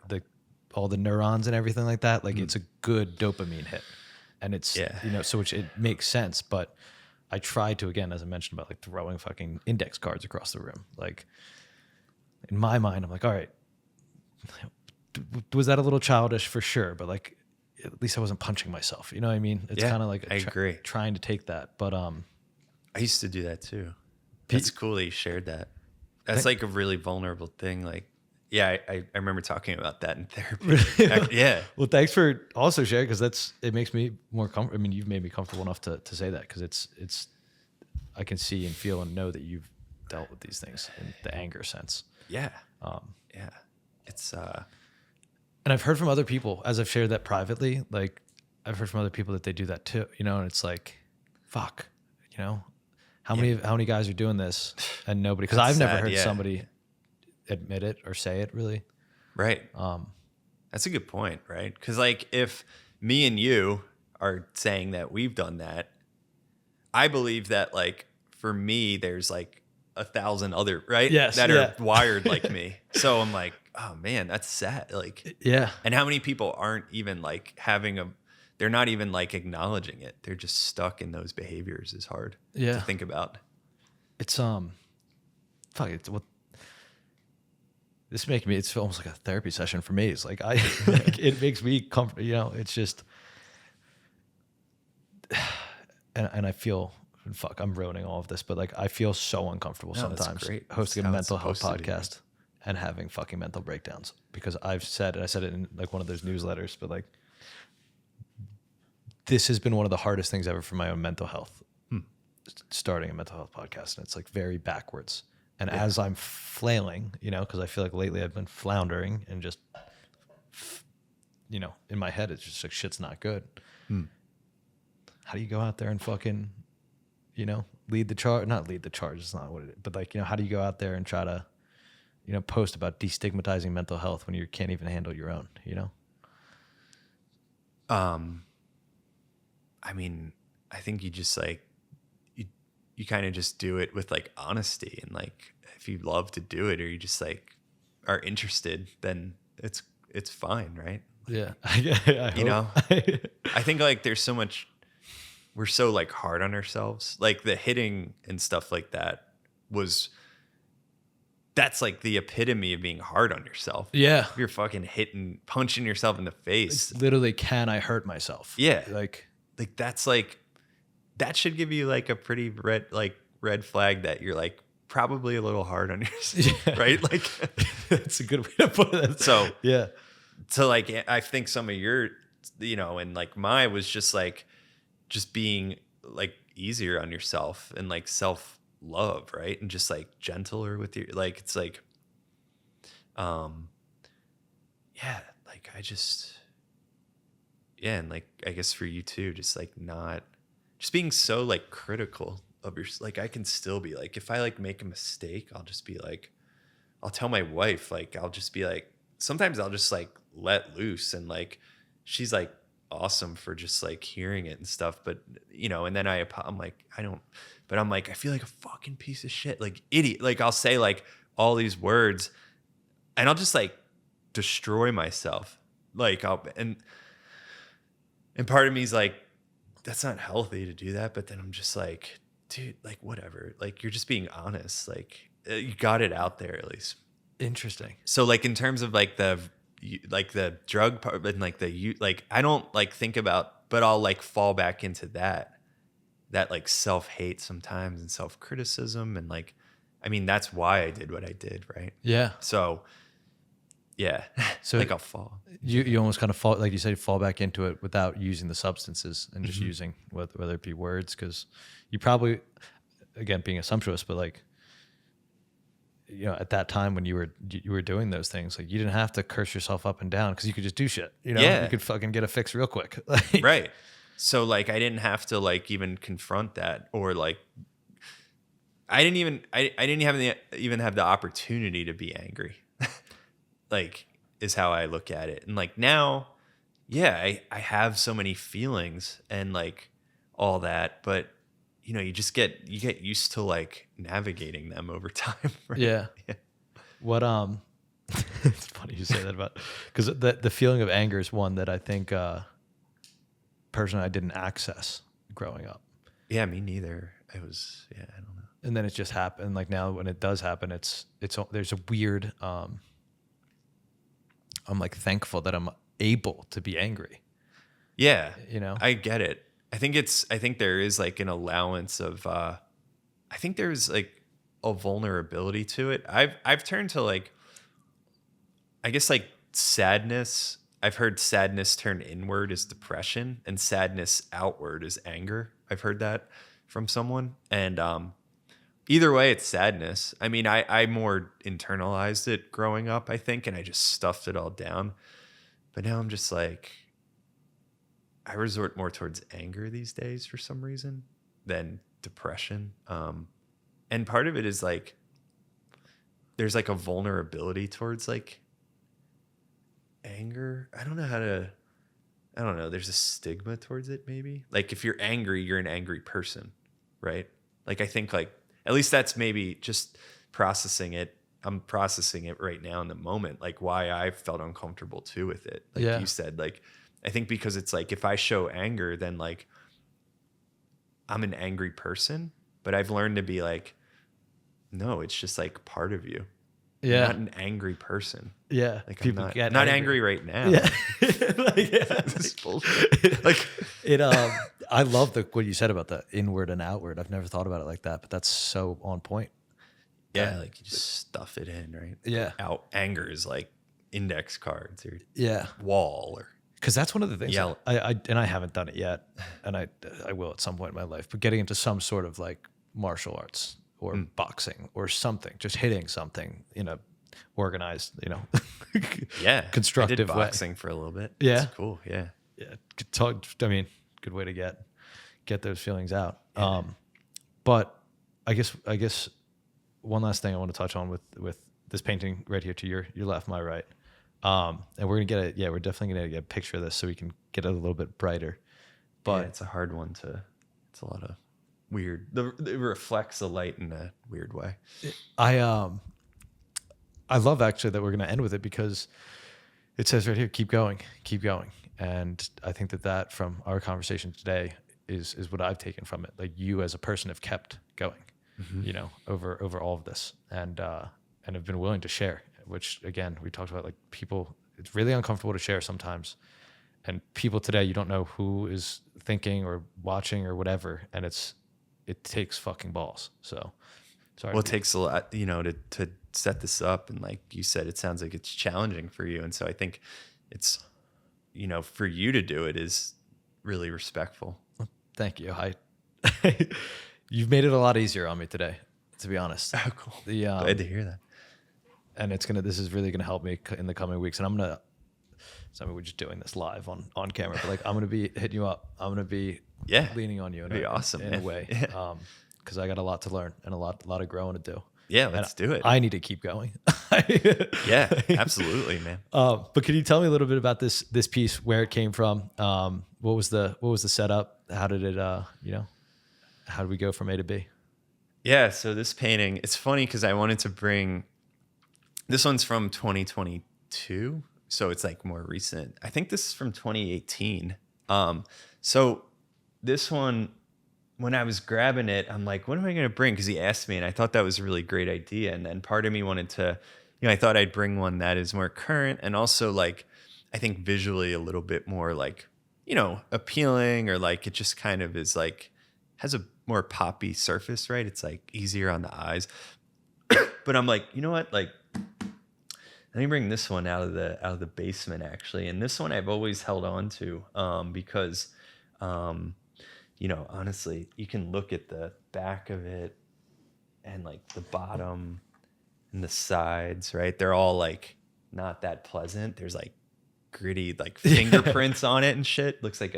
all the neurons and everything like that. Like it's a good dopamine hit. and it's, Yeah. so which it makes sense. But I try to, again, as I mentioned about like throwing fucking index cards across the room. Like in my mind, I'm like, all right, was that a little childish for sure? But like, at least I wasn't punching myself. You know what I mean? It's kind of like I agree. trying to take that. But I used to do that too. It's cool that you shared that. That's like a really vulnerable thing. Like, yeah, I remember talking about that in therapy. Yeah. Well, thanks for also sharing, because it makes me more comfortable. I mean, you've made me comfortable enough to say that, because it's I can see and feel and know that you've dealt with these things in the anger sense. Yeah. Yeah. It's And I've heard from other people, as I've shared that privately, like I've heard from other people that they do that too, and it's like, fuck, how many guys are doing this and nobody, because I've never heard somebody admit it or say it really. right. That's a good point, right? Because like if me and you are saying that we've done that, I believe that like for me, there's like 1,000 other, right? Yes, that yeah. are wired like me. So I'm like, oh man, that's sad. Like, Yeah. and how many people aren't even like they're not even like acknowledging it. They're just stuck in those behaviors is hard to think about. It's fuck, it's what this making me, it's almost like a therapy session for me. It's like like, it makes me comfortable, it's just, and I feel, fuck, I'm ruining all of this, but like I feel so uncomfortable sometimes hosting a mental health podcast and having fucking mental breakdowns, because I've said, and I said it in like one of those newsletters, but like this has been one of the hardest things ever for my own mental health, starting a mental health podcast. And it's like very backwards. And as I'm flailing, because I feel like lately I've been floundering and just, in my head, it's just like, shit's not good. How do you go out there and fucking, lead the charge? Not lead the charge, it's not what it is. But like, how do you go out there and try to, post about destigmatizing mental health when you can't even handle your own, I mean, I think you just like, you kind of just do it with like honesty, and like, if you love to do it or you just like are interested, then it's fine. Right. Yeah. I think like there's so much, we're so like hard on ourselves. Like the hitting and stuff like that that's like the epitome of being hard on yourself. Yeah. You're fucking punching yourself in the face. It's literally, can I hurt myself? Yeah. Like that's like, that should give you like a pretty red flag that you're like probably a little hard on yourself, right? Like that's a good way to put it. So yeah. So like, I think some of your, and like mine was just like, just being like easier on yourself and like self-love, right? And just like gentler with your, like, it's like, yeah, like and like, I guess for you too, just like not, just being so like critical of your, like I can still be like, if I like make a mistake, I'll just be like, I'll tell my wife, like, I'll just be like, sometimes I'll just like let loose, and like, she's like awesome for just like hearing it and stuff. But, and then I'm like, I'm like, I feel like a fucking piece of shit, like idiot. Like I'll say like all these words and I'll just like destroy myself. Like and part of me is like, that's not healthy to do that. But then I'm just like, dude, like whatever, like you're just being honest. Like you got it out there at least. Interesting. So like in terms of like the drug part and like like I don't like think about, but I'll like fall back into that like self-hate sometimes and self-criticism. And like, I mean, that's why I did what I did. Right. Yeah. So yeah. So like I'll fall. You almost kind of fall, like you said, fall back into it without using the substances and just using whether it be words. Cause you probably, again, being assumptuous, but like, at that time when you were doing those things, like you didn't have to curse yourself up and down because you could just do shit. You could fucking get a fix real quick. Right. So like I didn't have to like even confront that, or like I didn't even have the opportunity to be angry. Like is how I look at it. And like now, yeah, I have so many feelings and like all that, but you get used to like navigating them over time. Right? Yeah. What it's funny you say that about, because the feeling of anger is one that I think person I didn't access growing up. Yeah, me neither. I don't know. And then it just happened. Like now when it does happen, it's there's a weird, I'm like thankful that I'm able to be angry. Yeah, You know? I get it. I think there is like an allowance of, I think there's like a vulnerability to it. I've turned to like, I guess like sadness. I've heard sadness turn inward is depression and sadness outward is anger. I've heard that from someone. And either way, it's sadness. I mean, I more internalized it growing up, I think, and I just stuffed it all down. But now I'm just like, I resort more towards anger these days for some reason than depression. And part of it is like, there's like a vulnerability towards like anger. I don't know. There's a stigma towards it maybe. Like if you're angry, you're an angry person, right? Like I think like, at least that's maybe just processing it. I'm processing it right now in the moment, like why I felt uncomfortable too with it. Like you said, like, I think because it's like, if I show anger, then like I'm an angry person, but I've learned to be like, no, it's just like part of you. Yeah. I'm not an angry person. Yeah. Like People I'm not, get not angry right now. Yeah. This is bullshit. Like I love what you said about the inward and outward. I've never thought about it like that, but that's so on point. yeah, like you just stuff it in, right? Yeah. Anger is like index cards or Yeah. wall or Because that's one of the things Yeah. I haven't done it yet, and I will at some point in my life. But getting into some sort of like martial arts or boxing or something, just hitting something in a organized, yeah, constructive I did way. boxing for a little bit. Yeah. It's cool. Yeah, Yeah, good way to get those feelings out. But I guess one last thing I want to touch on with this painting right here to your left, my right. And we're gonna get we're definitely gonna get a picture of this so we can get it a little bit brighter. But it's a hard one it's a lot of weird. It reflects the light in a weird way. I love actually that we're gonna end with it because it says right here, keep going. And I think that from our conversation today is what I've taken from it. Like you as a person have kept going, over all of this and have been willing to share, which again, we talked about like people, it's really uncomfortable to share sometimes. And people today, you don't know who is thinking or watching or whatever. And it takes fucking balls. So sorry. Well, it takes a lot, to set this up. And like you said, it sounds like it's challenging for you. And so I think it's, for you to do it is really respectful. Thank you. You've made it a lot easier on me today, to be honest. Oh, cool. Glad to hear that. And this is really gonna help me in the coming weeks. And we're just doing this live on camera, but like I'm gonna be hitting you up. I'm gonna be leaning on you in a way, because I got a lot to learn and a lot of growing to do. Yeah, let's do it. I need to keep going. Yeah, absolutely, man. But can you tell me a little bit about this piece, where it came from? What was the setup? How did it, how did we go from A to B? Yeah, so this painting, it's funny because I wanted to bring, this one's from 2022, so it's like more recent. I think this is from 2018. So this one, when I was grabbing it, I'm like, what am I going to bring? Because he asked me, and I thought that was a really great idea. And then part of me wanted to, I thought I'd bring one that is more current and also like, I think visually a little bit more like, appealing, or like it just kind of is like, has a more poppy surface, right? It's like easier on the eyes. But I'm like, you know what? Like, let me bring this one out of the basement actually. And this one I've always held on to because, honestly, you can look at the back of it and like the bottom and the sides, right? They're all like not that pleasant. There's like gritty like fingerprints on it and shit. Looks like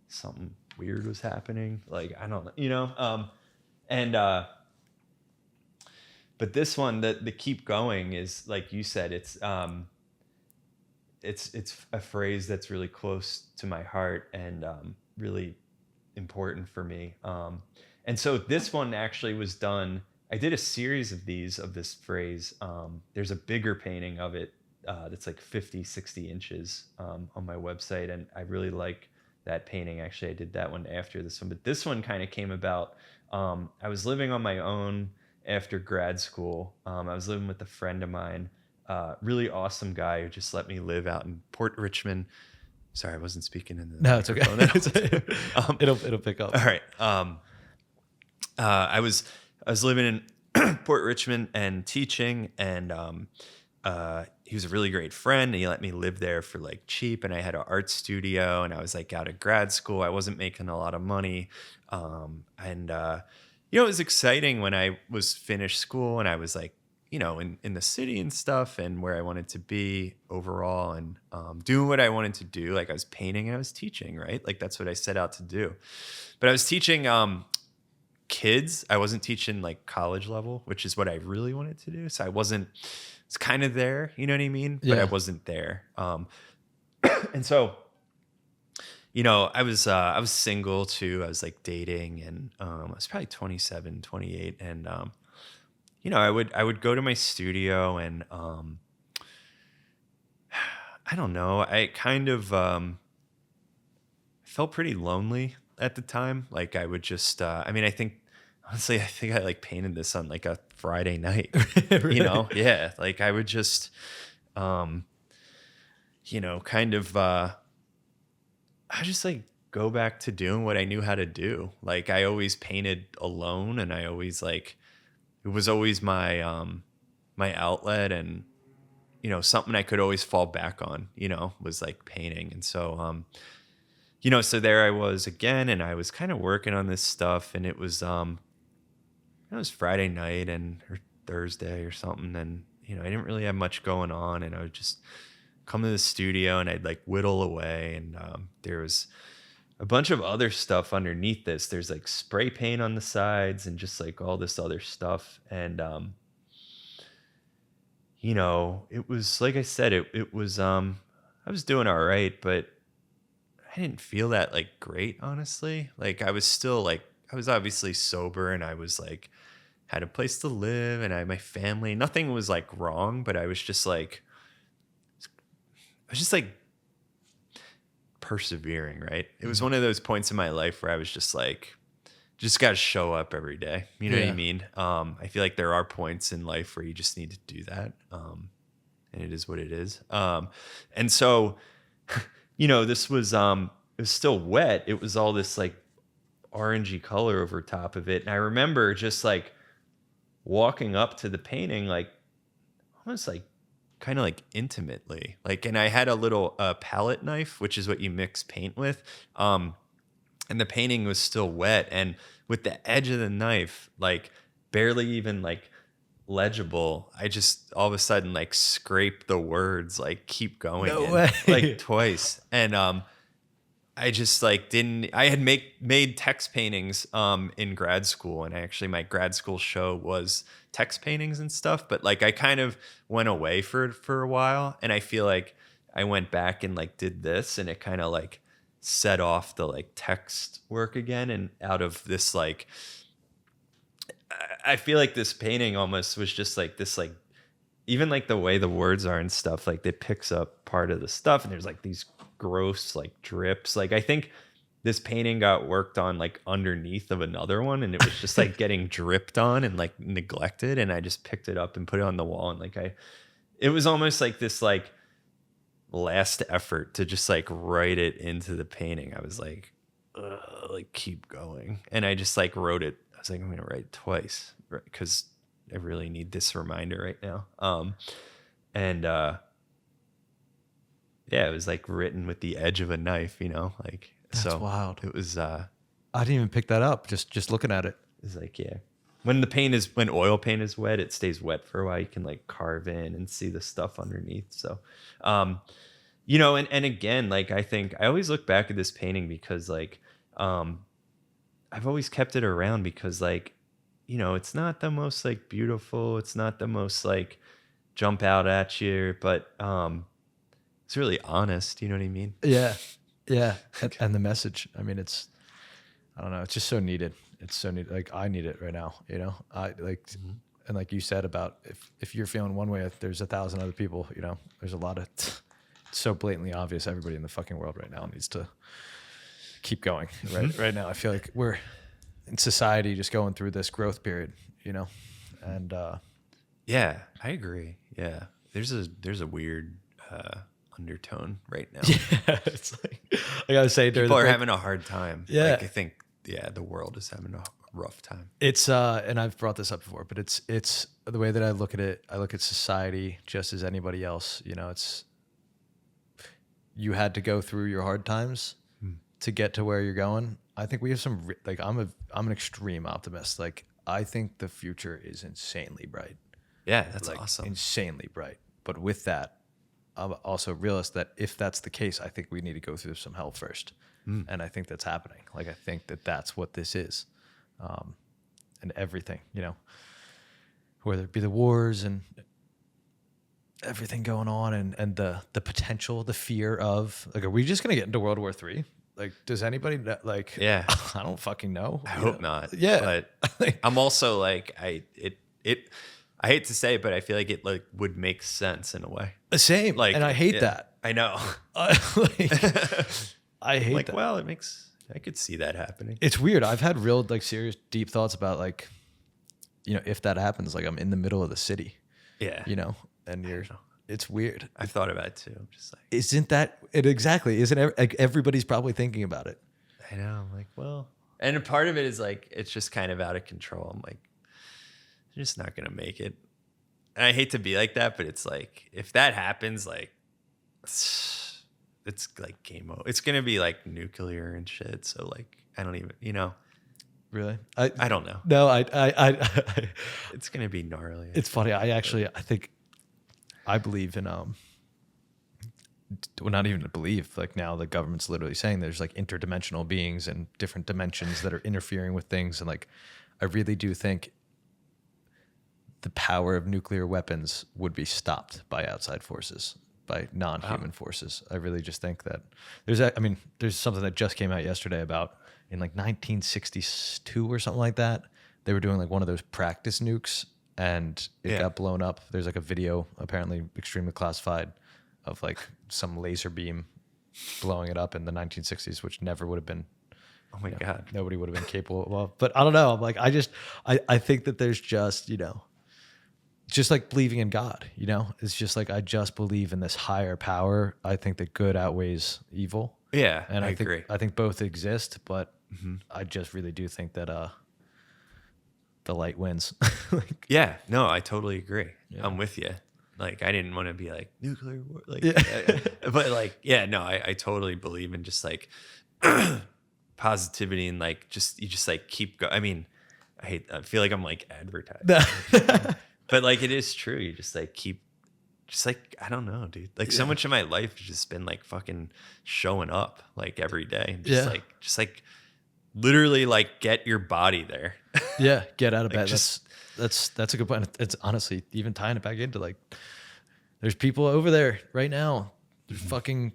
something weird was happening. Like, I don't know, but this one, the keep going is like you said, it's a phrase that's really close to my heart and really important for me. And so this one actually was done. I did a series of this phrase. There's a bigger painting of it that's like 50, 60 inches on my website. And I really like that painting. Actually, I did that one after this one, but this one kind of came about. I was living on my own after grad school. I was living with a friend of mine, really awesome guy who just let me live out in Port Richmond. Sorry, I wasn't speaking in the No, it's okay. It'll pick up. All right. I was living in Port Richmond and teaching, and he was a really great friend. And he let me live there for like cheap, and I had an art studio, and I was like out of grad school. I wasn't making a lot of money, and it was exciting when I was finished school and I was like, in the city and stuff, and where I wanted to be overall, and doing what I wanted to do. Like I was painting and I was teaching, right? Like that's what I set out to do. But I was teaching kids. I wasn't teaching like college level, which is what I really wanted to do. So it's kind of there, you know what I mean? But I wasn't there. And so, I was single too. I was like dating, and I was probably 27, 28, and I would go to my studio, and I don't know. I kind of felt pretty lonely at the time. Like I would just, I think I like painted this on like a Friday night, Really? Yeah. Like I would just, kind of, I just like go back to doing what I knew how to do. Like I always painted alone, and I always like, it was always my, my outlet, and, something I could always fall back on, was like painting. And so, so there I was again, and I was kind of working on this stuff, and it was Friday night or Thursday or something. And, I didn't really have much going on, and I would just come to the studio and I'd like whittle away. And, there was a bunch of other stuff underneath this. There's like spray paint on the sides and just like all this other stuff. And, it was, like I said, it was, I was doing all right, but I didn't feel that like great, honestly. Like I was still like, I was obviously sober, and I was like, had a place to live, and I had my family. Nothing was like wrong, but I was just like persevering, right? It was one of those points in my life where I was just like, just got to show up every day. You know what I mean? I feel like there are points in life where you just need to do that. And it is what it is. And so, this was, it was still wet. It was all this like orangey color over top of it. And I remember just like walking up to the painting, like almost like kind of like intimately, like, and I had a little palette knife, which is what you mix paint with. And the painting was still wet, and with the edge of the knife, like barely even like legible, I just all of a sudden like scraped the words, like keep going, No way. like twice. And I just like I had made text paintings in grad school, and my grad school show was text paintings and stuff, but like I kind of went away for a while, and I feel like I went back and like did this, and it kind of like set off the like text work again. And out of this, like I feel like this painting almost was just like this, like even like the way the words are and stuff, like it picks up part of the stuff, and there's like these gross like drips. Like I think this painting got worked on like underneath of another one, and it was just like getting dripped on and like neglected, and I just picked it up and put it on the wall, and like it was almost like this like last effort to just like write it into the painting. I was like, like keep going, and I just like wrote it. I was like, I'm gonna write it twice, right? Because I really need this reminder right now. And it was like written with the edge of a knife, like. That's so wild. It was. I didn't even pick that up. Just looking at it. It's like, when oil paint is wet, it stays wet for a while. You can like carve in and see the stuff underneath. So, and again, like I think I always look back at this painting because like, I've always kept it around because like, it's not the most like beautiful. It's not the most like jump out at you, but it's really honest. You know what I mean? Yeah. Yeah. And the message, I mean, I don't know. It's just so needed. It's so needed. Like I need it right now, I like, and like you said about if you're feeling one way, if there's 1,000 other people, there's a lot of, it's so blatantly obvious. Everybody in the fucking world right now needs to keep going right now. I feel like we're in society just going through this growth period, and Yeah, I agree. Yeah, there's a weird undertone right now. yeah, it's like I gotta say, People are having a hard time. Yeah. Like, I think the world is having a rough time. It's and I've brought this up before, but it's the way that I look at it. I look at society just as anybody else. It's you had to go through your hard times to get to where you're going. I think we have some like I'm an extreme optimist. Like I think the future is insanely bright. Yeah, that's Like awesome. insanely bright. But with that, I'm also realist that if that's the case, I think we need to go through some hell first. And I think that's happening. Like, I think that that's what this is. And everything, whether it be the wars and everything going on and the potential, the fear of, like, are we just going to get into World War III? Like, does anybody, like, Yeah. I don't fucking know. I hope not. Yeah. But I'm also like, I hate to say it, but I feel like it like would make sense in a way. Same. Like, And I hate yeah, that. I know. I hate Like, that. well, I could see that happening. It's weird. I've had real, like, serious, deep thoughts about, like, if that happens, like, I'm in the middle of the city, Yeah. and it's weird. I've thought about it too. I'm just like, Isn't that it exactly? Isn't like everybody's probably thinking about it? I know. I'm like, well, and a part of it is like, it's just kind of out of control. I'm like, you're just not going to make it. And I hate to be like that, but it's like, if that happens, like, it's like game over. It's going to be like nuclear and shit. So like, I don't even, Really? I don't know. No, It's going to be gnarly. it's funny. I think I believe in well, not even to believe. Like now, the government's literally saying there's like interdimensional beings and different dimensions that are interfering with things, and like I really do think the power of nuclear weapons would be stopped by outside forces, by non-human forces. I really just think that there's something that just came out yesterday about in like 1962 or something like that. They were doing like one of those practice nukes and it got blown up. There's like a video, apparently extremely classified, of like some laser beam blowing it up in the 1960s, which never would have been. Oh my God. Nobody would have been capable of. But I don't know. I'm like, I think that there's just like believing in God, it's just like, I just believe in this higher power. I think that good outweighs evil. Yeah, And I agree. think, I think both exist, but I just really do think that, the light wins. Like, Yeah, no, I totally agree. I'm with you. Like, I didn't want to be like nuclear war, like, but like, yeah, no, I totally believe in just like positivity and like you just like keep going. I mean, I feel like I'm like advertising, but like it is true. You just like I don't know, dude. Like so much of my life has just been like fucking showing up like every day, and just like literally like get your body there. Yeah, get out of Like, bed. That's a good point. It's honestly even tying it back into like, there's people over there right now. There's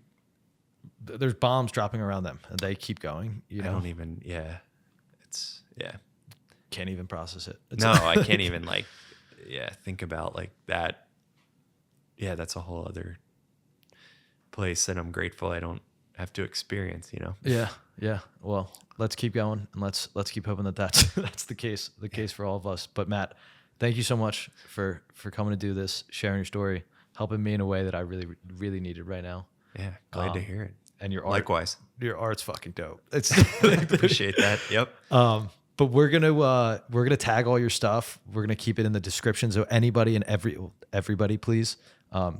there's bombs dropping around them, and they keep going. I don't even. Yeah, it's Can't even process it. No, I can't even like, think about like that. Yeah, that's a whole other place that I'm grateful I don't have to experience. Yeah. Well, let's keep going, and let's keep hoping that that's the case for all of us. But Matt, thank you so much for coming to do this, sharing your story, helping me in a way that I really, really needed right now. Yeah, glad to hear it. And your art, Likewise, your art's fucking dope. It's appreciate that. Yep. But we're gonna tag all your stuff. We're gonna keep it in the description, so anybody and everybody, please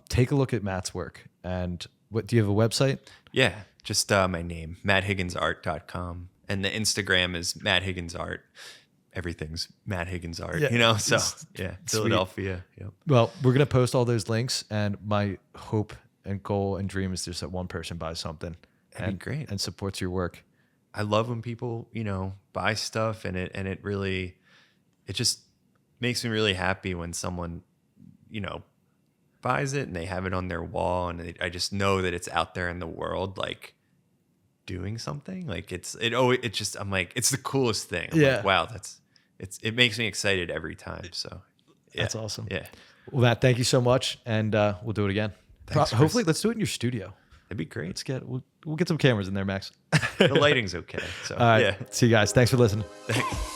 take a look at Matt's work. And what do you have a website? Yeah, just my name, matthigginsart.com, and the Instagram is Matt Higgins Art. Everything's Matt Higgins Art, So Philadelphia. Yep. Well, we're gonna post all those links, and my hope and goal and dream is just that one person buys something That'd be great and supports your work. I love when people, buy stuff, and it really, it just makes me really happy when someone, buys it and they have it on their wall, and I just know that it's out there in the world, like doing something. Like I'm like, it's the coolest thing. I'm like, wow, it makes me excited every time. So That's awesome. Yeah. Well, Matt, thank you so much, and we'll do it again. Thanks, Hopefully, let's do it in your studio. That'd be great. We'll get some cameras in there, Max. The lighting's okay. So All right. yeah. See you guys. Thanks for listening. Thanks.